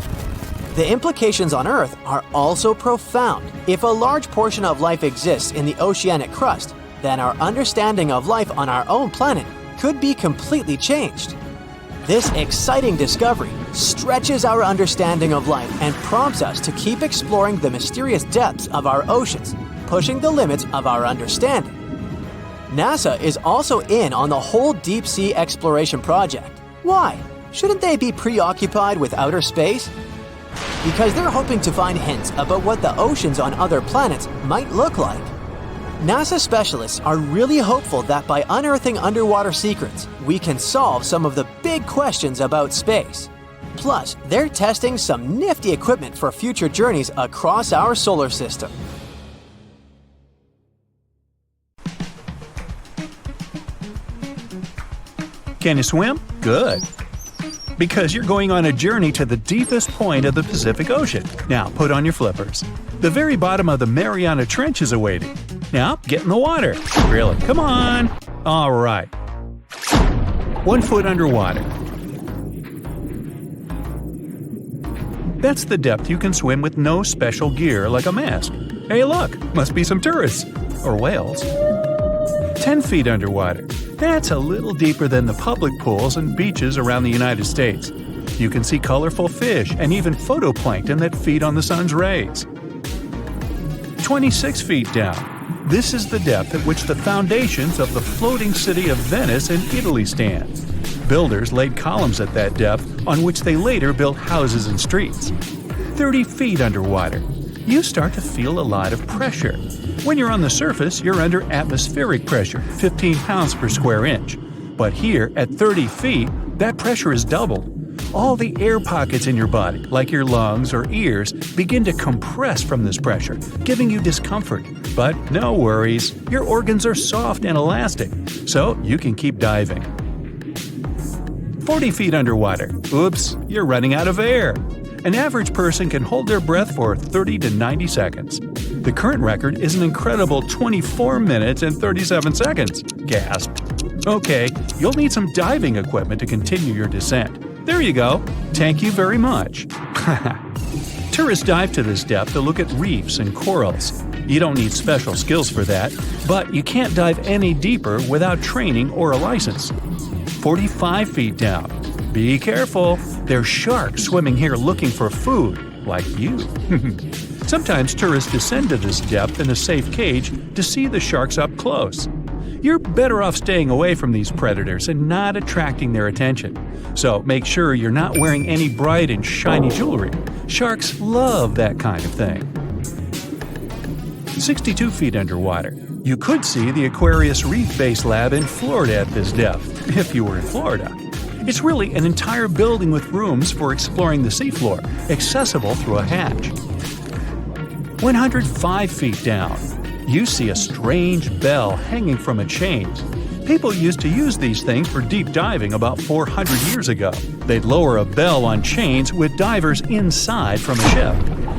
The implications on Earth are also profound. If a large portion of life exists in the oceanic crust, then our understanding of life on our own planet could be completely changed. This exciting discovery stretches our understanding of life and prompts us to keep exploring the mysterious depths of our oceans, pushing the limits of our understanding. NASA is also in on the whole deep sea exploration project. Why? Shouldn't they be preoccupied with outer space? Because they're hoping to find hints about what the oceans on other planets might look like. NASA specialists are really hopeful that by unearthing underwater secrets, we can solve some of the big questions about space. Plus, they're testing some nifty equipment for future journeys across our solar system. Can you swim? Good. Because you're going on a journey to the deepest point of the Pacific Ocean. Now put on your flippers. The very bottom of the Mariana Trench is awaiting. Now get in the water. Really, come on. All right. 1 foot underwater. That's the depth you can swim with no special gear like a mask. Hey look, must be some tourists. Or whales. 10 feet underwater. That's a little deeper than the public pools and beaches around the United States. You can see colorful fish and even phytoplankton that feed on the sun's rays. 26 feet down. This is the depth at which the foundations of the floating city of Venice in Italy stand. Builders laid columns at that depth on which they later built houses and streets. 30 feet underwater. You start to feel a lot of pressure. When you're on the surface, you're under atmospheric pressure, 15 pounds per square inch. But here, at 30 feet, that pressure is doubled. All the air pockets in your body, like your lungs or ears, begin to compress from this pressure, giving you discomfort. But no worries, your organs are soft and elastic, so you can keep diving. 40 feet underwater. Oops, you're running out of air. An average person can hold their breath for 30 to 90 seconds. The current record is an incredible 24 minutes and 37 seconds. Gasp. Okay, you'll need some diving equipment to continue your descent. There you go. Thank you very much. Tourists dive to this depth to look at reefs and corals. You don't need special skills for that, but you can't dive any deeper without training or a license. 45 feet down. Be careful. There's sharks swimming here looking for food, like you. Sometimes tourists descend to this depth in a safe cage to see the sharks up close. You're better off staying away from these predators and not attracting their attention. So make sure you're not wearing any bright and shiny jewelry. Sharks love that kind of thing. 62 feet underwater. You could see the Aquarius Reef Base Lab in Florida at this depth, if you were in Florida. It's really an entire building with rooms for exploring the seafloor, accessible through a hatch. 105 feet down. You see a strange bell hanging from a chain. People used to use these things for deep diving about 400 years ago. They'd lower a bell on chains with divers inside from a ship.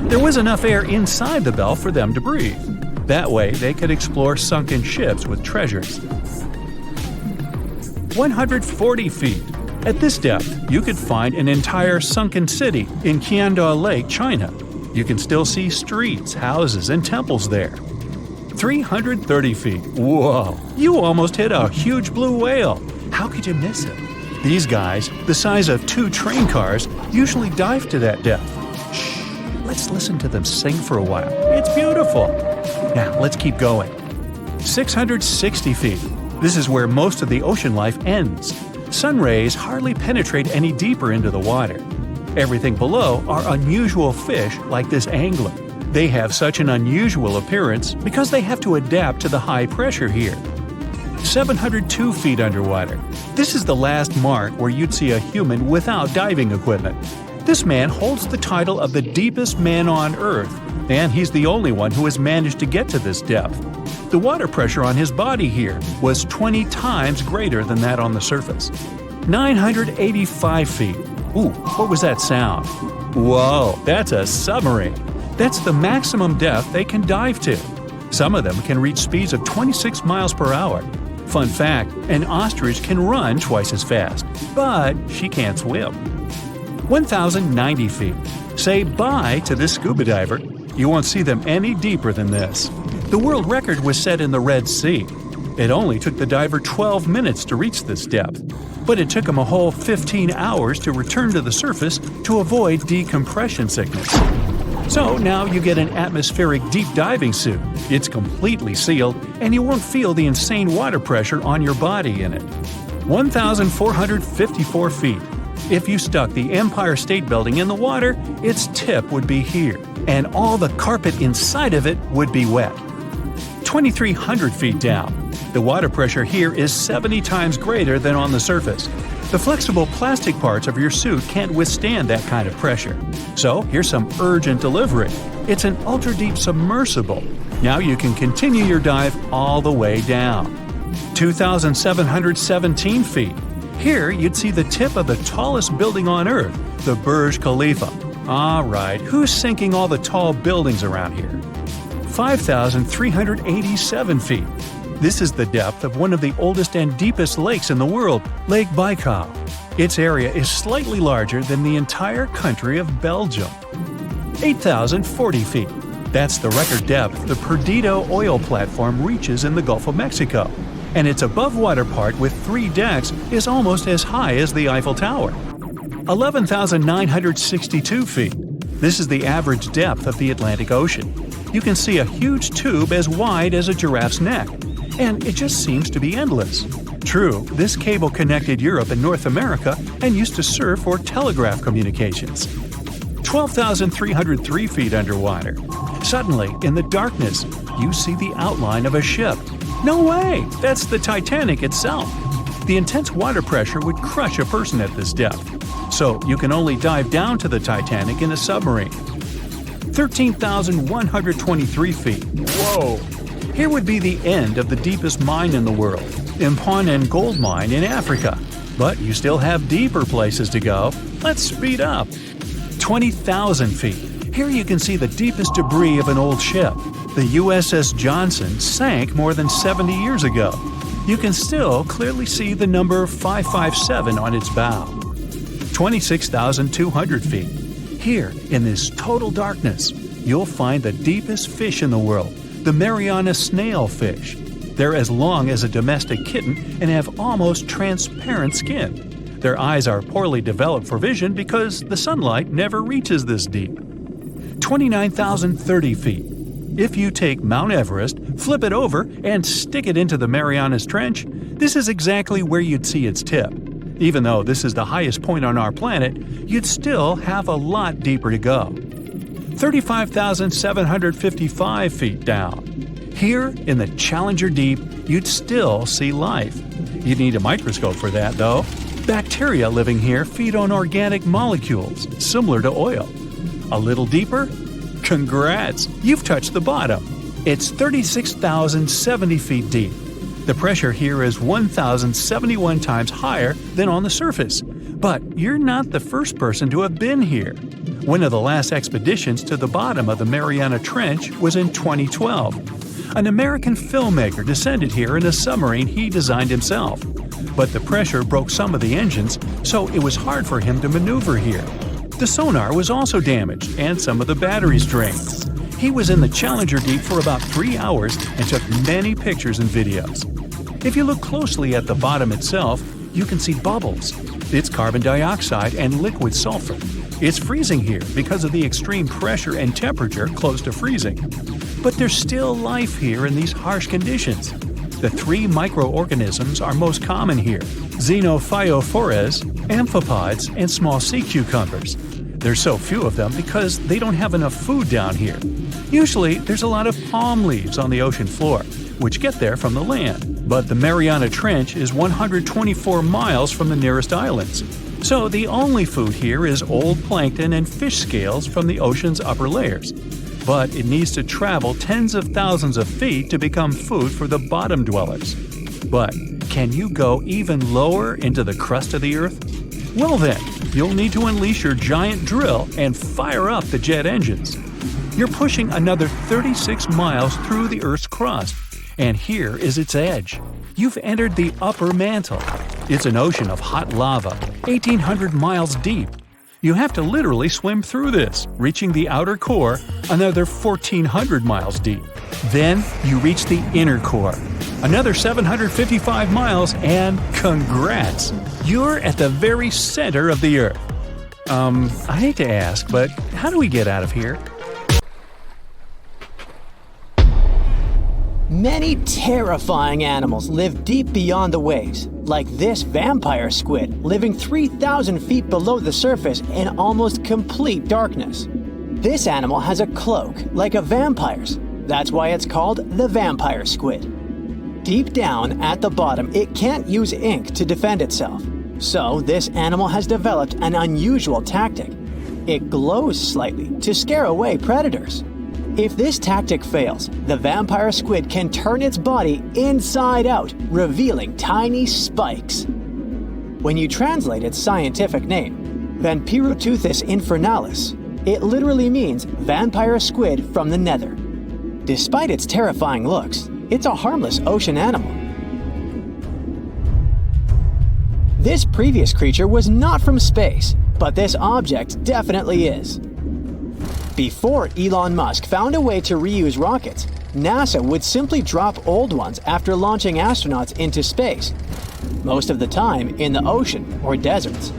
There was enough air inside the bell for them to breathe. That way, they could explore sunken ships with treasures. 140 feet. At this depth, you could find an entire sunken city in Qiandao Lake, China. You can still see streets, houses, and temples there. 330 feet. Whoa! You almost hit a huge blue whale. How could you miss it? These guys, the size of 2 train cars, usually dive to that depth. Shh! Let's listen to them sing for a while. It's beautiful. Now, let's keep going. 660 feet. This is where most of the ocean life ends. Sun rays hardly penetrate any deeper into the water. Everything below are unusual fish like this angler. They have such an unusual appearance because they have to adapt to the high pressure here. 702 feet underwater. This is the last mark where you'd see a human without diving equipment. This man holds the title of the deepest man on Earth, and he's the only one who has managed to get to this depth. The water pressure on his body here was 20 times greater than that on the surface. 985 feet. Ooh, what was that sound? Whoa, that's a submarine. That's the maximum depth they can dive to. Some of them can reach speeds of 26 miles per hour. Fun fact, an ostrich can run twice as fast, but she can't swim. 1,090 feet. Say bye to this scuba diver. You won't see them any deeper than this. The world record was set in the Red Sea. It only took the diver 12 minutes to reach this depth, but it took him a whole 15 hours to return to the surface to avoid decompression sickness. So now you get an atmospheric deep diving suit. It's completely sealed, and you won't feel the insane water pressure on your body in it. 1,454 feet. If you stuck the Empire State Building in the water, its tip would be here, and all the carpet inside of it would be wet. 2,300 feet down. The water pressure here is 70 times greater than on the surface. The flexible plastic parts of your suit can't withstand that kind of pressure. So here's some urgent delivery. It's an ultra-deep submersible. Now you can continue your dive all the way down. 2,717 feet. Here you'd see the tip of the tallest building on Earth, the Burj Khalifa. All right, who's sinking all the tall buildings around here? 5,387 feet. This is the depth of one of the oldest and deepest lakes in the world, Lake Baikal. Its area is slightly larger than the entire country of Belgium. 8,040 feet. That's the record depth the Perdido oil platform reaches in the Gulf of Mexico. and its above-water part with 3 decks is almost as high as the Eiffel Tower. 11,962 feet. This is the average depth of the Atlantic Ocean. You can see a huge tube as wide as a giraffe's neck, and it just seems to be endless. True, this cable connected Europe and North America and used to serve for telegraph communications. 12,303 feet underwater. Suddenly, in the darkness, you see the outline of a ship. No way! That's the Titanic itself. The intense water pressure would crush a person at this depth, so you can only dive down to the Titanic in a submarine. 13,123 feet. Whoa! Here would be the end of the deepest mine in the world, Imponen Gold Mine in Africa. But you still have deeper places to go. Let's speed up. 20,000 feet. Here you can see the deepest debris of an old ship. The USS Johnson sank more than 70 years ago. You can still clearly see the number 557 on its bow. 26,200 feet. Here, in this total darkness, you'll find the deepest fish in the world, the Mariana snailfish. They're as long as a domestic kitten and have almost transparent skin. Their eyes are poorly developed for vision because the sunlight never reaches this deep. 29,030 feet. If you take Mount Everest, flip it over, and stick it into the Marianas Trench, this is exactly where you'd see its tip. Even though this is the highest point on our planet, you'd still have a lot deeper to go. 35,755 feet down. Here, in the Challenger Deep, you'd still see life. You'd need a microscope for that, though. Bacteria living here feed on organic molecules, similar to oil. A little deeper? Congrats! You've touched the bottom. It's 36,070 feet deep. The pressure here is 1,071 times higher than on the surface. But you're not the first person to have been here. One of the last expeditions to the bottom of the Mariana Trench was in 2012. An American filmmaker descended here in a submarine he designed himself. But the pressure broke some of the engines, so it was hard for him to maneuver here. The sonar was also damaged, and some of the batteries drained. He was in the Challenger Deep for about 3 hours and took many pictures and videos. If you look closely at the bottom itself, you can see bubbles. It's carbon dioxide and liquid sulfur. It's freezing here because of the extreme pressure and temperature close to freezing. But there's still life here in these harsh conditions. The 3 microorganisms are most common here: xenophyophores, amphipods, and small sea cucumbers. There's so few of them because they don't have enough food down here. Usually, there's a lot of palm leaves on the ocean floor, which get there from the land. But the Mariana Trench is 124 miles from the nearest islands. So the only food here is old plankton and fish scales from the ocean's upper layers. But it needs to travel tens of thousands of feet to become food for the bottom dwellers. But can you go even lower into the crust of the Earth? Well then, you'll need to unleash your giant drill and fire up the jet engines. You're pushing another 36 miles through the Earth's crust, and here is its edge. You've entered the upper mantle. It's an ocean of hot lava, 1,800 miles deep. You have to literally swim through this, reaching the outer core, another 1,400 miles deep. Then you reach the inner core, another 755 miles, and congrats! You're at the very center of the Earth. I hate to ask, but how do we get out of here? Many terrifying animals live deep beyond the waves, like this vampire squid living 3,000 feet below the surface in almost complete darkness. This animal has a cloak, like a vampire's. That's why it's called the vampire squid. Deep down at the bottom, it can't use ink to defend itself. So this animal has developed an unusual tactic. It glows slightly to scare away predators. If this tactic fails, the vampire squid can turn its body inside out, revealing tiny spikes. When you translate its scientific name, Vampiroteuthis infernalis, it literally means vampire squid from the nether. Despite its terrifying looks, it's a harmless ocean animal. This previous creature was not from space, but this object definitely is. Before Elon Musk found a way to reuse rockets, NASA would simply drop old ones after launching astronauts into space, most of the time in the ocean or deserts.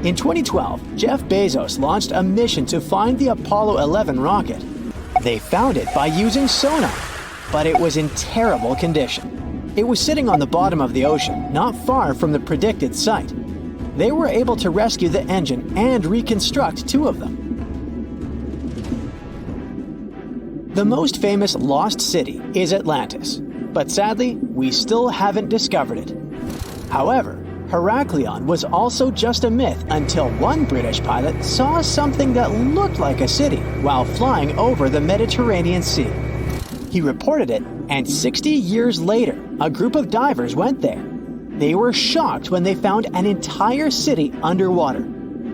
In 2012, Jeff Bezos launched a mission to find the Apollo 11 rocket. They found it by using sonar, but it was in terrible condition. It was sitting on the bottom of the ocean, not far from the predicted site. They were able to rescue the engine and reconstruct 2 of them. The most famous lost city is Atlantis, but sadly, we still haven't discovered it. However, Heraklion was also just a myth until one British pilot saw something that looked like a city while flying over the Mediterranean Sea. He reported it, and 60 years later, a group of divers went there. They were shocked when they found an entire city underwater.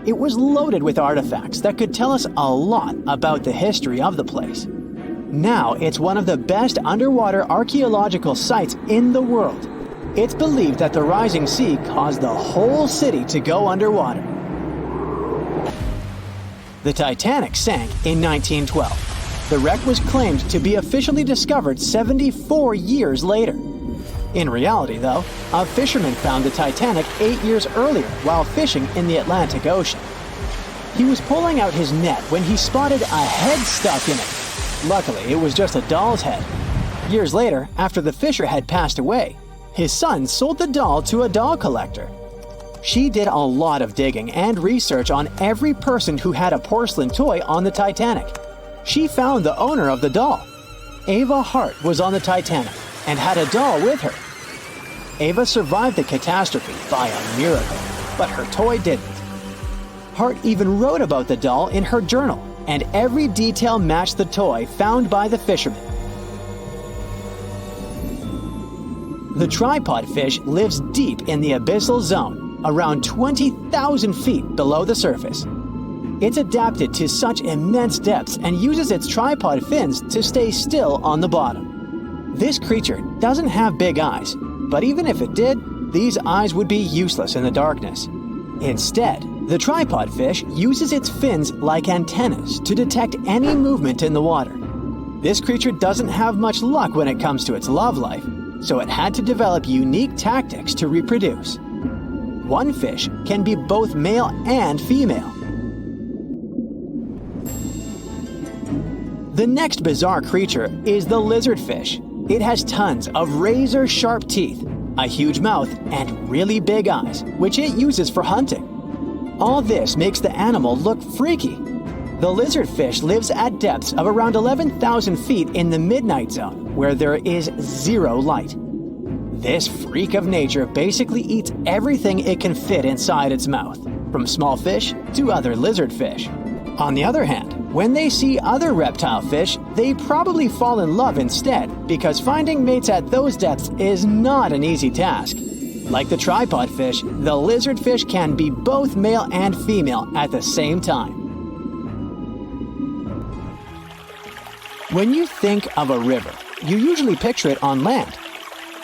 It was loaded with artifacts that could tell us a lot about the history of the place. Now it's one of the best underwater archaeological sites in the world. It's believed that the rising sea caused the whole city to go underwater. The Titanic sank in 1912. The wreck was claimed to be officially discovered 74 years later. In reality, though, a fisherman found the Titanic 8 years earlier while fishing in the Atlantic Ocean. He was pulling out his net when he spotted a head stuck in it. Luckily, it was just a doll's head. Years later, after the fisher had passed away, his son sold the doll to a doll collector. She did a lot of digging and research on every person who had a porcelain toy on the Titanic. She found the owner of the doll. Ava Hart was on the Titanic and had a doll with her. Ava survived the catastrophe by a miracle, but her toy didn't. Hart even wrote about the doll in her journal, and every detail matched the toy found by the fisherman. The tripod fish lives deep in the abyssal zone, around 20,000 feet below the surface. It's adapted to such immense depths and uses its tripod fins to stay still on the bottom. This creature doesn't have big eyes, but even if it did, these eyes would be useless in the darkness. Instead, the tripod fish uses its fins like antennas to detect any movement in the water. This creature doesn't have much luck when it comes to its love life, so it had to develop unique tactics to reproduce. One fish can be both male and female. The next bizarre creature is the lizardfish. It has tons of razor-sharp teeth, a huge mouth, and really big eyes, which it uses for hunting. All this makes the animal look freaky. The lizardfish lives at depths of around 11,000 feet in the midnight zone, where there is zero light. This freak of nature basically eats everything it can fit inside its mouth, from small fish to other lizardfish. On the other hand, when they see other reptile fish, they probably fall in love instead, because finding mates at those depths is not an easy task. Like the tripod fish, the lizardfish can be both male and female at the same time. When you think of a river, you usually picture it on land.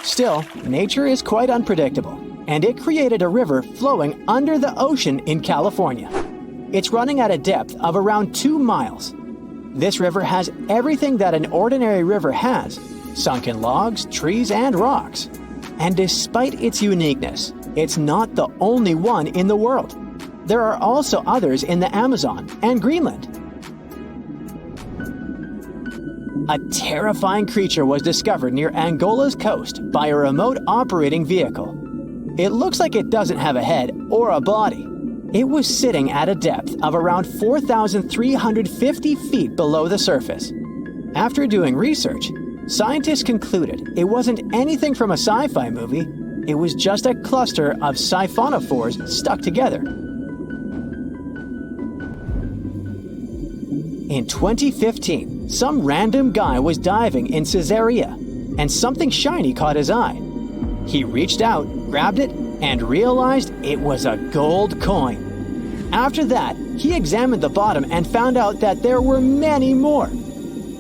Still, nature is quite unpredictable, and it created a river flowing under the ocean in California. It's running at a depth of around 2 miles. This river has everything that an ordinary river has: sunken logs, trees, and rocks. And despite its uniqueness, it's not the only one in the world. There are also others in the Amazon and Greenland. A terrifying creature was discovered near Angola's coast by a remote operating vehicle. It looks like it doesn't have a head or a body. It was sitting at a depth of around 4,350 feet below the surface. After doing research, scientists concluded it wasn't anything from a sci-fi movie. It was just a cluster of siphonophores stuck together. In 2015, some random guy was diving in Caesarea, and something shiny caught his eye. He reached out, grabbed it, and realized it was a gold coin. After that, he examined the bottom and found out that there were many more.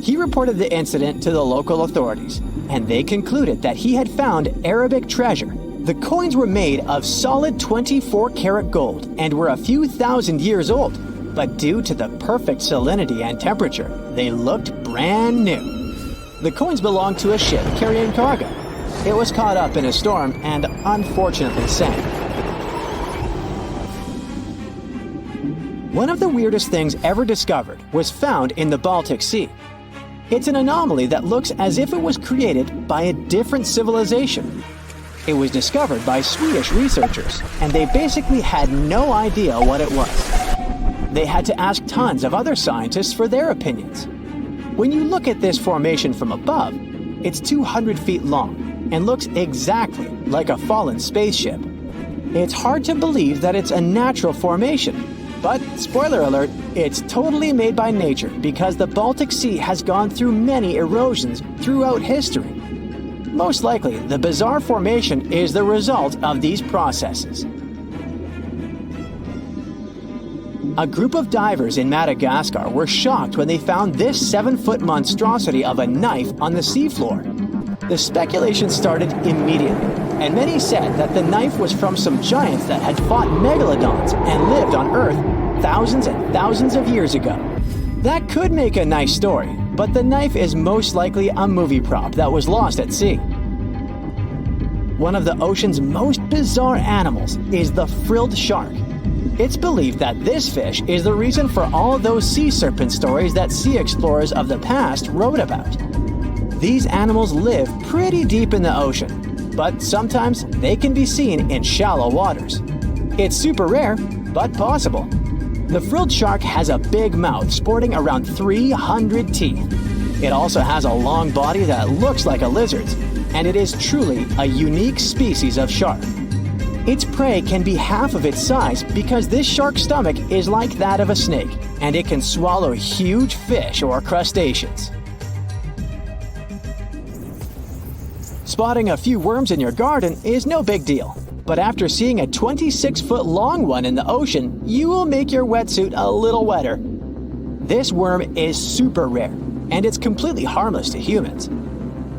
He reported the incident to the local authorities, and they concluded that he had found Arabic treasure. The coins were made of solid 24-karat gold and were a few thousand years old, but due to the perfect salinity and temperature, they looked brand new. The coins belonged to a ship carrying cargo. It was caught up in a storm and unfortunately sank. One of the weirdest things ever discovered was found in the Baltic Sea. It's an anomaly that looks as if it was created by a different civilization. It was discovered by Swedish researchers, and they basically had no idea what it was. They had to ask tons of other scientists for their opinions. When you look at this formation from above, it's 200 feet long and looks exactly like a fallen spaceship. It's hard to believe that it's a natural formation, but spoiler alert, it's totally made by nature because the Baltic Sea has gone through many erosions throughout history. Most likely, the bizarre formation is the result of these processes. A group of divers in Madagascar were shocked when they found this 7-foot monstrosity of a knife on the seafloor. The speculation started immediately, and many said that the knife was from some giants that had fought megalodons and lived on Earth thousands and thousands of years ago. That could make a nice story, but the knife is most likely a movie prop that was lost at sea. One of the ocean's most bizarre animals is the frilled shark. It's believed that this fish is the reason for all those sea serpent stories that sea explorers of the past wrote about. These animals live pretty deep in the ocean, but sometimes they can be seen in shallow waters. It's super rare, but possible. The frilled shark has a big mouth sporting around 300 teeth. It also has a long body that looks like a lizard's, and it is truly a unique species of shark. Its prey can be half of its size because this shark's stomach is like that of a snake, and it can swallow huge fish or crustaceans. Spotting a few worms in your garden is no big deal. But after seeing a 26-foot long one in the ocean, you will make your wetsuit a little wetter. This worm is super rare, and it's completely harmless to humans.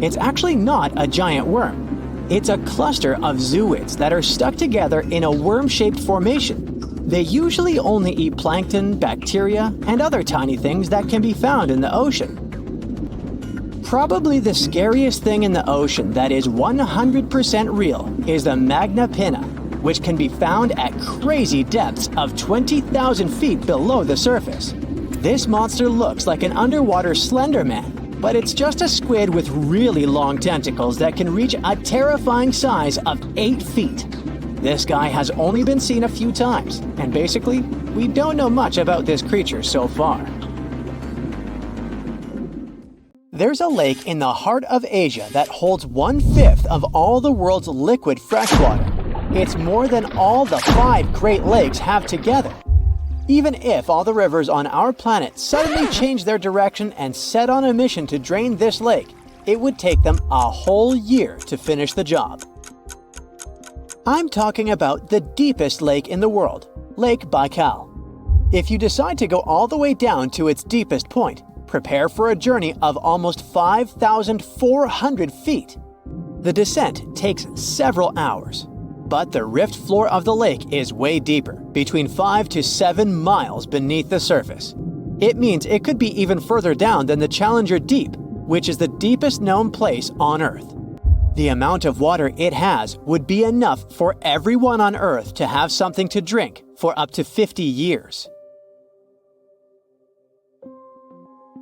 It's actually not a giant worm. It's a cluster of zooids that are stuck together in a worm-shaped formation. They usually only eat plankton, bacteria, and other tiny things that can be found in the ocean. Probably the scariest thing in the ocean that is 100% real is the Magna Pinna, which can be found at crazy depths of 20,000 feet below the surface. This monster looks like an underwater Slender Man, but it's just a squid with really long tentacles that can reach a terrifying size of 8 feet. This guy has only been seen a few times, and basically, we don't know much about this creature so far. There's a lake in the heart of Asia that holds 1/5 of all the world's liquid freshwater. It's more than all the 5 Great Lakes have together. Even if all the rivers on our planet suddenly changed their direction and set on a mission to drain this lake, it would take them a whole year to finish the job. I'm talking about the deepest lake in the world, Lake Baikal. If you decide to go all the way down to its deepest point, prepare for a journey of almost 5,400 feet. The descent takes several hours, but the rift floor of the lake is way deeper, between 5 to 7 miles beneath the surface. It means it could be even further down than the Challenger Deep, which is the deepest known place on Earth. The amount of water it has would be enough for everyone on Earth to have something to drink for up to 50 years.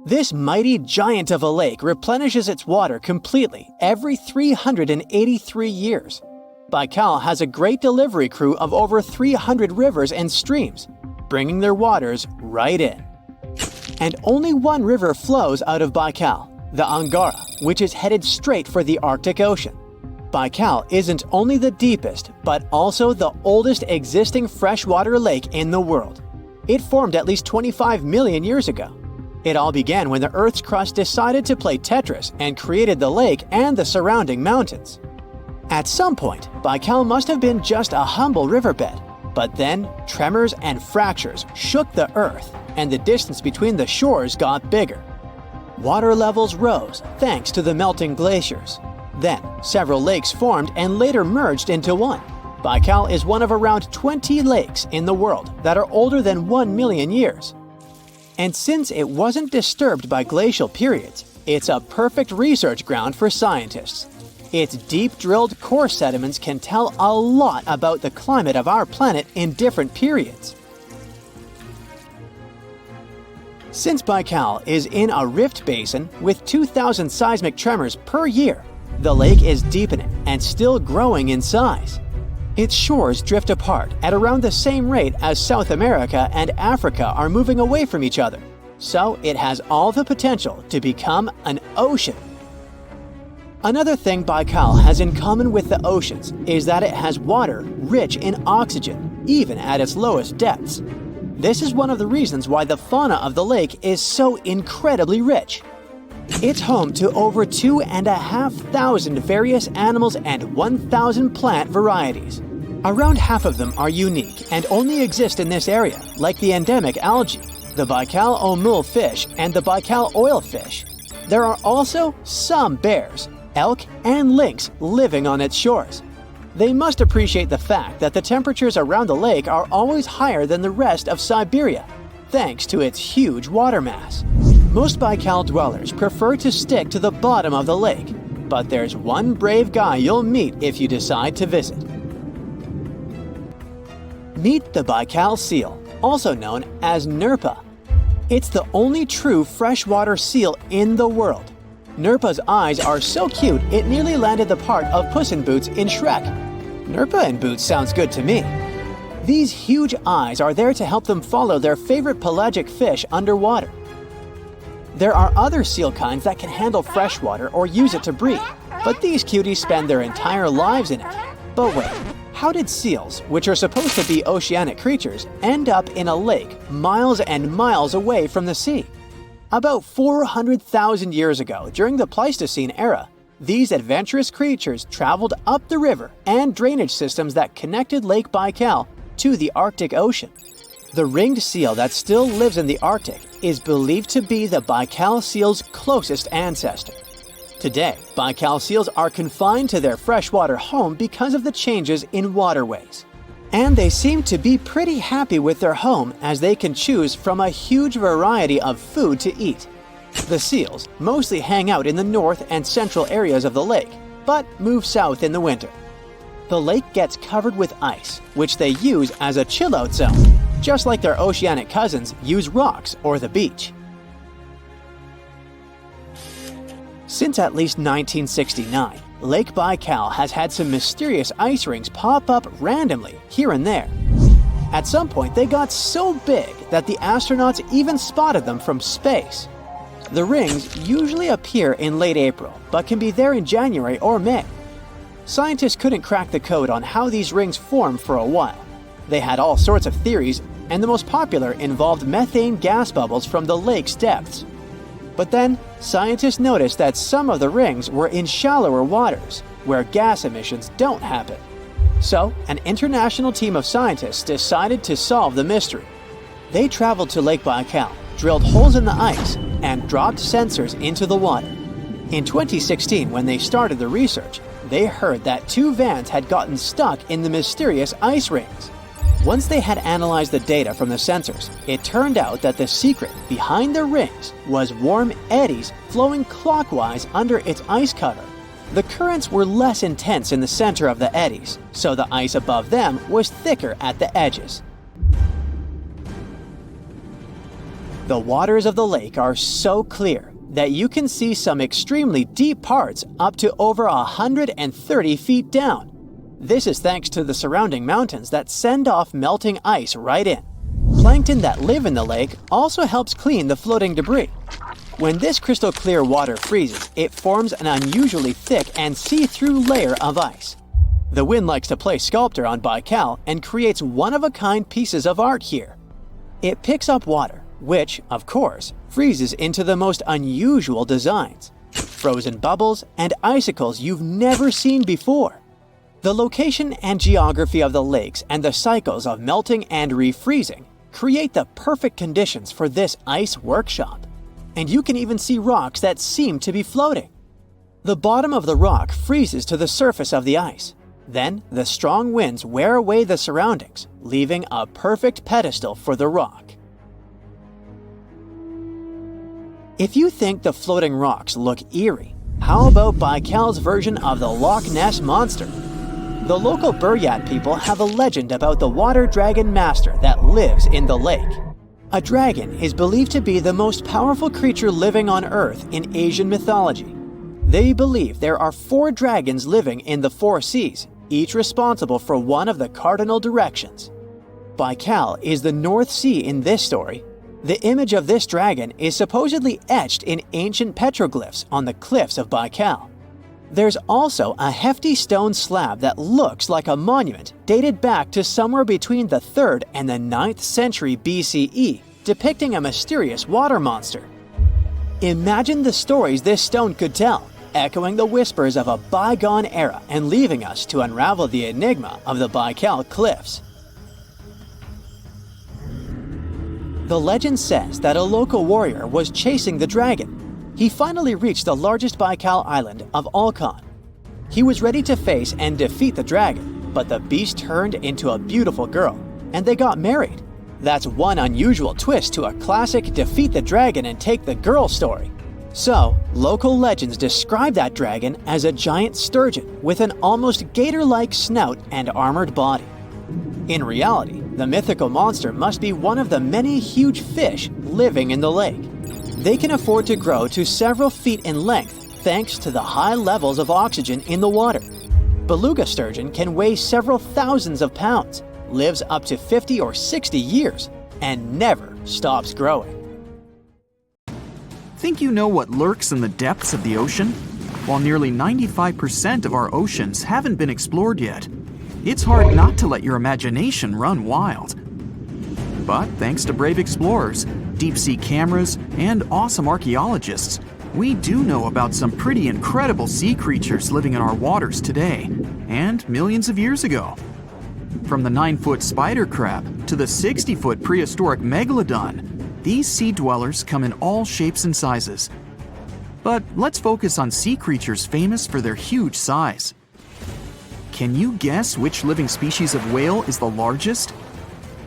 This mighty giant of a lake replenishes its water completely every 383 years. Baikal has a great delivery crew of over 300 rivers and streams, bringing their waters right in. And only one river flows out of Baikal, the Angara, which is headed straight for the Arctic Ocean. Baikal isn't only the deepest, but also the oldest existing freshwater lake in the world. It formed at least 25 million years ago. It all began when the Earth's crust decided to play Tetris and created the lake and the surrounding mountains. At some point, Baikal must have been just a humble riverbed, but then tremors and fractures shook the Earth, and the distance between the shores got bigger. Water levels rose thanks to the melting glaciers. Then, several lakes formed and later merged into one. Baikal is one of around 20 lakes in the world that are older than 1 million years. And since it wasn't disturbed by glacial periods, It's a perfect research ground for scientists. Its deep-drilled core sediments can tell a lot about the climate of our planet in different periods. Since Baikal is in a rift basin with 2,000 seismic tremors per year, the lake is deepening and still growing in size. Its shores drift apart at around the same rate as South America and Africa are moving away from each other, so it has all the potential to become an ocean. Another thing Baikal has in common with the oceans is that it has water rich in oxygen, even at its lowest depths. This is one of the reasons why the fauna of the lake is so incredibly rich. It's home to over 2,500 various animals and 1,000 plant varieties. Around half of them are unique and only exist in this area, like the endemic algae, the Baikal omul fish, and the Baikal oilfish. There are also some bears, elk, and lynx living on its shores. They must appreciate the fact that the temperatures around the lake are always higher than the rest of Siberia, thanks to its huge water mass. Most Baikal dwellers prefer to stick to the bottom of the lake, but there's one brave guy you'll meet if you decide to visit. Meet the Baikal seal, also known as Nerpa. It's the only true freshwater seal in the world. Nerpa's eyes are so cute it nearly landed the part of Puss in Boots in Shrek. Nerpa in Boots sounds good to me. These huge eyes are there to help them follow their favorite pelagic fish underwater. There are other seal kinds that can handle freshwater or use it to breed, but these cuties spend their entire lives in it. But wait, how did seals, which are supposed to be oceanic creatures, end up in a lake miles and miles away from the sea? About 400,000 years ago, during the Pleistocene era, these adventurous creatures traveled up the river and drainage systems that connected Lake Baikal to the Arctic Ocean. The ringed seal that still lives in the Arctic is believed to be the Baikal seal's closest ancestor. Today, Baikal seals are confined to their freshwater home because of the changes in waterways. And they seem to be pretty happy with their home as they can choose from a huge variety of food to eat. The seals mostly hang out in the north and central areas of the lake, but move south in the winter. The lake gets covered with ice, which they use as a chill-out zone, just like their oceanic cousins use rocks or the beach. Since at least 1969, Lake Baikal has had some mysterious ice rings pop up randomly here and there. At some point, they got so big that the astronauts even spotted them from space. The rings usually appear in late April, but can be there in January or May. Scientists couldn't crack the code on how these rings form for a while. They had all sorts of theories, and the most popular involved methane gas bubbles from the lake's depths. But then, scientists noticed that some of the rings were in shallower waters, where gas emissions don't happen. So, an international team of scientists decided to solve the mystery. They traveled to Lake Baikal, drilled holes in the ice, and dropped sensors into the water. In 2016, when they started the research, they heard that 2 vans had gotten stuck in the mysterious ice rings. Once they had analyzed the data from the sensors, it turned out that the secret behind the rings was warm eddies flowing clockwise under its ice cover. The currents were less intense in the center of the eddies, so the ice above them was thicker at the edges. The waters of the lake are so clear that you can see some extremely deep parts up to over 130 feet down. This is thanks to the surrounding mountains that send off melting ice right in. Plankton that live in the lake also helps clean the floating debris. When this crystal clear water freezes, it forms an unusually thick and see-through layer of ice. The wind likes to play sculptor on Baikal and creates one-of-a-kind pieces of art here. It picks up water, which, of course, freezes into the most unusual designs. Frozen bubbles and icicles you've never seen before. The location and geography of the lakes and the cycles of melting and refreezing create the perfect conditions for this ice workshop. And you can even see rocks that seem to be floating. The bottom of the rock freezes to the surface of the ice. Then, the strong winds wear away the surroundings, leaving a perfect pedestal for the rock. If you think the floating rocks look eerie, how about Baikal's version of the Loch Ness Monster? The local Buryat people have a legend about the water dragon master that lives in the lake. A dragon is believed to be the most powerful creature living on Earth in Asian mythology. They believe there are 4 dragons living in the 4 seas, each responsible for one of the cardinal directions. Baikal is the North Sea in this story. The image of this dragon is supposedly etched in ancient petroglyphs on the cliffs of Baikal. There's also a hefty stone slab that looks like a monument dated back to somewhere between the 3rd and the 9th century BCE, depicting a mysterious water monster. Imagine the stories this stone could tell, echoing the whispers of a bygone era and leaving us to unravel the enigma of the Baikal cliffs. The legend says that a local warrior was chasing the dragon. He finally reached the largest Baikal island of Alkan. He was ready to face and defeat the dragon, but the beast turned into a beautiful girl, and they got married. That's one unusual twist to a classic defeat the dragon and take the girl story. So, local legends describe that dragon as a giant sturgeon with an almost gator-like snout and armored body. In reality, the mythical monster must be one of the many huge fish living in the lake. They can afford to grow to several feet in length thanks to the high levels of oxygen in the water. Beluga sturgeon can weigh several thousands of pounds, lives up to 50 or 60 years, and never stops growing. Think you know what lurks in the depths of the ocean? While nearly 95% of our oceans haven't been explored yet, it's hard not to let your imagination run wild. But thanks to brave explorers, deep-sea cameras, and awesome archaeologists, we do know about some pretty incredible sea creatures living in our waters today, and millions of years ago. From the 9-foot spider crab to the 60-foot prehistoric Megalodon, these sea dwellers come in all shapes and sizes. But let's focus on sea creatures famous for their huge size. Can you guess which living species of whale is the largest?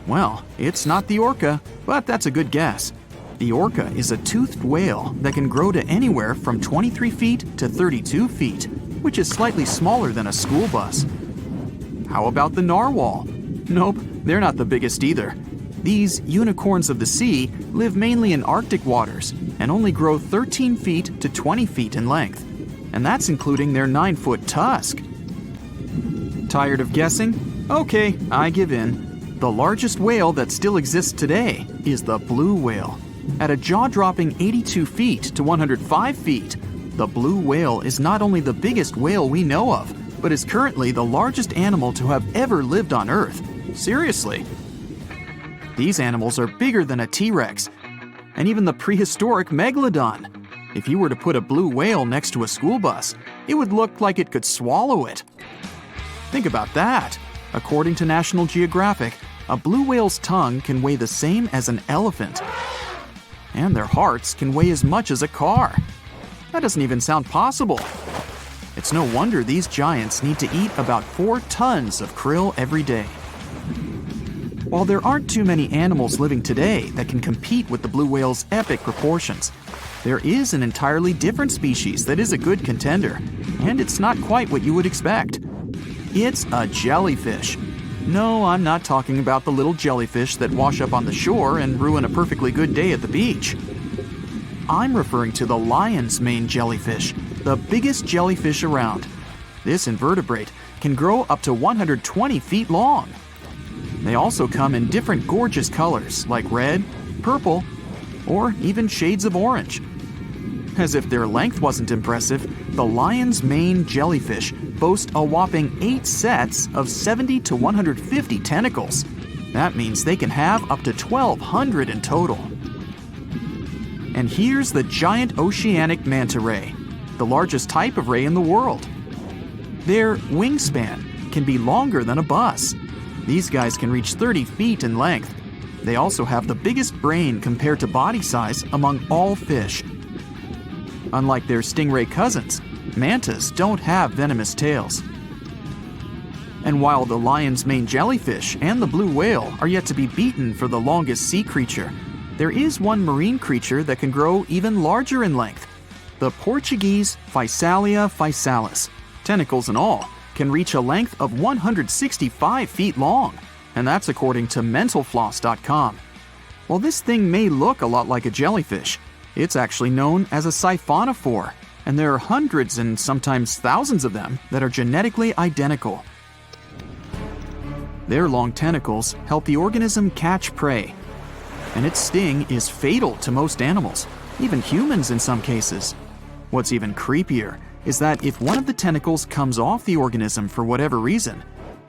Well, it's not the orca, but that's a good guess. The orca is a toothed whale that can grow to anywhere from 23 feet to 32 feet, which is slightly smaller than a school bus. How about the narwhal? Nope, they're not the biggest either. These unicorns of the sea live mainly in Arctic waters and only grow 13 feet to 20 feet in length, and that's including their 9-foot tusk. Tired of guessing? Okay, I give in. The largest whale that still exists today is the blue whale. At a jaw-dropping 82 feet to 105 feet, the blue whale is not only the biggest whale we know of, but is currently the largest animal to have ever lived on Earth. Seriously. These animals are bigger than a T-Rex, and even the prehistoric Megalodon. If you were to put a blue whale next to a school bus, it would look like it could swallow it. Think about that. According to National Geographic, a blue whale's tongue can weigh the same as an elephant. And their hearts can weigh as much as a car. That doesn't even sound possible. It's no wonder these giants need to eat about 4 tons of krill every day. While there aren't too many animals living today that can compete with the blue whale's epic proportions, there is an entirely different species that is a good contender, and it's not quite what you would expect. It's a jellyfish. No, I'm not talking about the little jellyfish that wash up on the shore and ruin a perfectly good day at the beach. I'm referring to the lion's mane jellyfish, the biggest jellyfish around. This invertebrate can grow up to 120 feet long. They also come in different gorgeous colors like red, purple, or even shades of orange. As if their length wasn't impressive, the lion's mane jellyfish boast a whopping 8 sets of 70 to 150 tentacles. That means they can have up to 1,200 in total. And here's the giant oceanic manta ray, the largest type of ray in the world. Their wingspan can be longer than a bus. These guys can reach 30 feet in length. They also have the biggest brain compared to body size among all fish. Unlike their stingray cousins, mantas don't have venomous tails. And while the lion's mane jellyfish and the blue whale are yet to be beaten for the longest sea creature, there is one marine creature that can grow even larger in length. The Portuguese Physalia physalis, tentacles and all, can reach a length of 165 feet long, and that's according to mentalfloss.com. While this thing may look a lot like a jellyfish, it's actually known as a siphonophore, and there are hundreds and sometimes thousands of them that are genetically identical. Their long tentacles help the organism catch prey, and its sting is fatal to most animals, even humans in some cases. What's even creepier is that if one of the tentacles comes off the organism for whatever reason,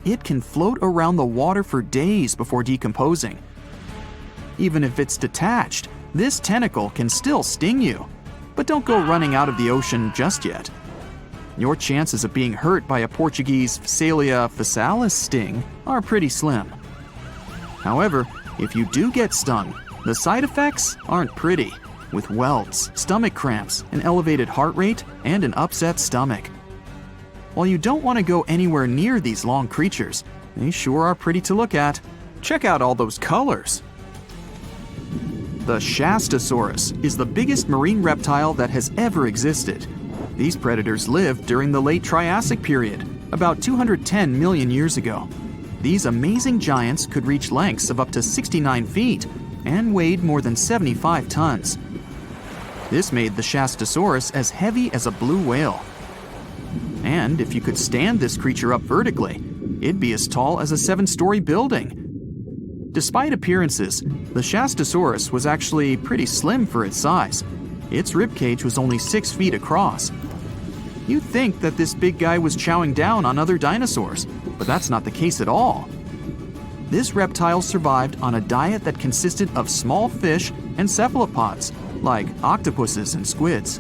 it can float around the water for days before decomposing. Even if it's detached, this tentacle can still sting you. But don't go running out of the ocean just yet. Your chances of being hurt by a Portuguese Physalia physalis sting are pretty slim. However, if you do get stung, the side effects aren't pretty, with welts, stomach cramps, an elevated heart rate, and an upset stomach. While you don't want to go anywhere near these long creatures, they sure are pretty to look at. Check out all those colors. The Shasttosaurid is the biggest marine reptile that has ever existed. These predators lived during the late Triassic period, about 210 million years ago. These amazing giants could reach lengths of up to 69 feet and weighed more than 75 tons. This made the Shasttosaurid as heavy as a blue whale. And if you could stand this creature up vertically, it'd be as tall as a 7-story building. Despite appearances, the Shasttosaurid was actually pretty slim for its size. Its ribcage was only 6 feet across. You'd think that this big guy was chowing down on other dinosaurs, but that's not the case at all. This reptile survived on a diet that consisted of small fish and cephalopods, like octopuses and squids.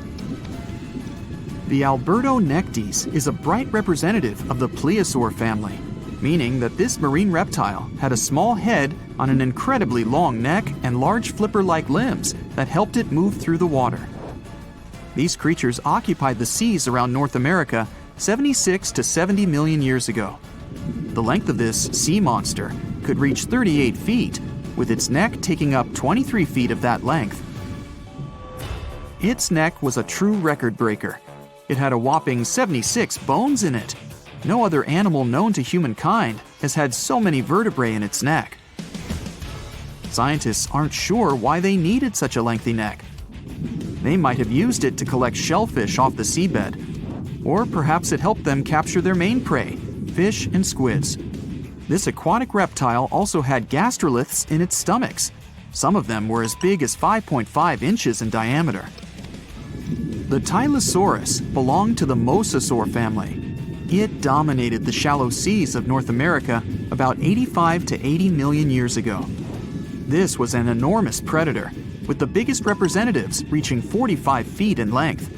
The Albertonectes is a bright representative of the plesiosaur family, meaning that this marine reptile had a small head on an incredibly long neck and large flipper-like limbs that helped it move through the water. These creatures occupied the seas around North America 76 to 70 million years ago. The length of this sea monster could reach 38 feet, with its neck taking up 23 feet of that length. Its neck was a true record breaker. It had a whopping 76 bones in it. No other animal known to humankind has had so many vertebrae in its neck. Scientists aren't sure why they needed such a lengthy neck. They might have used it to collect shellfish off the seabed, or perhaps it helped them capture their main prey, fish and squids. This aquatic reptile also had gastroliths in its stomachs. Some of them were as big as 5.5 inches in diameter. The Tylosaurus belonged to the mosasaur family. It dominated the shallow seas of North America about 85 to 80 million years ago. This was an enormous predator, with the biggest representatives reaching 45 feet in length.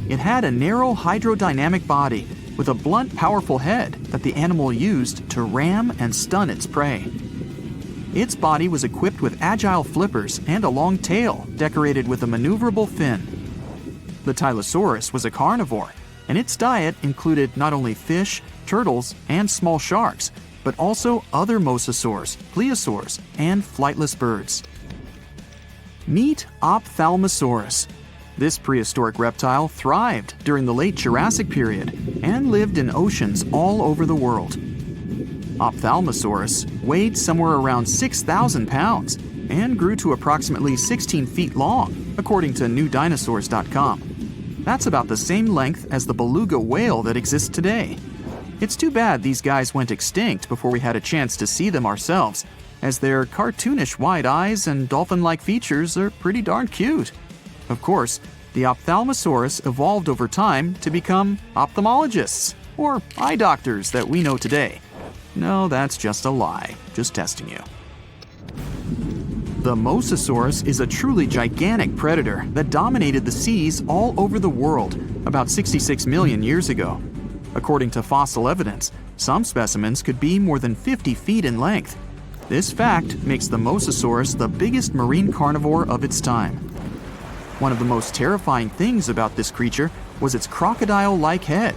It had a narrow hydrodynamic body with a blunt, powerful head that the animal used to ram and stun its prey. Its body was equipped with agile flippers and a long tail decorated with a maneuverable fin. The Tylosaurus was a carnivore, and its diet included not only fish, turtles, and small sharks, but also other mosasaurs, plesiosaurs, and flightless birds. Meet Ophthalmosaurus. This prehistoric reptile thrived during the late Jurassic period and lived in oceans all over the world. Ophthalmosaurus weighed somewhere around 6,000 pounds and grew to approximately 16 feet long, according to newdinosaurs.com. That's about the same length as the beluga whale that exists today. It's too bad these guys went extinct before we had a chance to see them ourselves, as their cartoonish wide eyes and dolphin-like features are pretty darn cute. Of course, the Ophthalmosaurus evolved over time to become ophthalmologists, or eye doctors that we know today. No, that's just a lie. Just testing you. The Mosasaurus is a truly gigantic predator that dominated the seas all over the world about 66 million years ago. According to fossil evidence, some specimens could be more than 50 feet in length. This fact makes the Mosasaurus the biggest marine carnivore of its time. One of the most terrifying things about this creature was its crocodile-like head,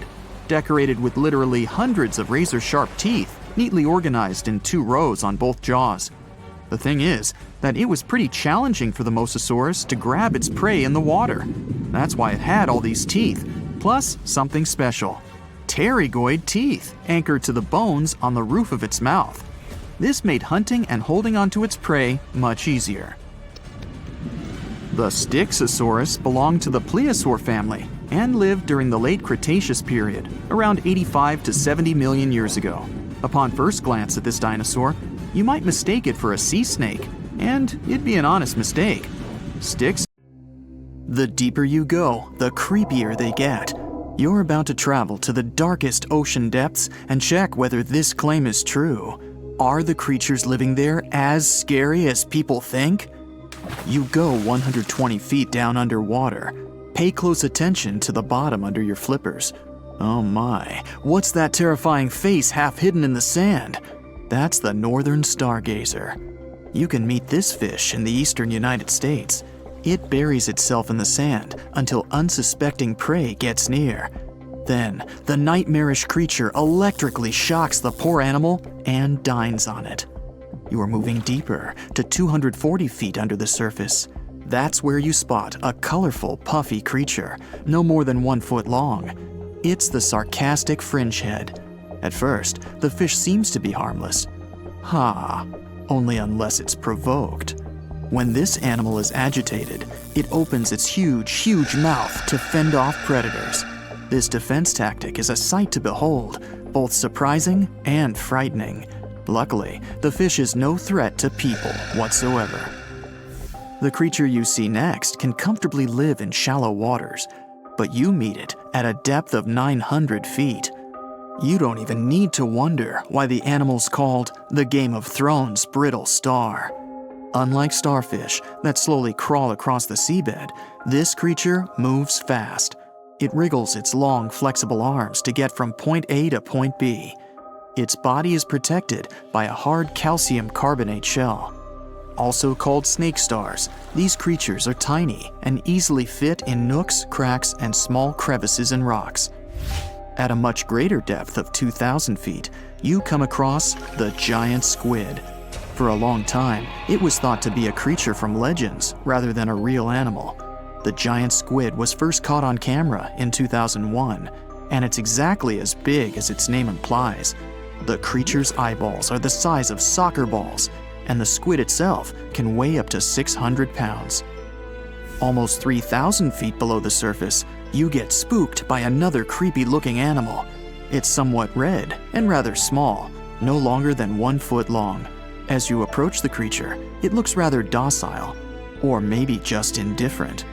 decorated with literally hundreds of razor-sharp teeth, neatly organized in 2 rows on both jaws. The thing is that it was pretty challenging for the mosasaurus to grab its prey in the water. That's why it had all these teeth, plus something special. Pterygoid teeth anchored to the bones on the roof of its mouth. This made hunting and holding onto its prey much easier. The Styxosaurus belonged to the plesiosaur family and lived during the late Cretaceous period, around 85 to 70 million years ago. Upon first glance at this dinosaur, you might mistake it for a sea snake, and it'd be an honest mistake. The deeper you go, the creepier they get. You're about to travel to the darkest ocean depths and check whether this claim is true. Are the creatures living there as scary as people think? You go 120 feet down underwater. Pay close attention to the bottom under your flippers. Oh my, what's that terrifying face half hidden in the sand? That's the northern stargazer. You can meet this fish in the eastern United States. It buries itself in the sand until unsuspecting prey gets near. Then, the nightmarish creature electrically shocks the poor animal and dines on it. You are moving deeper to 240 feet under the surface. That's where you spot a colorful, puffy creature, no more than 1 foot long. It's the sarcastic fringehead. At first, the fish seems to be harmless. Only unless it's provoked. When this animal is agitated, it opens its huge mouth to fend off predators. This defense tactic is a sight to behold, both surprising and frightening. Luckily, the fish is no threat to people whatsoever. The creature you see next can comfortably live in shallow waters, but you meet it at a depth of 900 feet. You don't even need to wonder why the animal's called the Game of Thrones brittle star. Unlike starfish that slowly crawl across the seabed, this creature moves fast. It wriggles its long, flexible arms to get from point A to point B. Its body is protected by a hard calcium carbonate shell. Also called snake stars, these creatures are tiny and easily fit in nooks, cracks, and small crevices in rocks. At a much greater depth of 2,000 feet, you come across the giant squid. For a long time, it was thought to be a creature from legends rather than a real animal. The giant squid was first caught on camera in 2001, and it's exactly as big as its name implies. The creature's eyeballs are the size of soccer balls, and the squid itself can weigh up to 600 pounds. Almost 3,000 feet below the surface, you get spooked by another creepy-looking animal. It's somewhat red and rather small, no longer than 1 foot long. As you approach the creature, it looks rather docile, or maybe just indifferent.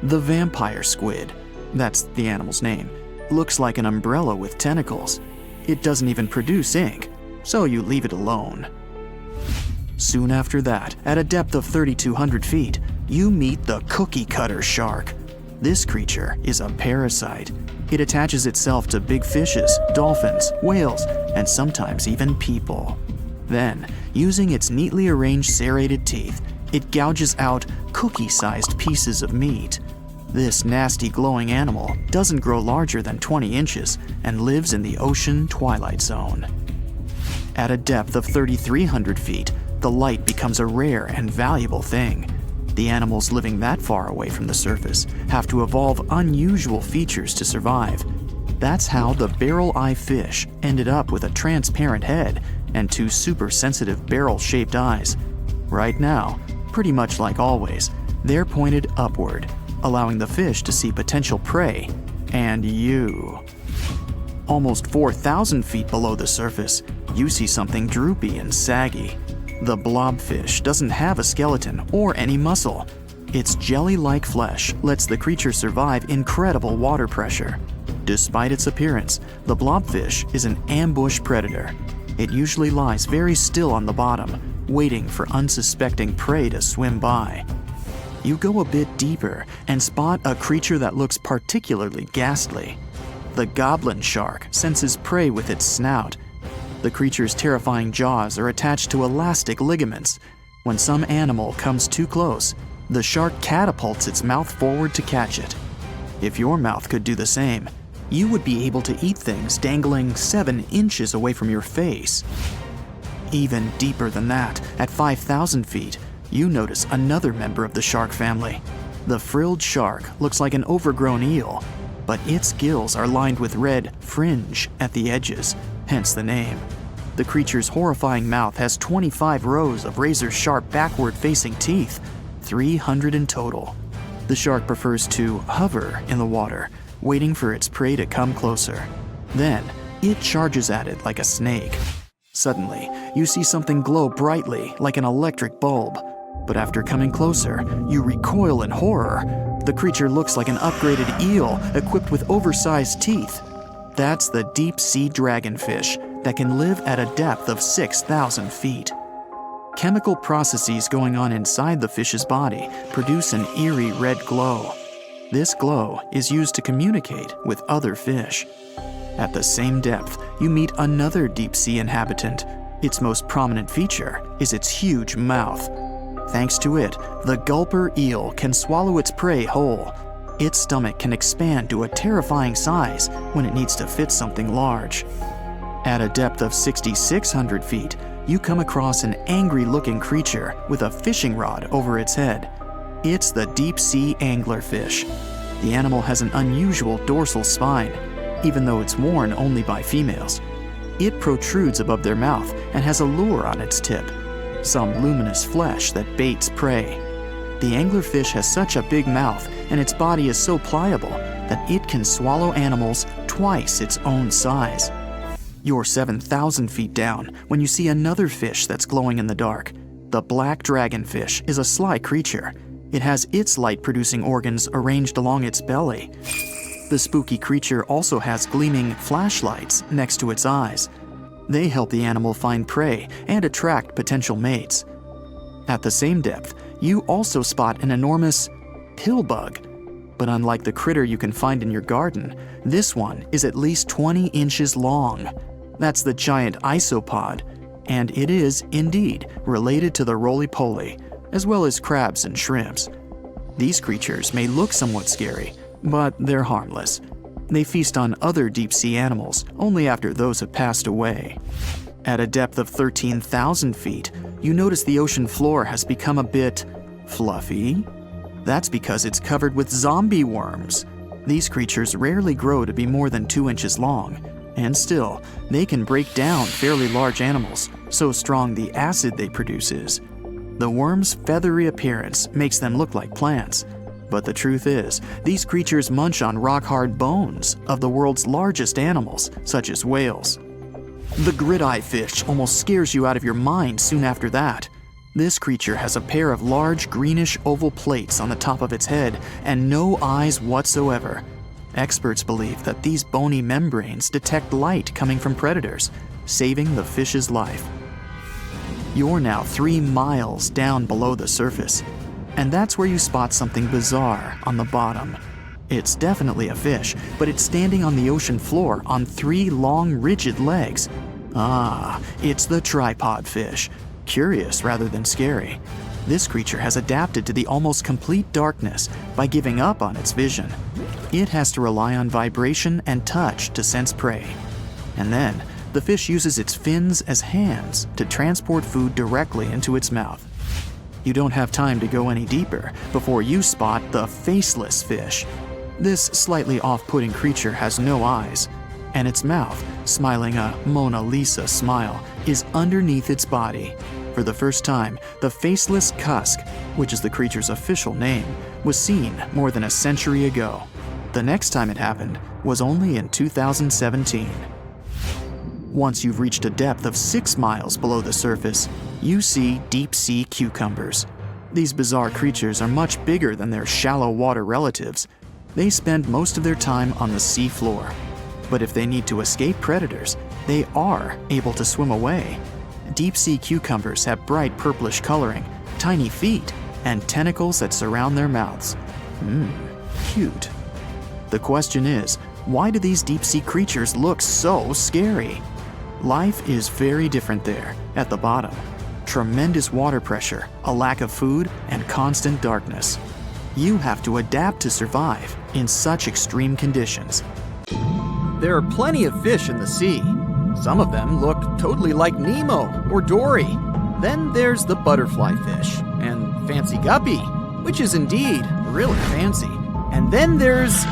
The vampire squid, that's the animal's name, looks like an umbrella with tentacles. It doesn't even produce ink, so you leave it alone. Soon after that, at a depth of 3,200 feet, you meet the cookie cutter shark. This creature is a parasite. It attaches itself to big fishes, dolphins, whales, and sometimes even people. Then, using its neatly arranged serrated teeth, it gouges out cookie-sized pieces of meat. This nasty glowing animal doesn't grow larger than 20 inches and lives in the ocean twilight zone. At a depth of 3,300 feet, the light becomes a rare and valuable thing. The animals living that far away from the surface have to evolve unusual features to survive. That's how the barrel-eye fish ended up with a transparent head and 2 super-sensitive barrel-shaped eyes. Right now, pretty much like always, they're pointed upward, allowing the fish to see potential prey and you. Almost 4,000 feet below the surface, you see something droopy and saggy. The blobfish doesn't have a skeleton or any muscle. Its jelly-like flesh lets the creature survive incredible water pressure. Despite its appearance, the blobfish is an ambush predator. It usually lies very still on the bottom, waiting for unsuspecting prey to swim by. You go a bit deeper and spot a creature that looks particularly ghastly. The goblin shark senses prey with its snout. The creature's terrifying jaws are attached to elastic ligaments. When some animal comes too close, the shark catapults its mouth forward to catch it. If your mouth could do the same, you would be able to eat things dangling 7 inches away from your face. Even deeper than that, at 5,000 feet, you notice another member of the shark family. The frilled shark looks like an overgrown eel, but its gills are lined with red fringe at the edges, hence the name. The creature's horrifying mouth has 25 rows of razor-sharp backward-facing teeth, 300 in total. The shark prefers to hover in the water, waiting for its prey to come closer. Then, it charges at it like a snake. Suddenly, you see something glow brightly like an electric bulb. But after coming closer, you recoil in horror. The creature looks like an upgraded eel equipped with oversized teeth. That's the deep-sea dragonfish that can live at a depth of 6,000 feet. Chemical processes going on inside the fish's body produce an eerie red glow. This glow is used to communicate with other fish. At the same depth, you meet another deep-sea inhabitant. Its most prominent feature is its huge mouth. Thanks to it, the gulper eel can swallow its prey whole. Its stomach can expand to a terrifying size when it needs to fit something large. At a depth of 6,600 feet, you come across an angry-looking creature with a fishing rod over its head. It's the deep-sea anglerfish. The animal has an unusual dorsal spine, even though it's worn only by females. It protrudes above their mouth and has a lure on its tip, some luminous flesh that baits prey. The anglerfish has such a big mouth and its body is so pliable that it can swallow animals twice its own size. You're 7,000 feet down when you see another fish that's glowing in the dark. The black dragonfish is a sly creature. It has its light-producing organs arranged along its belly. The spooky creature also has gleaming flashlights next to its eyes. They help the animal find prey and attract potential mates. At the same depth, you also spot an enormous pill bug. But unlike the critter you can find in your garden, this one is at least 20 inches long. That's the giant isopod, and it is, indeed, related to the roly-poly, as well as crabs and shrimps. These creatures may look somewhat scary, but they're harmless. They feast on other deep-sea animals only after those have passed away. At a depth of 13,000 feet, you notice the ocean floor has become a bit fluffy. That's because it's covered with zombie worms. These creatures rarely grow to be more than 2 inches long, and still, they can break down fairly large animals, so strong the acid they produce is. The worms' feathery appearance makes them look like plants, but the truth is, these creatures munch on rock-hard bones of the world's largest animals, such as whales. The grid-eye fish almost scares you out of your mind soon after that. This creature has a pair of large greenish oval plates on the top of its head and no eyes whatsoever. Experts believe that these bony membranes detect light coming from predators, saving the fish's life. You're now 3 miles down below the surface, and that's where you spot something bizarre on the bottom. It's definitely a fish, but it's standing on the ocean floor on 3 long, rigid legs. Ah, it's the tripod fish. Curious rather than scary. This creature has adapted to the almost complete darkness by giving up on its vision. It has to rely on vibration and touch to sense prey. And then, the fish uses its fins as hands to transport food directly into its mouth. You don't have time to go any deeper before you spot the faceless fish. This slightly off-putting creature has no eyes, and its mouth, smiling a Mona Lisa smile, is underneath its body. For the first time, the faceless cusk, which is the creature's official name, was seen more than a century ago. The next time it happened was only in 2017. Once you've reached a depth of 6 miles below the surface, you see deep-sea cucumbers. These bizarre creatures are much bigger than their shallow water relatives. They spend most of their time on the sea floor. But if they need to escape predators, they are able to swim away. Deep-sea cucumbers have bright purplish coloring, tiny feet, and tentacles that surround their mouths. Cute. The question is, why do these deep-sea creatures look so scary? Life is very different there, at the bottom. Tremendous water pressure, a lack of food, and constant darkness. You have to adapt to survive in such extreme conditions. There are plenty of fish in the sea, Some of them look totally like Nemo or Dory. Then there's the butterfly fish and fancy guppy, which is indeed really fancy. And then there's...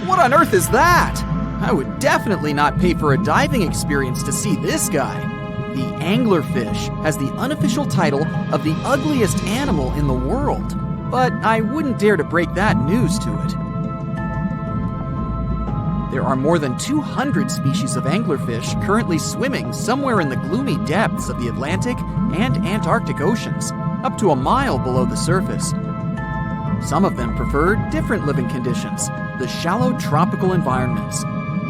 What on earth is that? I would definitely not pay for a diving experience to see this guy. The anglerfish has the unofficial title of the ugliest animal in the world, but I wouldn't dare to break that news to it. There are more than 200 species of anglerfish currently swimming somewhere in the gloomy depths of the Atlantic and Antarctic Oceans, up to a mile below the surface. Some of them prefer different living conditions, the shallow tropical environments.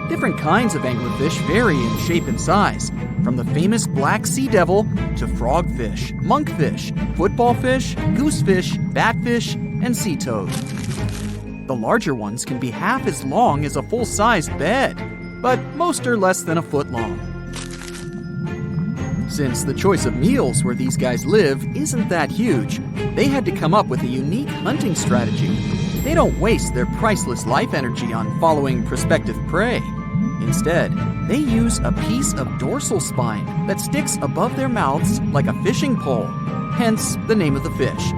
Different kinds of anglerfish vary in shape and size, from the famous black sea devil to frogfish, monkfish, footballfish, goosefish, batfish, and sea toad. The larger ones can be half as long as a full-sized bed, but most are less than a foot long. Since the choice of meals where these guys live isn't that huge, they had to come up with a unique hunting strategy. They don't waste their priceless life energy on following prospective prey. Instead, they use a piece of dorsal spine that sticks above their mouths like a fishing pole, hence the name of the fish.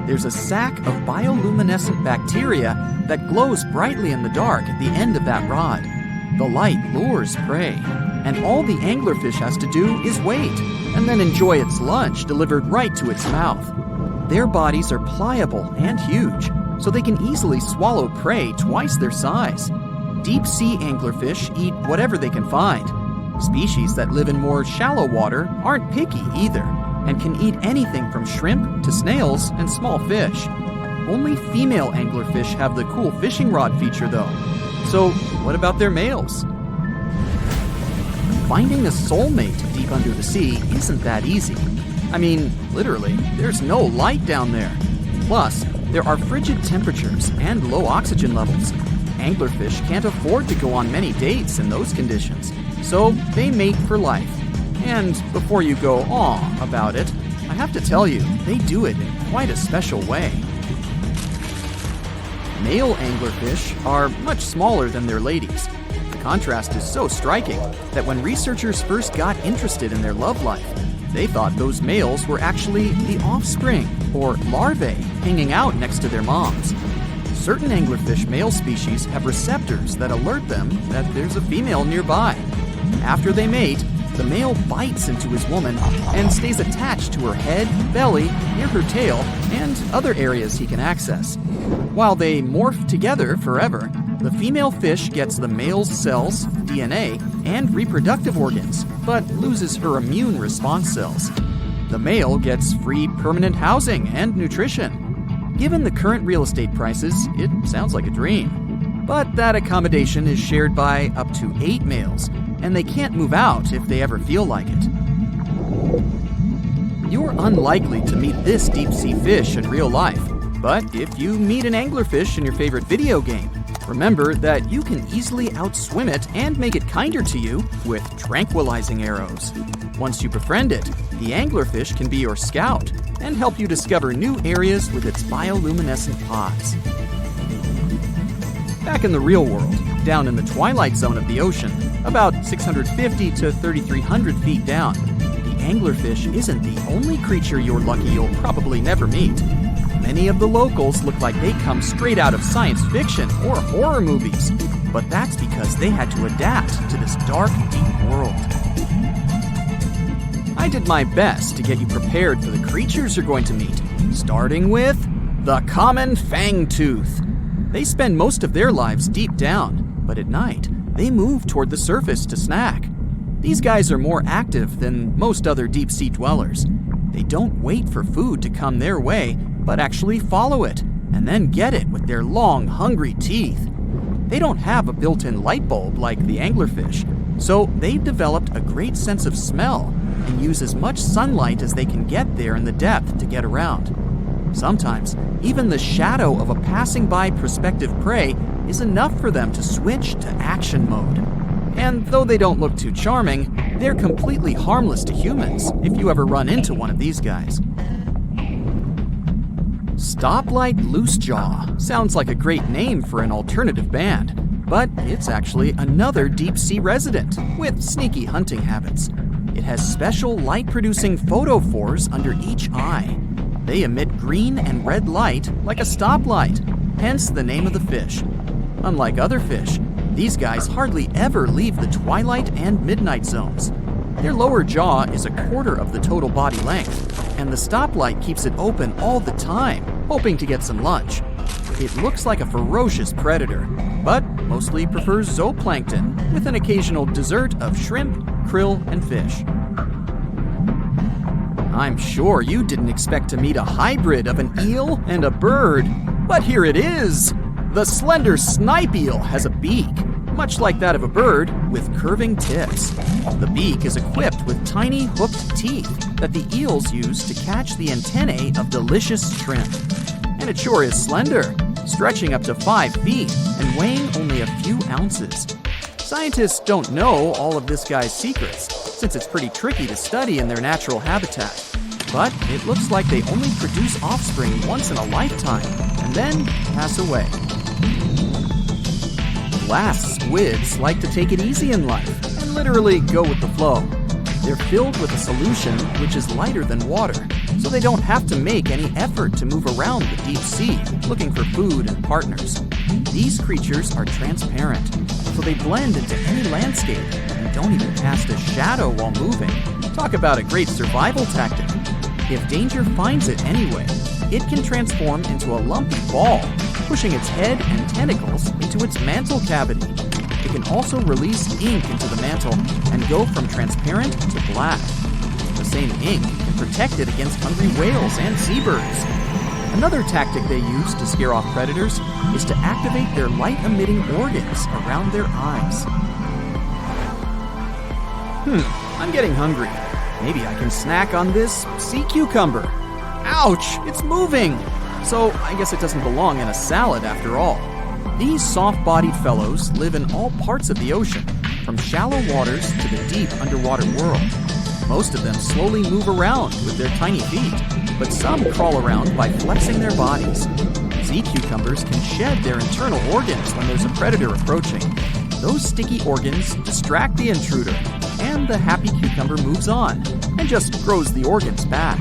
There's a sac of bioluminescent bacteria that glows brightly in the dark at the end of that rod. The light lures prey, and all the anglerfish has to do is wait, and then enjoy its lunch delivered right to its mouth. Their bodies are pliable and huge, so they can easily swallow prey twice their size. Deep-sea anglerfish eat whatever they can find. Species that live in more shallow water aren't picky either, and can eat anything from shrimp to snails and small fish. Only female anglerfish have the cool fishing rod feature though. So what about their males? Finding a soulmate deep under the sea isn't that easy. I mean, literally, there's no light down there. Plus, there are frigid temperatures and low oxygen levels. Anglerfish can't afford to go on many dates in those conditions, so they mate for life. And before you go aw about it, I have to tell you, they do it in quite a special way. Male anglerfish are much smaller than their ladies. The contrast is so striking that when researchers first got interested in their love life, they thought those males were actually the offspring, or larvae, hanging out next to their moms. Certain anglerfish male species have receptors that alert them that there's a female nearby. After they mate, the male bites into his woman and stays attached to her head, belly, near her tail, and other areas he can access. While they morph together forever, the female fish gets the male's cells, DNA, and reproductive organs, but loses her immune response cells. The male gets free permanent housing and nutrition. Given the current real estate prices, it sounds like a dream. But that accommodation is shared by up to 8 males, and they can't move out if they ever feel like it. You're unlikely to meet this deep-sea fish in real life, but if you meet an anglerfish in your favorite video game, remember that you can easily outswim it and make it kinder to you with tranquilizing arrows. Once you befriend it, the anglerfish can be your scout and help you discover new areas with its bioluminescent pods. Back in the real world, down in the twilight zone of the ocean, about 650 to 3,300 feet down, the anglerfish isn't the only creature you're lucky you'll probably never meet. Many of the locals look like they come straight out of science fiction or horror movies, but that's because they had to adapt to this dark, deep world. I did my best to get you prepared for the creatures you're going to meet, starting with the common fangtooth. They spend most of their lives deep down, but at night, they move toward the surface to snack. These guys are more active than most other deep-sea dwellers. They don't wait for food to come their way, but actually follow it, and then get it with their long, hungry teeth. They don't have a built-in light bulb like the anglerfish, so they've developed a great sense of smell and use as much sunlight as they can get there in the depth to get around. Sometimes, even the shadow of a passing by prospective prey is enough for them to switch to action mode. And though they don't look too charming, they're completely harmless to humans if you ever run into one of these guys. Stoplight Loosejaw sounds like a great name for an alternative band. But it's actually another deep-sea resident with sneaky hunting habits. It has special light-producing photophores under each eye. They emit green and red light like a stoplight, hence the name of the fish. Unlike other fish, these guys hardly ever leave the twilight and midnight zones. Their lower jaw is a quarter of the total body length, and the stoplight keeps it open all the time, hoping to get some lunch. It looks like a ferocious predator, but mostly prefers zooplankton with an occasional dessert of shrimp, krill, and fish. I'm sure you didn't expect to meet a hybrid of an eel and a bird, but here it is! The slender snipe eel has a beak, much like that of a bird, with curving tips. The beak is equipped with tiny hooked teeth that the eels use to catch the antennae of delicious shrimp. And it sure is slender, stretching up to 5 feet and weighing only a few ounces. Scientists don't know all of this guy's secrets, since it's pretty tricky to study in their natural habitat. But it looks like they only produce offspring once in a lifetime, and then pass away. Glass squids like to take it easy in life and literally go with the flow. They're filled with a solution which is lighter than water, so they don't have to make any effort to move around the deep sea looking for food and partners. These creatures are transparent, so they blend into any landscape and don't even cast a shadow while moving. Talk about a great survival tactic. If danger finds it anyway, it can transform into a lumpy ball, pushing its head and tentacles into its mantle cavity. It can also release ink into the mantle and go from transparent to black. The same ink can protect it against hungry whales and seabirds. Another tactic they use to scare off predators is to activate their light-emitting organs around their eyes. I'm getting hungry. Maybe I can snack on this sea cucumber. Ouch, it's moving! So I guess it doesn't belong in a salad after all. These soft-bodied fellows live in all parts of the ocean, from shallow waters to the deep underwater world. Most of them slowly move around with their tiny feet, but some crawl around by flexing their bodies. Sea cucumbers can shed their internal organs when there's a predator approaching. Those sticky organs distract the intruder, and the happy cucumber moves on and just grows the organs back.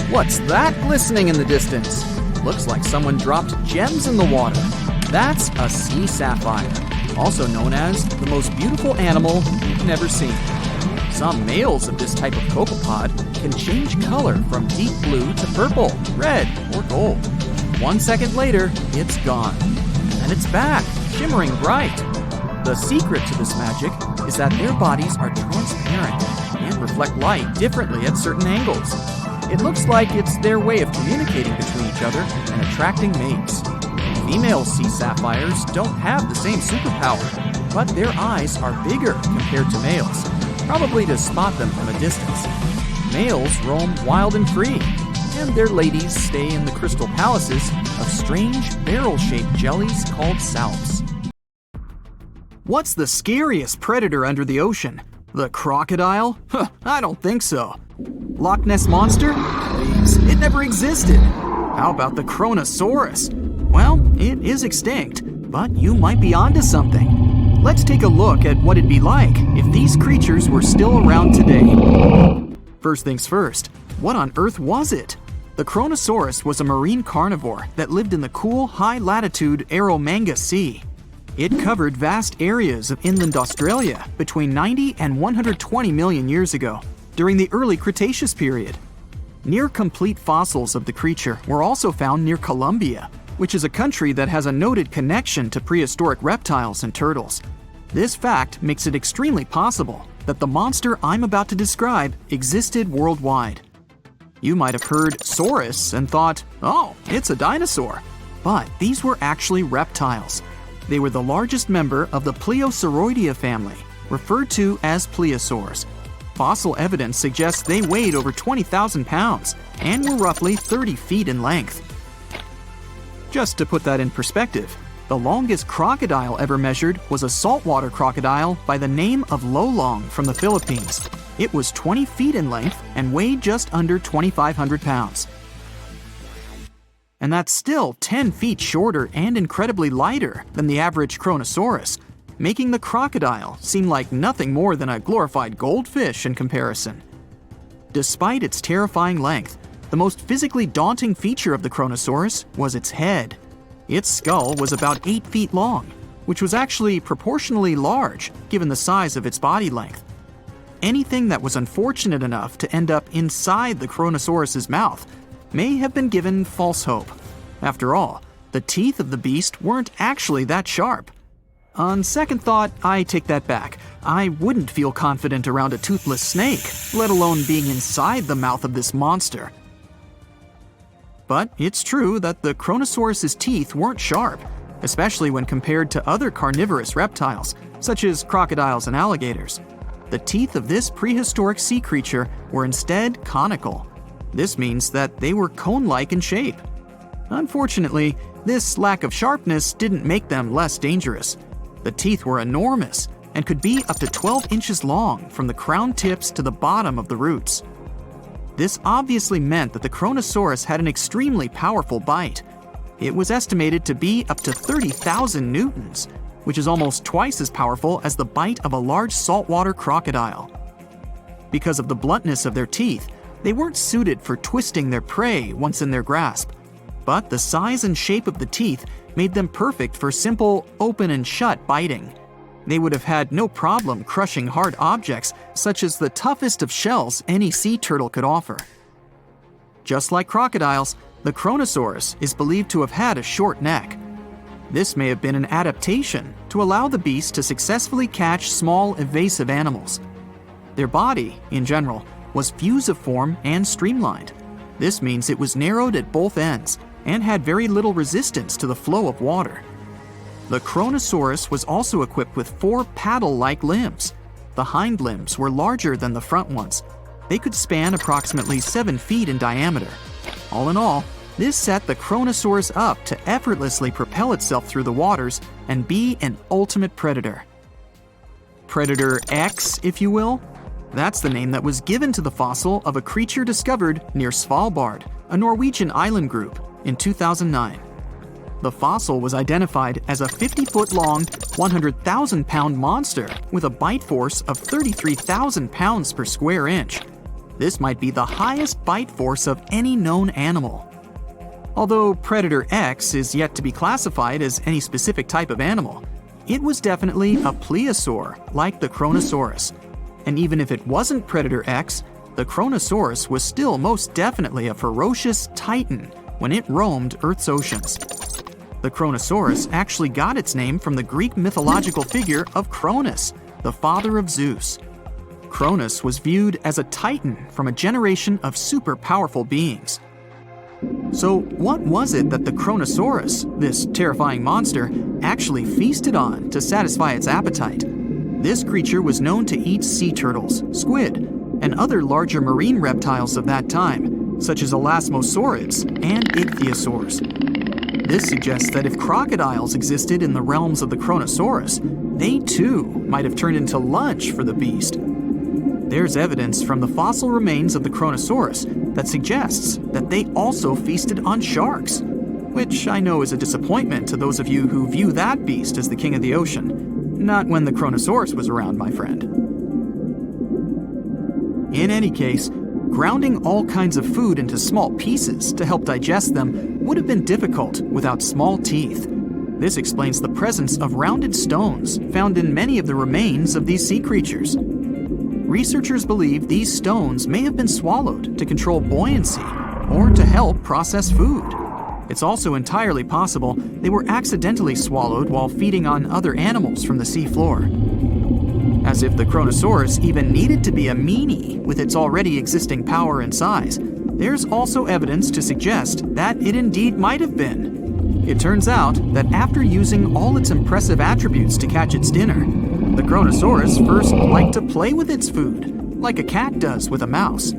What's that glistening in the distance? Looks like someone dropped gems in the water. That's a sea sapphire, also known as the most beautiful animal you've never seen. Some males of this type of copepod can change color from deep blue to purple, red, or gold. 1 second later, it's gone. And it's back, shimmering bright. The secret to this magic is that their bodies are transparent and reflect light differently at certain angles. It looks like it's their way of communicating between each other and attracting mates. Female sea sapphires don't have the same superpower, but their eyes are bigger compared to males, probably to spot them from a distance. Males roam wild and free, and their ladies stay in the crystal palaces of strange barrel-shaped jellies called salps. What's the scariest predator under the ocean? The crocodile? I don't think so. Loch Ness Monster? Please, it never existed. How about the Kronosaurus? Well, it is extinct, but you might be onto something. Let's take a look at what it'd be like if these creatures were still around today. First things first, what on earth was it? The Kronosaurus was a marine carnivore that lived in the cool, high-latitude Eromanga Sea. It covered vast areas of inland Australia between 90 and 120 million years ago, during the early Cretaceous period. Near-complete fossils of the creature were also found near Colombia, which is a country that has a noted connection to prehistoric reptiles and turtles. This fact makes it extremely possible that the monster I'm about to describe existed worldwide. You might have heard saurus and thought, oh, it's a dinosaur. But these were actually reptiles. They were the largest member of the Plesiosauridae family, referred to as plesiosaurs. Fossil evidence suggests they weighed over 20,000 pounds and were roughly 30 feet in length. Just to put that in perspective, the longest crocodile ever measured was a saltwater crocodile by the name of Lolong from the Philippines. It was 20 feet in length and weighed just under 2,500 pounds. and that's still 10 feet shorter and incredibly lighter than the average Kronosaurus, making the crocodile seem like nothing more than a glorified goldfish in comparison. Despite its terrifying length, the most physically daunting feature of the Kronosaurus was its head. Its skull was about 8 feet long, which was actually proportionally large given the size of its body length. Anything that was unfortunate enough to end up inside the Kronosaurus's mouth may have been given false hope. After all, the teeth of the beast weren't actually that sharp. On second thought, I take that back. I wouldn't feel confident around a toothless snake, let alone being inside the mouth of this monster. But it's true that the Kronosaurus's teeth weren't sharp, especially when compared to other carnivorous reptiles, such as crocodiles and alligators. The teeth of this prehistoric sea creature were instead conical. This means that they were cone-like in shape. Unfortunately, this lack of sharpness didn't make them less dangerous. The teeth were enormous and could be up to 12 inches long from the crown tips to the bottom of the roots. This obviously meant that the Kronosaurus had an extremely powerful bite. It was estimated to be up to 30,000 newtons, which is almost twice as powerful as the bite of a large saltwater crocodile. Because of the bluntness of their teeth, they weren't suited for twisting their prey once in their grasp, but the size and shape of the teeth made them perfect for simple open and shut biting. They would have had no problem crushing hard objects such as the toughest of shells any sea turtle could offer. Just like crocodiles, the Kronosaurus is believed to have had a short neck. This may have been an adaptation to allow the beast to successfully catch small evasive animals. Their body, in general, was fusiform and streamlined. This means it was narrowed at both ends and had very little resistance to the flow of water. The Kronosaurus was also equipped with 4 paddle-like limbs. The hind limbs were larger than the front ones. They could span approximately 7 feet in diameter. All in all, this set the Kronosaurus up to effortlessly propel itself through the waters and be an ultimate predator. Predator X, if you will? That's the name that was given to the fossil of a creature discovered near Svalbard, a Norwegian island group, in 2009. The fossil was identified as a 50-foot-long, 100,000-pound monster with a bite force of 33,000 pounds per square inch. This might be the highest bite force of any known animal. Although Predator X is yet to be classified as any specific type of animal, it was definitely a plesiosaur like the Kronosaurus. And even if it wasn't Predator X, the Kronosaurus was still most definitely a ferocious titan when it roamed Earth's oceans. The Kronosaurus actually got its name from the Greek mythological figure of Cronus, the father of Zeus. Cronus was viewed as a titan from a generation of super powerful beings. So what was it that the Kronosaurus, this terrifying monster, actually feasted on to satisfy its appetite? This creature was known to eat sea turtles, squid, and other larger marine reptiles of that time, such as elasmosaurids and ichthyosaurs. This suggests that if crocodiles existed in the realms of the Kronosaurus, they too might have turned into lunch for the beast. There's evidence from the fossil remains of the Kronosaurus that suggests that they also feasted on sharks, which I know is a disappointment to those of you who view that beast as the king of the ocean. Not when the Kronosaurus was around, my friend. In any case, grounding all kinds of food into small pieces to help digest them would have been difficult without small teeth. This explains the presence of rounded stones found in many of the remains of these sea creatures. Researchers believe these stones may have been swallowed to control buoyancy or to help process food. It's also entirely possible they were accidentally swallowed while feeding on other animals from the seafloor. As if the Kronosaurus even needed to be a meanie with its already existing power and size, there's also evidence to suggest that it indeed might have been. It turns out that after using all its impressive attributes to catch its dinner, the Kronosaurus first liked to play with its food, like a cat does with a mouse.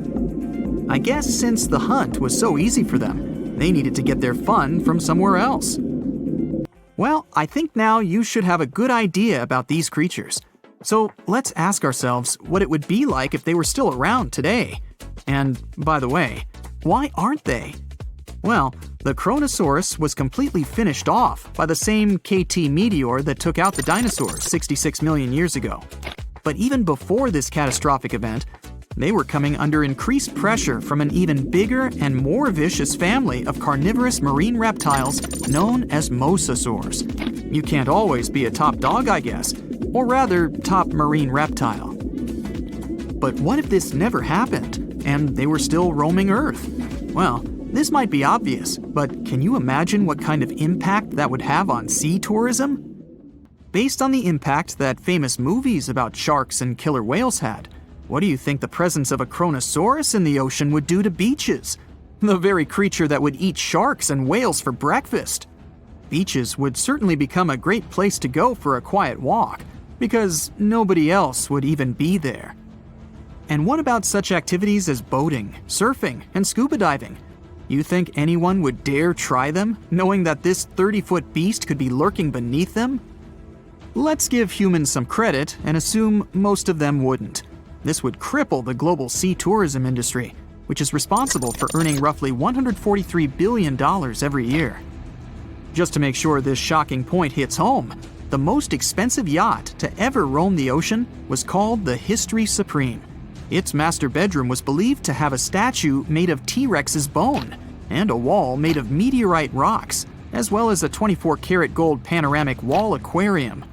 I guess since the hunt was so easy for them, they needed to get their fun from somewhere else. Well, I think now you should have a good idea about these creatures. So let's ask ourselves what it would be like if they were still around today. And by the way, why aren't they? Well, the Kronosaurus was completely finished off by the same KT meteor that took out the dinosaurs 66 million years ago. But even before this catastrophic event, they were coming under increased pressure from an even bigger and more vicious family of carnivorous marine reptiles known as mosasaurs. You can't always be a top dog, I guess, or rather, top marine reptile. But what if this never happened, and they were still roaming Earth? Well, this might be obvious, but can you imagine what kind of impact that would have on sea tourism? Based on the impact that famous movies about sharks and killer whales had, what do you think the presence of a Kronosaurus in the ocean would do to beaches? The very creature that would eat sharks and whales for breakfast. Beaches would certainly become a great place to go for a quiet walk, because nobody else would even be there. And what about such activities as boating, surfing, and scuba diving? You think anyone would dare try them, knowing that this 30-foot beast could be lurking beneath them? Let's give humans some credit and assume most of them wouldn't. This would cripple the global sea tourism industry, which is responsible for earning roughly $143 billion every year. Just to make sure this shocking point hits home, the most expensive yacht to ever roam the ocean was called the History Supreme. Its master bedroom was believed to have a statue made of T-Rex's bone and a wall made of meteorite rocks, as well as a 24-karat gold panoramic wall aquarium.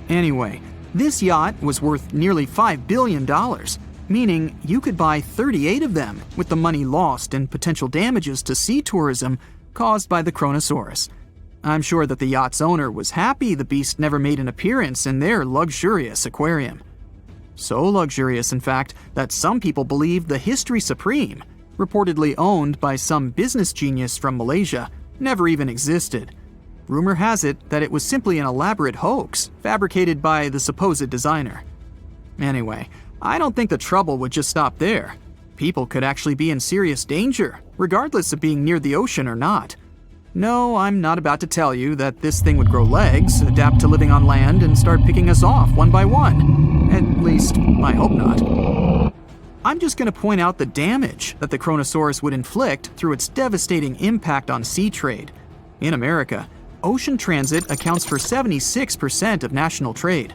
Anyway, this yacht was worth nearly $5 billion, meaning you could buy 38 of them with the money lost in potential damages to sea tourism caused by the Kronosaurus. I'm sure that the yacht's owner was happy the beast never made an appearance in their luxurious aquarium. So luxurious, in fact, that some people believe the History Supreme, reportedly owned by some business genius from Malaysia, never even existed. Rumor has it that it was simply an elaborate hoax fabricated by the supposed designer. Anyway, I don't think the trouble would just stop there. People could actually be in serious danger, regardless of being near the ocean or not. No, I'm not about to tell you that this thing would grow legs, adapt to living on land, and start picking us off one by one. At least, I hope not. I'm just going to point out the damage that the Kronosaurus would inflict through its devastating impact on sea trade. In America, ocean transit accounts for 76% of national trade.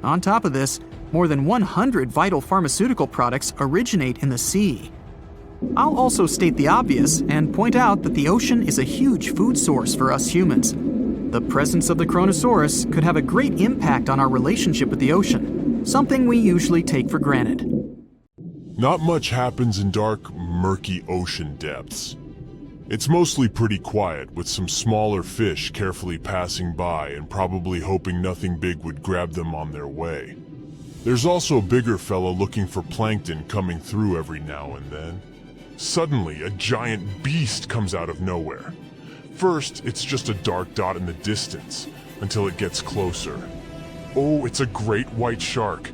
On top of this, more than 100 vital pharmaceutical products originate in the sea. I'll also state the obvious and point out that the ocean is a huge food source for us humans. The presence of the Kronosaurus could have a great impact on our relationship with the ocean, something we usually take for granted. Not much happens in dark, murky ocean depths. It's mostly pretty quiet, with some smaller fish carefully passing by and probably hoping nothing big would grab them on their way. There's also a bigger fella looking for plankton coming through every now and then. Suddenly, a giant beast comes out of nowhere. First, it's just a dark dot in the distance, until it gets closer. Oh, it's a great white shark.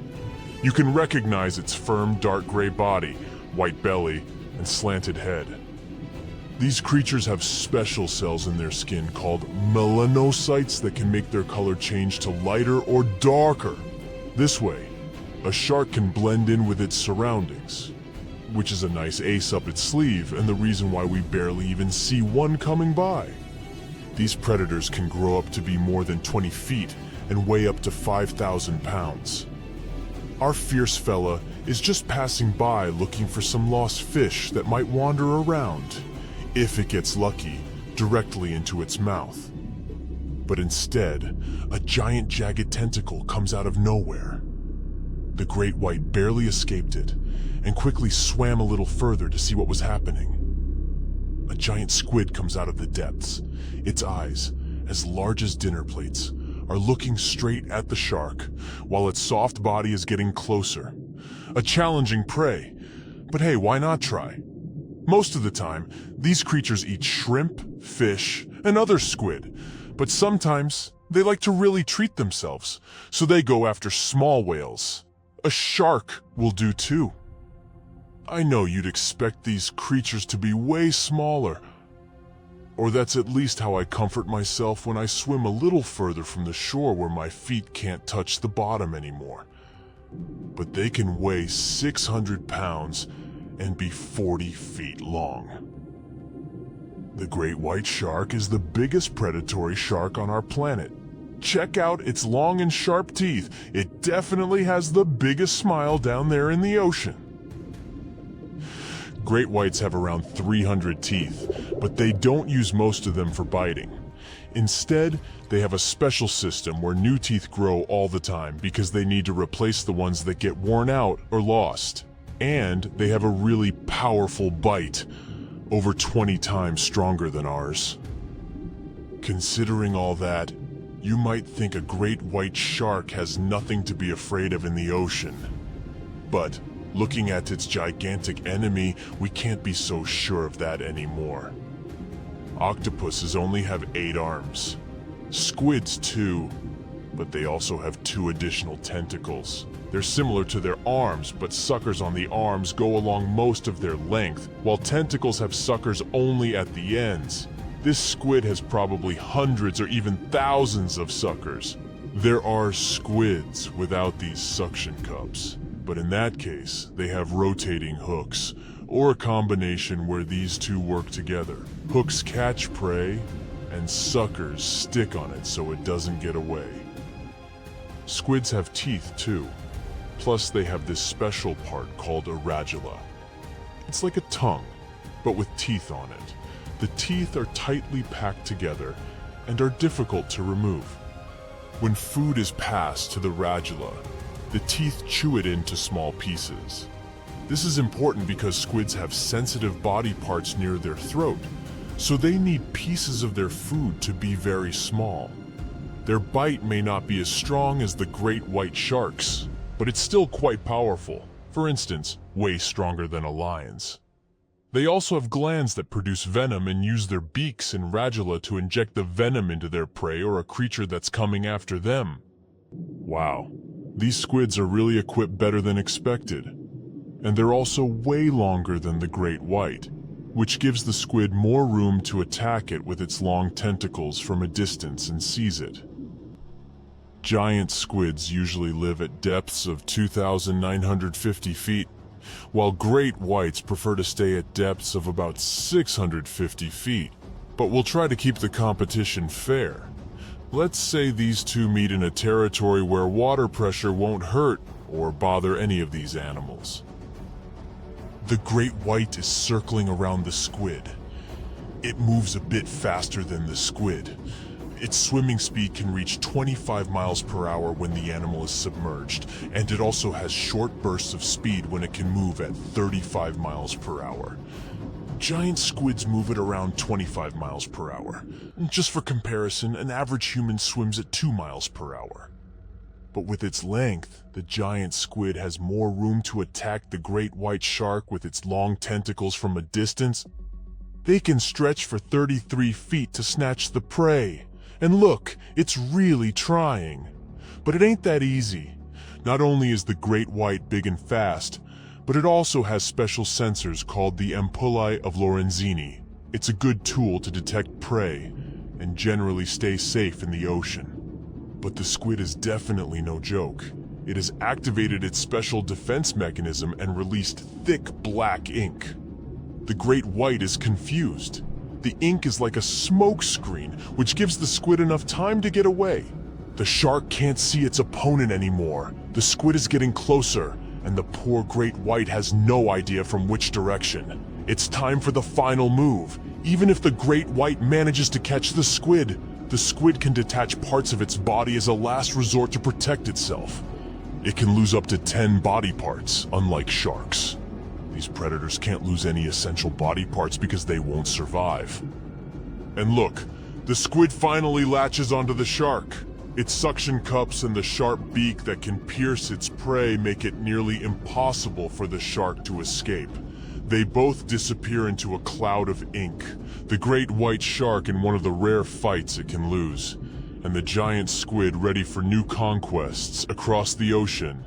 You can recognize its firm, dark gray body, white belly, and slanted head. These creatures have special cells in their skin called melanocytes that can make their color change to lighter or darker. This way, a shark can blend in with its surroundings, which is a nice ace up its sleeve and the reason why we barely even see one coming by. These predators can grow up to be more than 20 feet and weigh up to 5,000 pounds. Our fierce fella is just passing by looking for some lost fish that might wander around, if it gets lucky, directly into its mouth. But instead, a giant jagged tentacle comes out of nowhere. The great white barely escaped it, and quickly swam a little further to see what was happening. A giant squid comes out of the depths. Its eyes, as large as dinner plates, are looking straight at the shark, while its soft body is getting closer. A challenging prey, but hey, why not try? Most of the time, these creatures eat shrimp, fish, and other squid, but sometimes they like to really treat themselves, so they go after small whales. A shark will do too. I know you'd expect these creatures to be way smaller, or that's at least how I comfort myself when I swim a little further from the shore where my feet can't touch the bottom anymore. But they can weigh 600 pounds and be 40 feet long. The great white shark is the biggest predatory shark on our planet. Check out its long and sharp teeth. It definitely has the biggest smile down there in the ocean. Great whites have around 300 teeth, but they don't use most of them for biting. Instead, they have a special system where new teeth grow all the time because they need to replace the ones that get worn out or lost. And they have a really powerful bite, over 20 times stronger than ours. Considering all that, you might think a great white shark has nothing to be afraid of in the ocean. But looking at its gigantic enemy, we can't be so sure of that anymore. Octopuses only have 8 arms. Squids too, but they also have 2 additional tentacles. They're similar to their arms, but suckers on the arms go along most of their length, while tentacles have suckers only at the ends. This squid has probably hundreds or even thousands of suckers. There are squids without these suction cups, but in that case, they have rotating hooks, or a combination where these two work together. Hooks catch prey, and suckers stick on it so it doesn't get away. Squids have teeth too. Plus they have this special part called a radula. It's like a tongue, but with teeth on it. The teeth are tightly packed together and are difficult to remove. When food is passed to the radula, the teeth chew it into small pieces. This is important because squids have sensitive body parts near their throat, so they need pieces of their food to be very small. Their bite may not be as strong as the great white sharks, but it's still quite powerful. For instance, way stronger than a lion's. They also have glands that produce venom and use their beaks and radula to inject the venom into their prey or a creature that's coming after them. Wow, these squids are really equipped better than expected. And they're also way longer than the great white, which gives the squid more room to attack it with its long tentacles from a distance and seize it. Giant squids usually live at depths of 2,950 feet, while great whites prefer to stay at depths of about 650 feet. But we'll try to keep the competition fair. Let's say these two meet in a territory where water pressure won't hurt or bother any of these animals. The great white is circling around the squid. It moves a bit faster than the squid. Its swimming speed can reach 25 miles per hour when the animal is submerged, and it also has short bursts of speed when it can move at 35 miles per hour. Giant squids move at around 25 miles per hour. Just for comparison, an average human swims at 2 miles per hour. But with its length, the giant squid has more room to attack the great white shark with its long tentacles from a distance. They can stretch for 33 feet to snatch the prey. And look, it's really trying. But it ain't that easy. Not only is the great white big and fast, but it also has special sensors called the ampullae of Lorenzini. It's a good tool to detect prey and generally stay safe in the ocean. But the squid is definitely no joke. It has activated its special defense mechanism and released thick black ink. The great white is confused. The ink is like a smoke screen, which gives the squid enough time to get away. The shark can't see its opponent anymore. The squid is getting closer, and the poor great white has no idea from which direction. It's time for the final move. Even if the great white manages to catch the squid can detach parts of its body as a last resort to protect itself. It can lose up to 10 body parts, unlike sharks. These predators can't lose any essential body parts because they won't survive. And look, the squid finally latches onto the shark. Its suction cups and the sharp beak that can pierce its prey make it nearly impossible for the shark to escape. They both disappear into a cloud of ink, the great white shark in one of the rare fights it can lose, and the giant squid ready for new conquests across the ocean.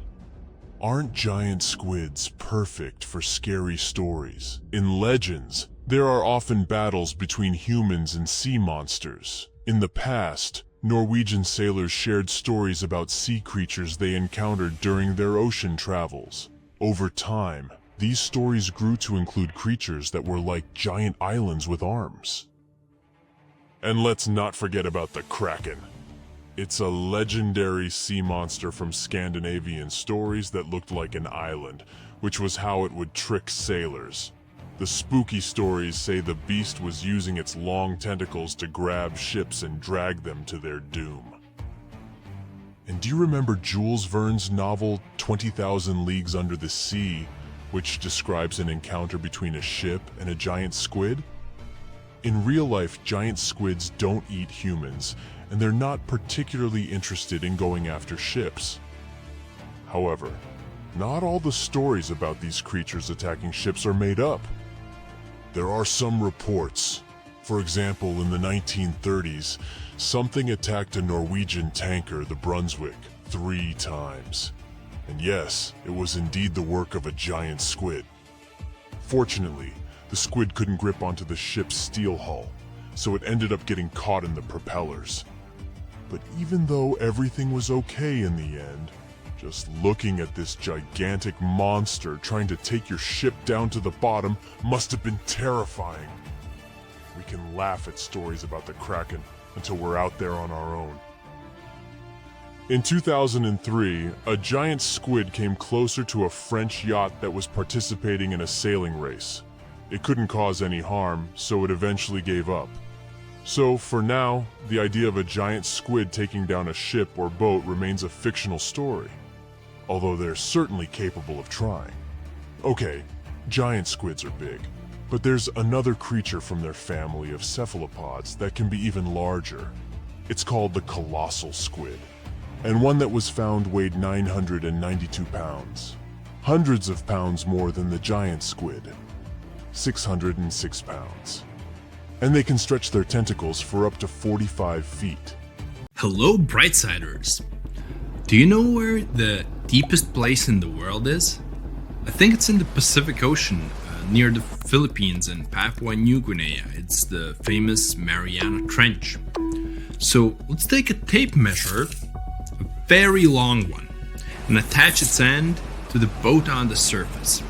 Aren't giant squids perfect for scary stories? In legends, there are often battles between humans and sea monsters. In the past, Norwegian sailors shared stories about sea creatures they encountered during their ocean travels. Over time, these stories grew to include creatures that were like giant islands with arms. And let's not forget about the Kraken. It's a legendary sea monster from Scandinavian stories that looked like an island, which was how it would trick sailors. The spooky stories say the beast was using its long tentacles to grab ships and drag them to their doom. And do you remember Jules Verne's novel 20,000 Leagues Under the Sea, which describes an encounter between a ship and a giant squid? In real life, giant squids don't eat humans, and they're not particularly interested in going after ships. However, not all the stories about these creatures attacking ships are made up. There are some reports. For example, in the 1930s, something attacked a Norwegian tanker, the Brunswick, 3 times. And yes, it was indeed the work of a giant squid. Fortunately, the squid couldn't grip onto the ship's steel hull, so it ended up getting caught in the propellers. But even though everything was okay in the end, just looking at this gigantic monster trying to take your ship down to the bottom must have been terrifying. We can laugh at stories about the Kraken until we're out there on our own. In 2003, a giant squid came closer to a French yacht that was participating in a sailing race. It couldn't cause any harm, so it eventually gave up. So, for now, the idea of a giant squid taking down a ship or boat remains a fictional story, although they're certainly capable of trying. Okay, giant squids are big, but there's another creature from their family of cephalopods that can be even larger. It's called the colossal squid, and one that was found weighed 992 pounds, hundreds of pounds more than the giant squid, 606 pounds. And they can stretch their tentacles for up to 45 feet. Hello, Brightsiders! Do you know where the deepest place in the world is? I think it's in the Pacific Ocean, near the Philippines and Papua New Guinea. It's the famous Mariana Trench. So let's take a tape measure, a very long one, and attach its end to the boat on the surface.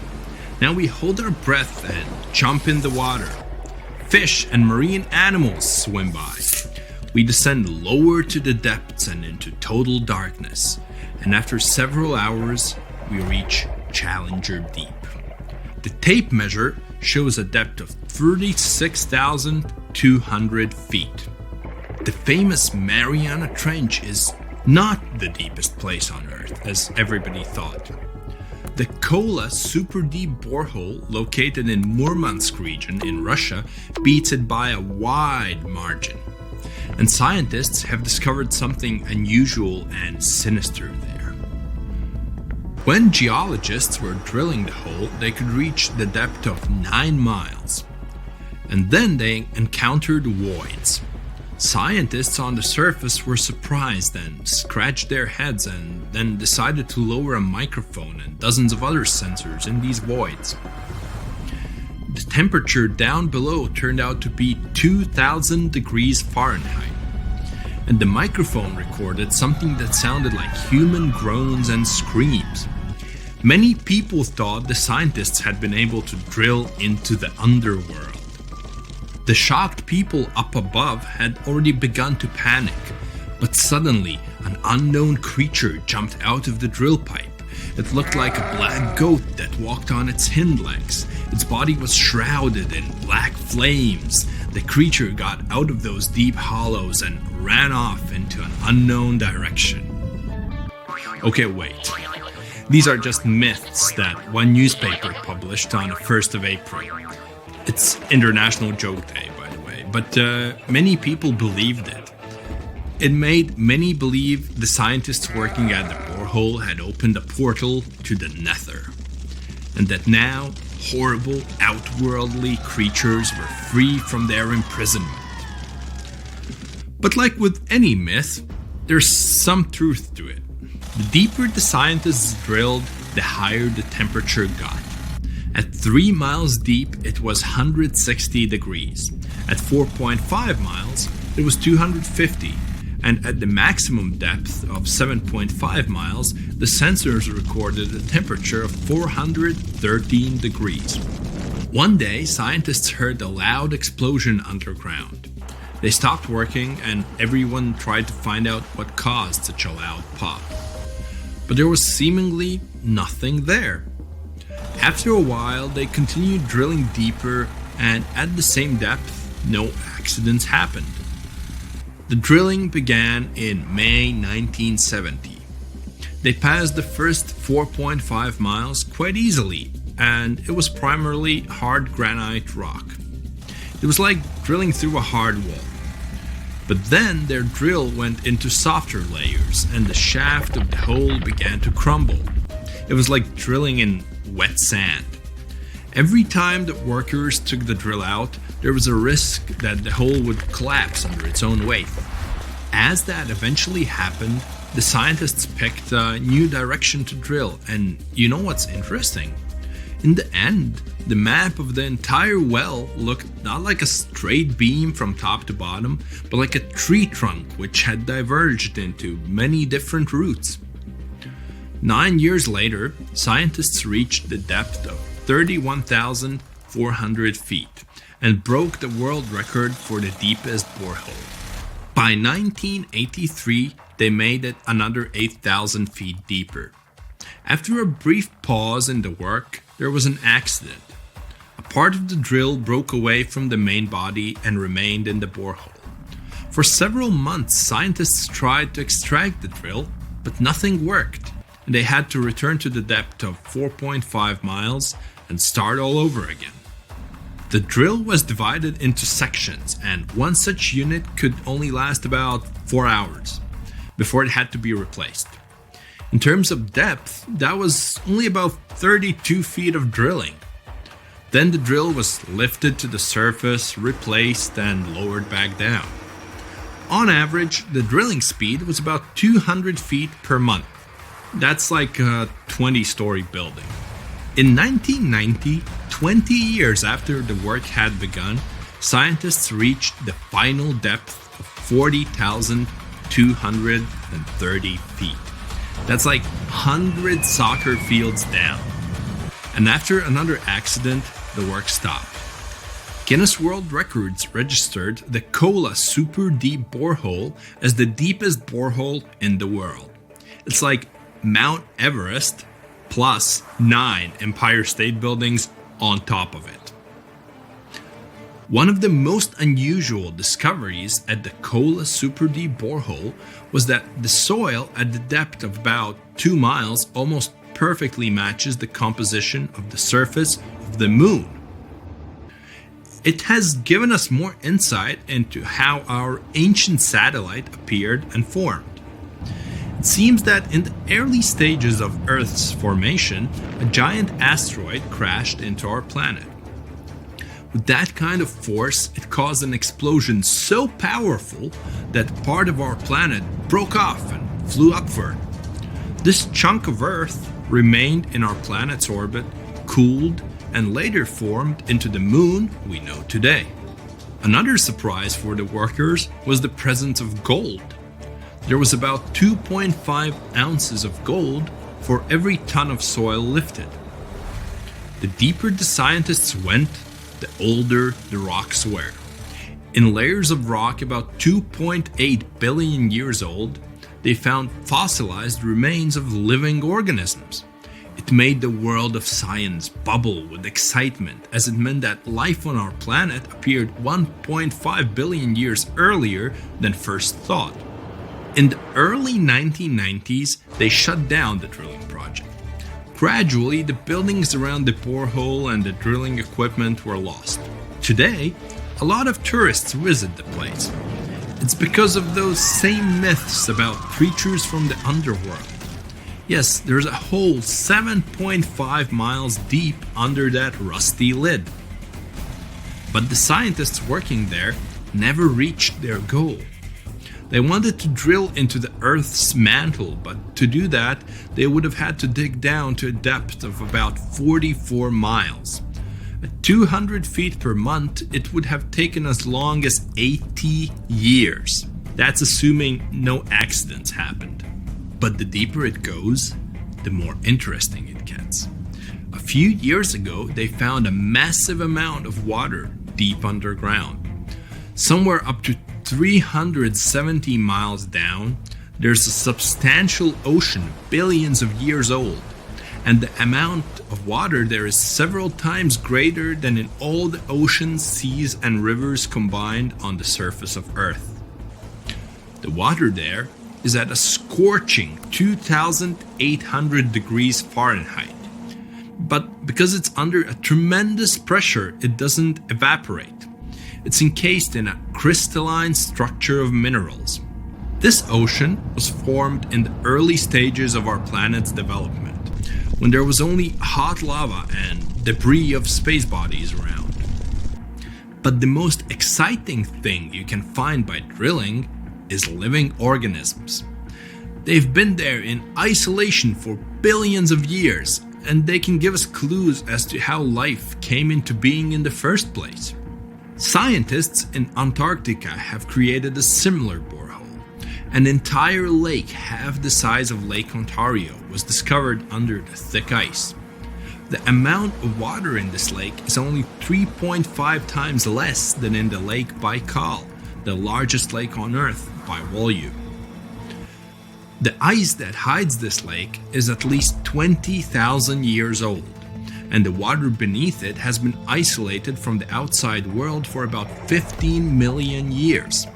Now we hold our breath and jump in the water. Fish and marine animals swim by. We descend lower to the depths and into total darkness. And after several hours, we reach Challenger Deep. The tape measure shows a depth of 36,200 feet. The famous Mariana Trench is not the deepest place on Earth, as everybody thought. The Kola super deep borehole located in Murmansk region in Russia beats it by a wide margin. And scientists have discovered something unusual and sinister there. When geologists were drilling the hole, they could reach the depth of 9 miles. And then they encountered voids. Scientists on the surface were surprised and scratched their heads and then decided to lower a microphone and dozens of other sensors in these voids. The temperature down below turned out to be 2,000 degrees Fahrenheit, and the microphone recorded something that sounded like human groans and screams. Many people thought the scientists had been able to drill into the underworld. The shocked people up above had already begun to panic, but suddenly an unknown creature jumped out of the drill pipe. It looked like a black goat that walked on its hind legs. Its body was shrouded in black flames. The creature got out of those deep hollows and ran off into an unknown direction. Okay, wait. These are just myths that one newspaper published on the 1st of April. It's International Joke Day, by the way, but many people believed it. It made many believe the scientists working at the borehole had opened a portal to the nether, and that now horrible, outworldly creatures were free from their imprisonment. But like with any myth, there's some truth to it. The deeper the scientists drilled, the higher the temperature got. At 3 miles deep, it was 160 degrees. At 4.5 miles, it was 250. And at the maximum depth of 7.5 miles, the sensors recorded a temperature of 413 degrees. One day, scientists heard a loud explosion underground. They stopped working and everyone tried to find out what caused such a loud pop. But there was seemingly nothing there. After a while, they continued drilling deeper, and at the same depth, no accidents happened. The drilling began in May 1970. They passed the first 4.5 miles quite easily, and it was primarily hard granite rock. It was like drilling through a hard wall. But then their drill went into softer layers, and the shaft of the hole began to crumble. It was like drilling in wet sand. Every time the workers took the drill out, there was a risk that the hole would collapse under its own weight. As that eventually happened, the scientists picked a new direction to drill, and you know what's interesting? In the end, the map of the entire well looked not like a straight beam from top to bottom, but like a tree trunk which had diverged into many different routes. 9 years later, scientists reached the depth of 31,400 feet and broke the world record for the deepest borehole. By 1983, they made it another 8,000 feet deeper. After a brief pause in the work, there was an accident. A part of the drill broke away from the main body and remained in the borehole. For several months, scientists tried to extract the drill, but nothing worked, and they had to return to the depth of 4.5 miles and start all over again. The drill was divided into sections, and one such unit could only last about 4 hours before it had to be replaced. In terms of depth, that was only about 32 feet of drilling. Then the drill was lifted to the surface, replaced, and lowered back down. On average, the drilling speed was about 200 feet per month. That's like a 20-story building. In 1990, 20 years after the work had begun, scientists reached the final depth of 40,230 feet. That's like 100 soccer fields down. And after another accident, the work stopped. Guinness World Records registered the Kola Super Deep Borehole as the deepest borehole in the world. It's like Mount Everest plus 9 Empire State Buildings on top of it. One of the most unusual discoveries at the Kola Super Deep Borehole was that the soil at the depth of about 2 miles almost perfectly matches the composition of the surface of the moon. It has given us more insight into how our ancient satellite appeared and formed. It seems that in the early stages of Earth's formation, a giant asteroid crashed into our planet. With that kind of force, it caused an explosion so powerful that part of our planet broke off and flew upward. This chunk of Earth remained in our planet's orbit, cooled, and later formed into the moon we know today. Another surprise for the workers was the presence of gold. There was about 2.5 ounces of gold for every ton of soil lifted. The deeper the scientists went, the older the rocks were. In layers of rock about 2.8 billion years old, they found fossilized remains of living organisms. It made the world of science bubble with excitement, as it meant that life on our planet appeared 1.5 billion years earlier than first thought. In the early 1990s, they shut down the drilling project. Gradually, the buildings around the borehole and the drilling equipment were lost. Today, a lot of tourists visit the place. It's because of those same myths about creatures from the underworld. Yes, there's a hole 7.5 miles deep under that rusty lid. But the scientists working there never reached their goal. They wanted to drill into the Earth's mantle, but to do that, they would have had to dig down to a depth of about 44 miles. At 200 feet per month, it would have taken as long as 80 years. That's assuming no accidents happened. But the deeper it goes, the more interesting it gets. A few years ago, they found a massive amount of water deep underground. Somewhere up to 370 miles down, there's a substantial ocean billions of years old, and the amount of water there is several times greater than in all the oceans, seas, and rivers combined on the surface of Earth. The water there is at a scorching 2,800 degrees Fahrenheit. But because it's under a tremendous pressure, it doesn't evaporate. It's encased in a crystalline structure of minerals. This ocean was formed in the early stages of our planet's development, when there was only hot lava and debris of space bodies around. But the most exciting thing you can find by drilling is living organisms. They've been there in isolation for billions of years, and they can give us clues as to how life came into being in the first place. Scientists in Antarctica have created a similar borehole. An entire lake half the size of Lake Ontario was discovered under the thick ice. The amount of water in this lake is only 3.5 times less than in the Lake Baikal, the largest lake on Earth by volume. The ice that hides this lake is at least 20,000 years old, and the water beneath it has been isolated from the outside world for about 15 million years.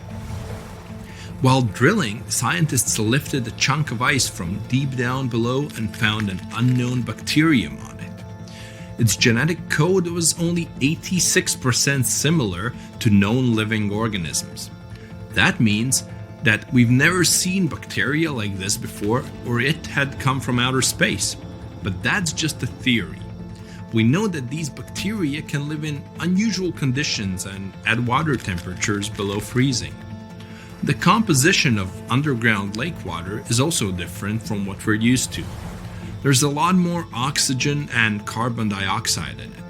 While drilling, scientists lifted a chunk of ice from deep down below and found an unknown bacterium on it. Its genetic code was only 86% similar to known living organisms. That means that we've never seen bacteria like this before, or it had come from outer space. But that's just a theory. We know that these bacteria can live in unusual conditions and at water temperatures below freezing. The composition of underground lake water is also different from what we're used to. There's a lot more oxygen and carbon dioxide in it.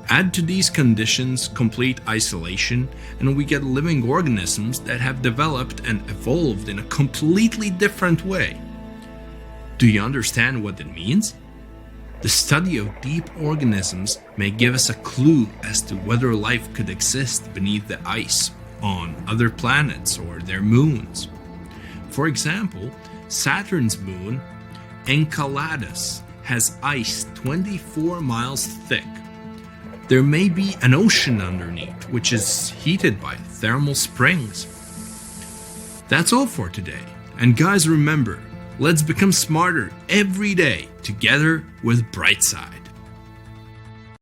Add to these conditions complete isolation, and we get living organisms that have developed and evolved in a completely different way. Do you understand what it means? The study of deep organisms may give us a clue as to whether life could exist beneath the ice on other planets or their moons. For example, Saturn's moon, Enceladus, has ice 24 miles thick. There may be an ocean underneath, which is heated by thermal springs. That's all for today. And guys, remember, let's become smarter every day together with Brightside.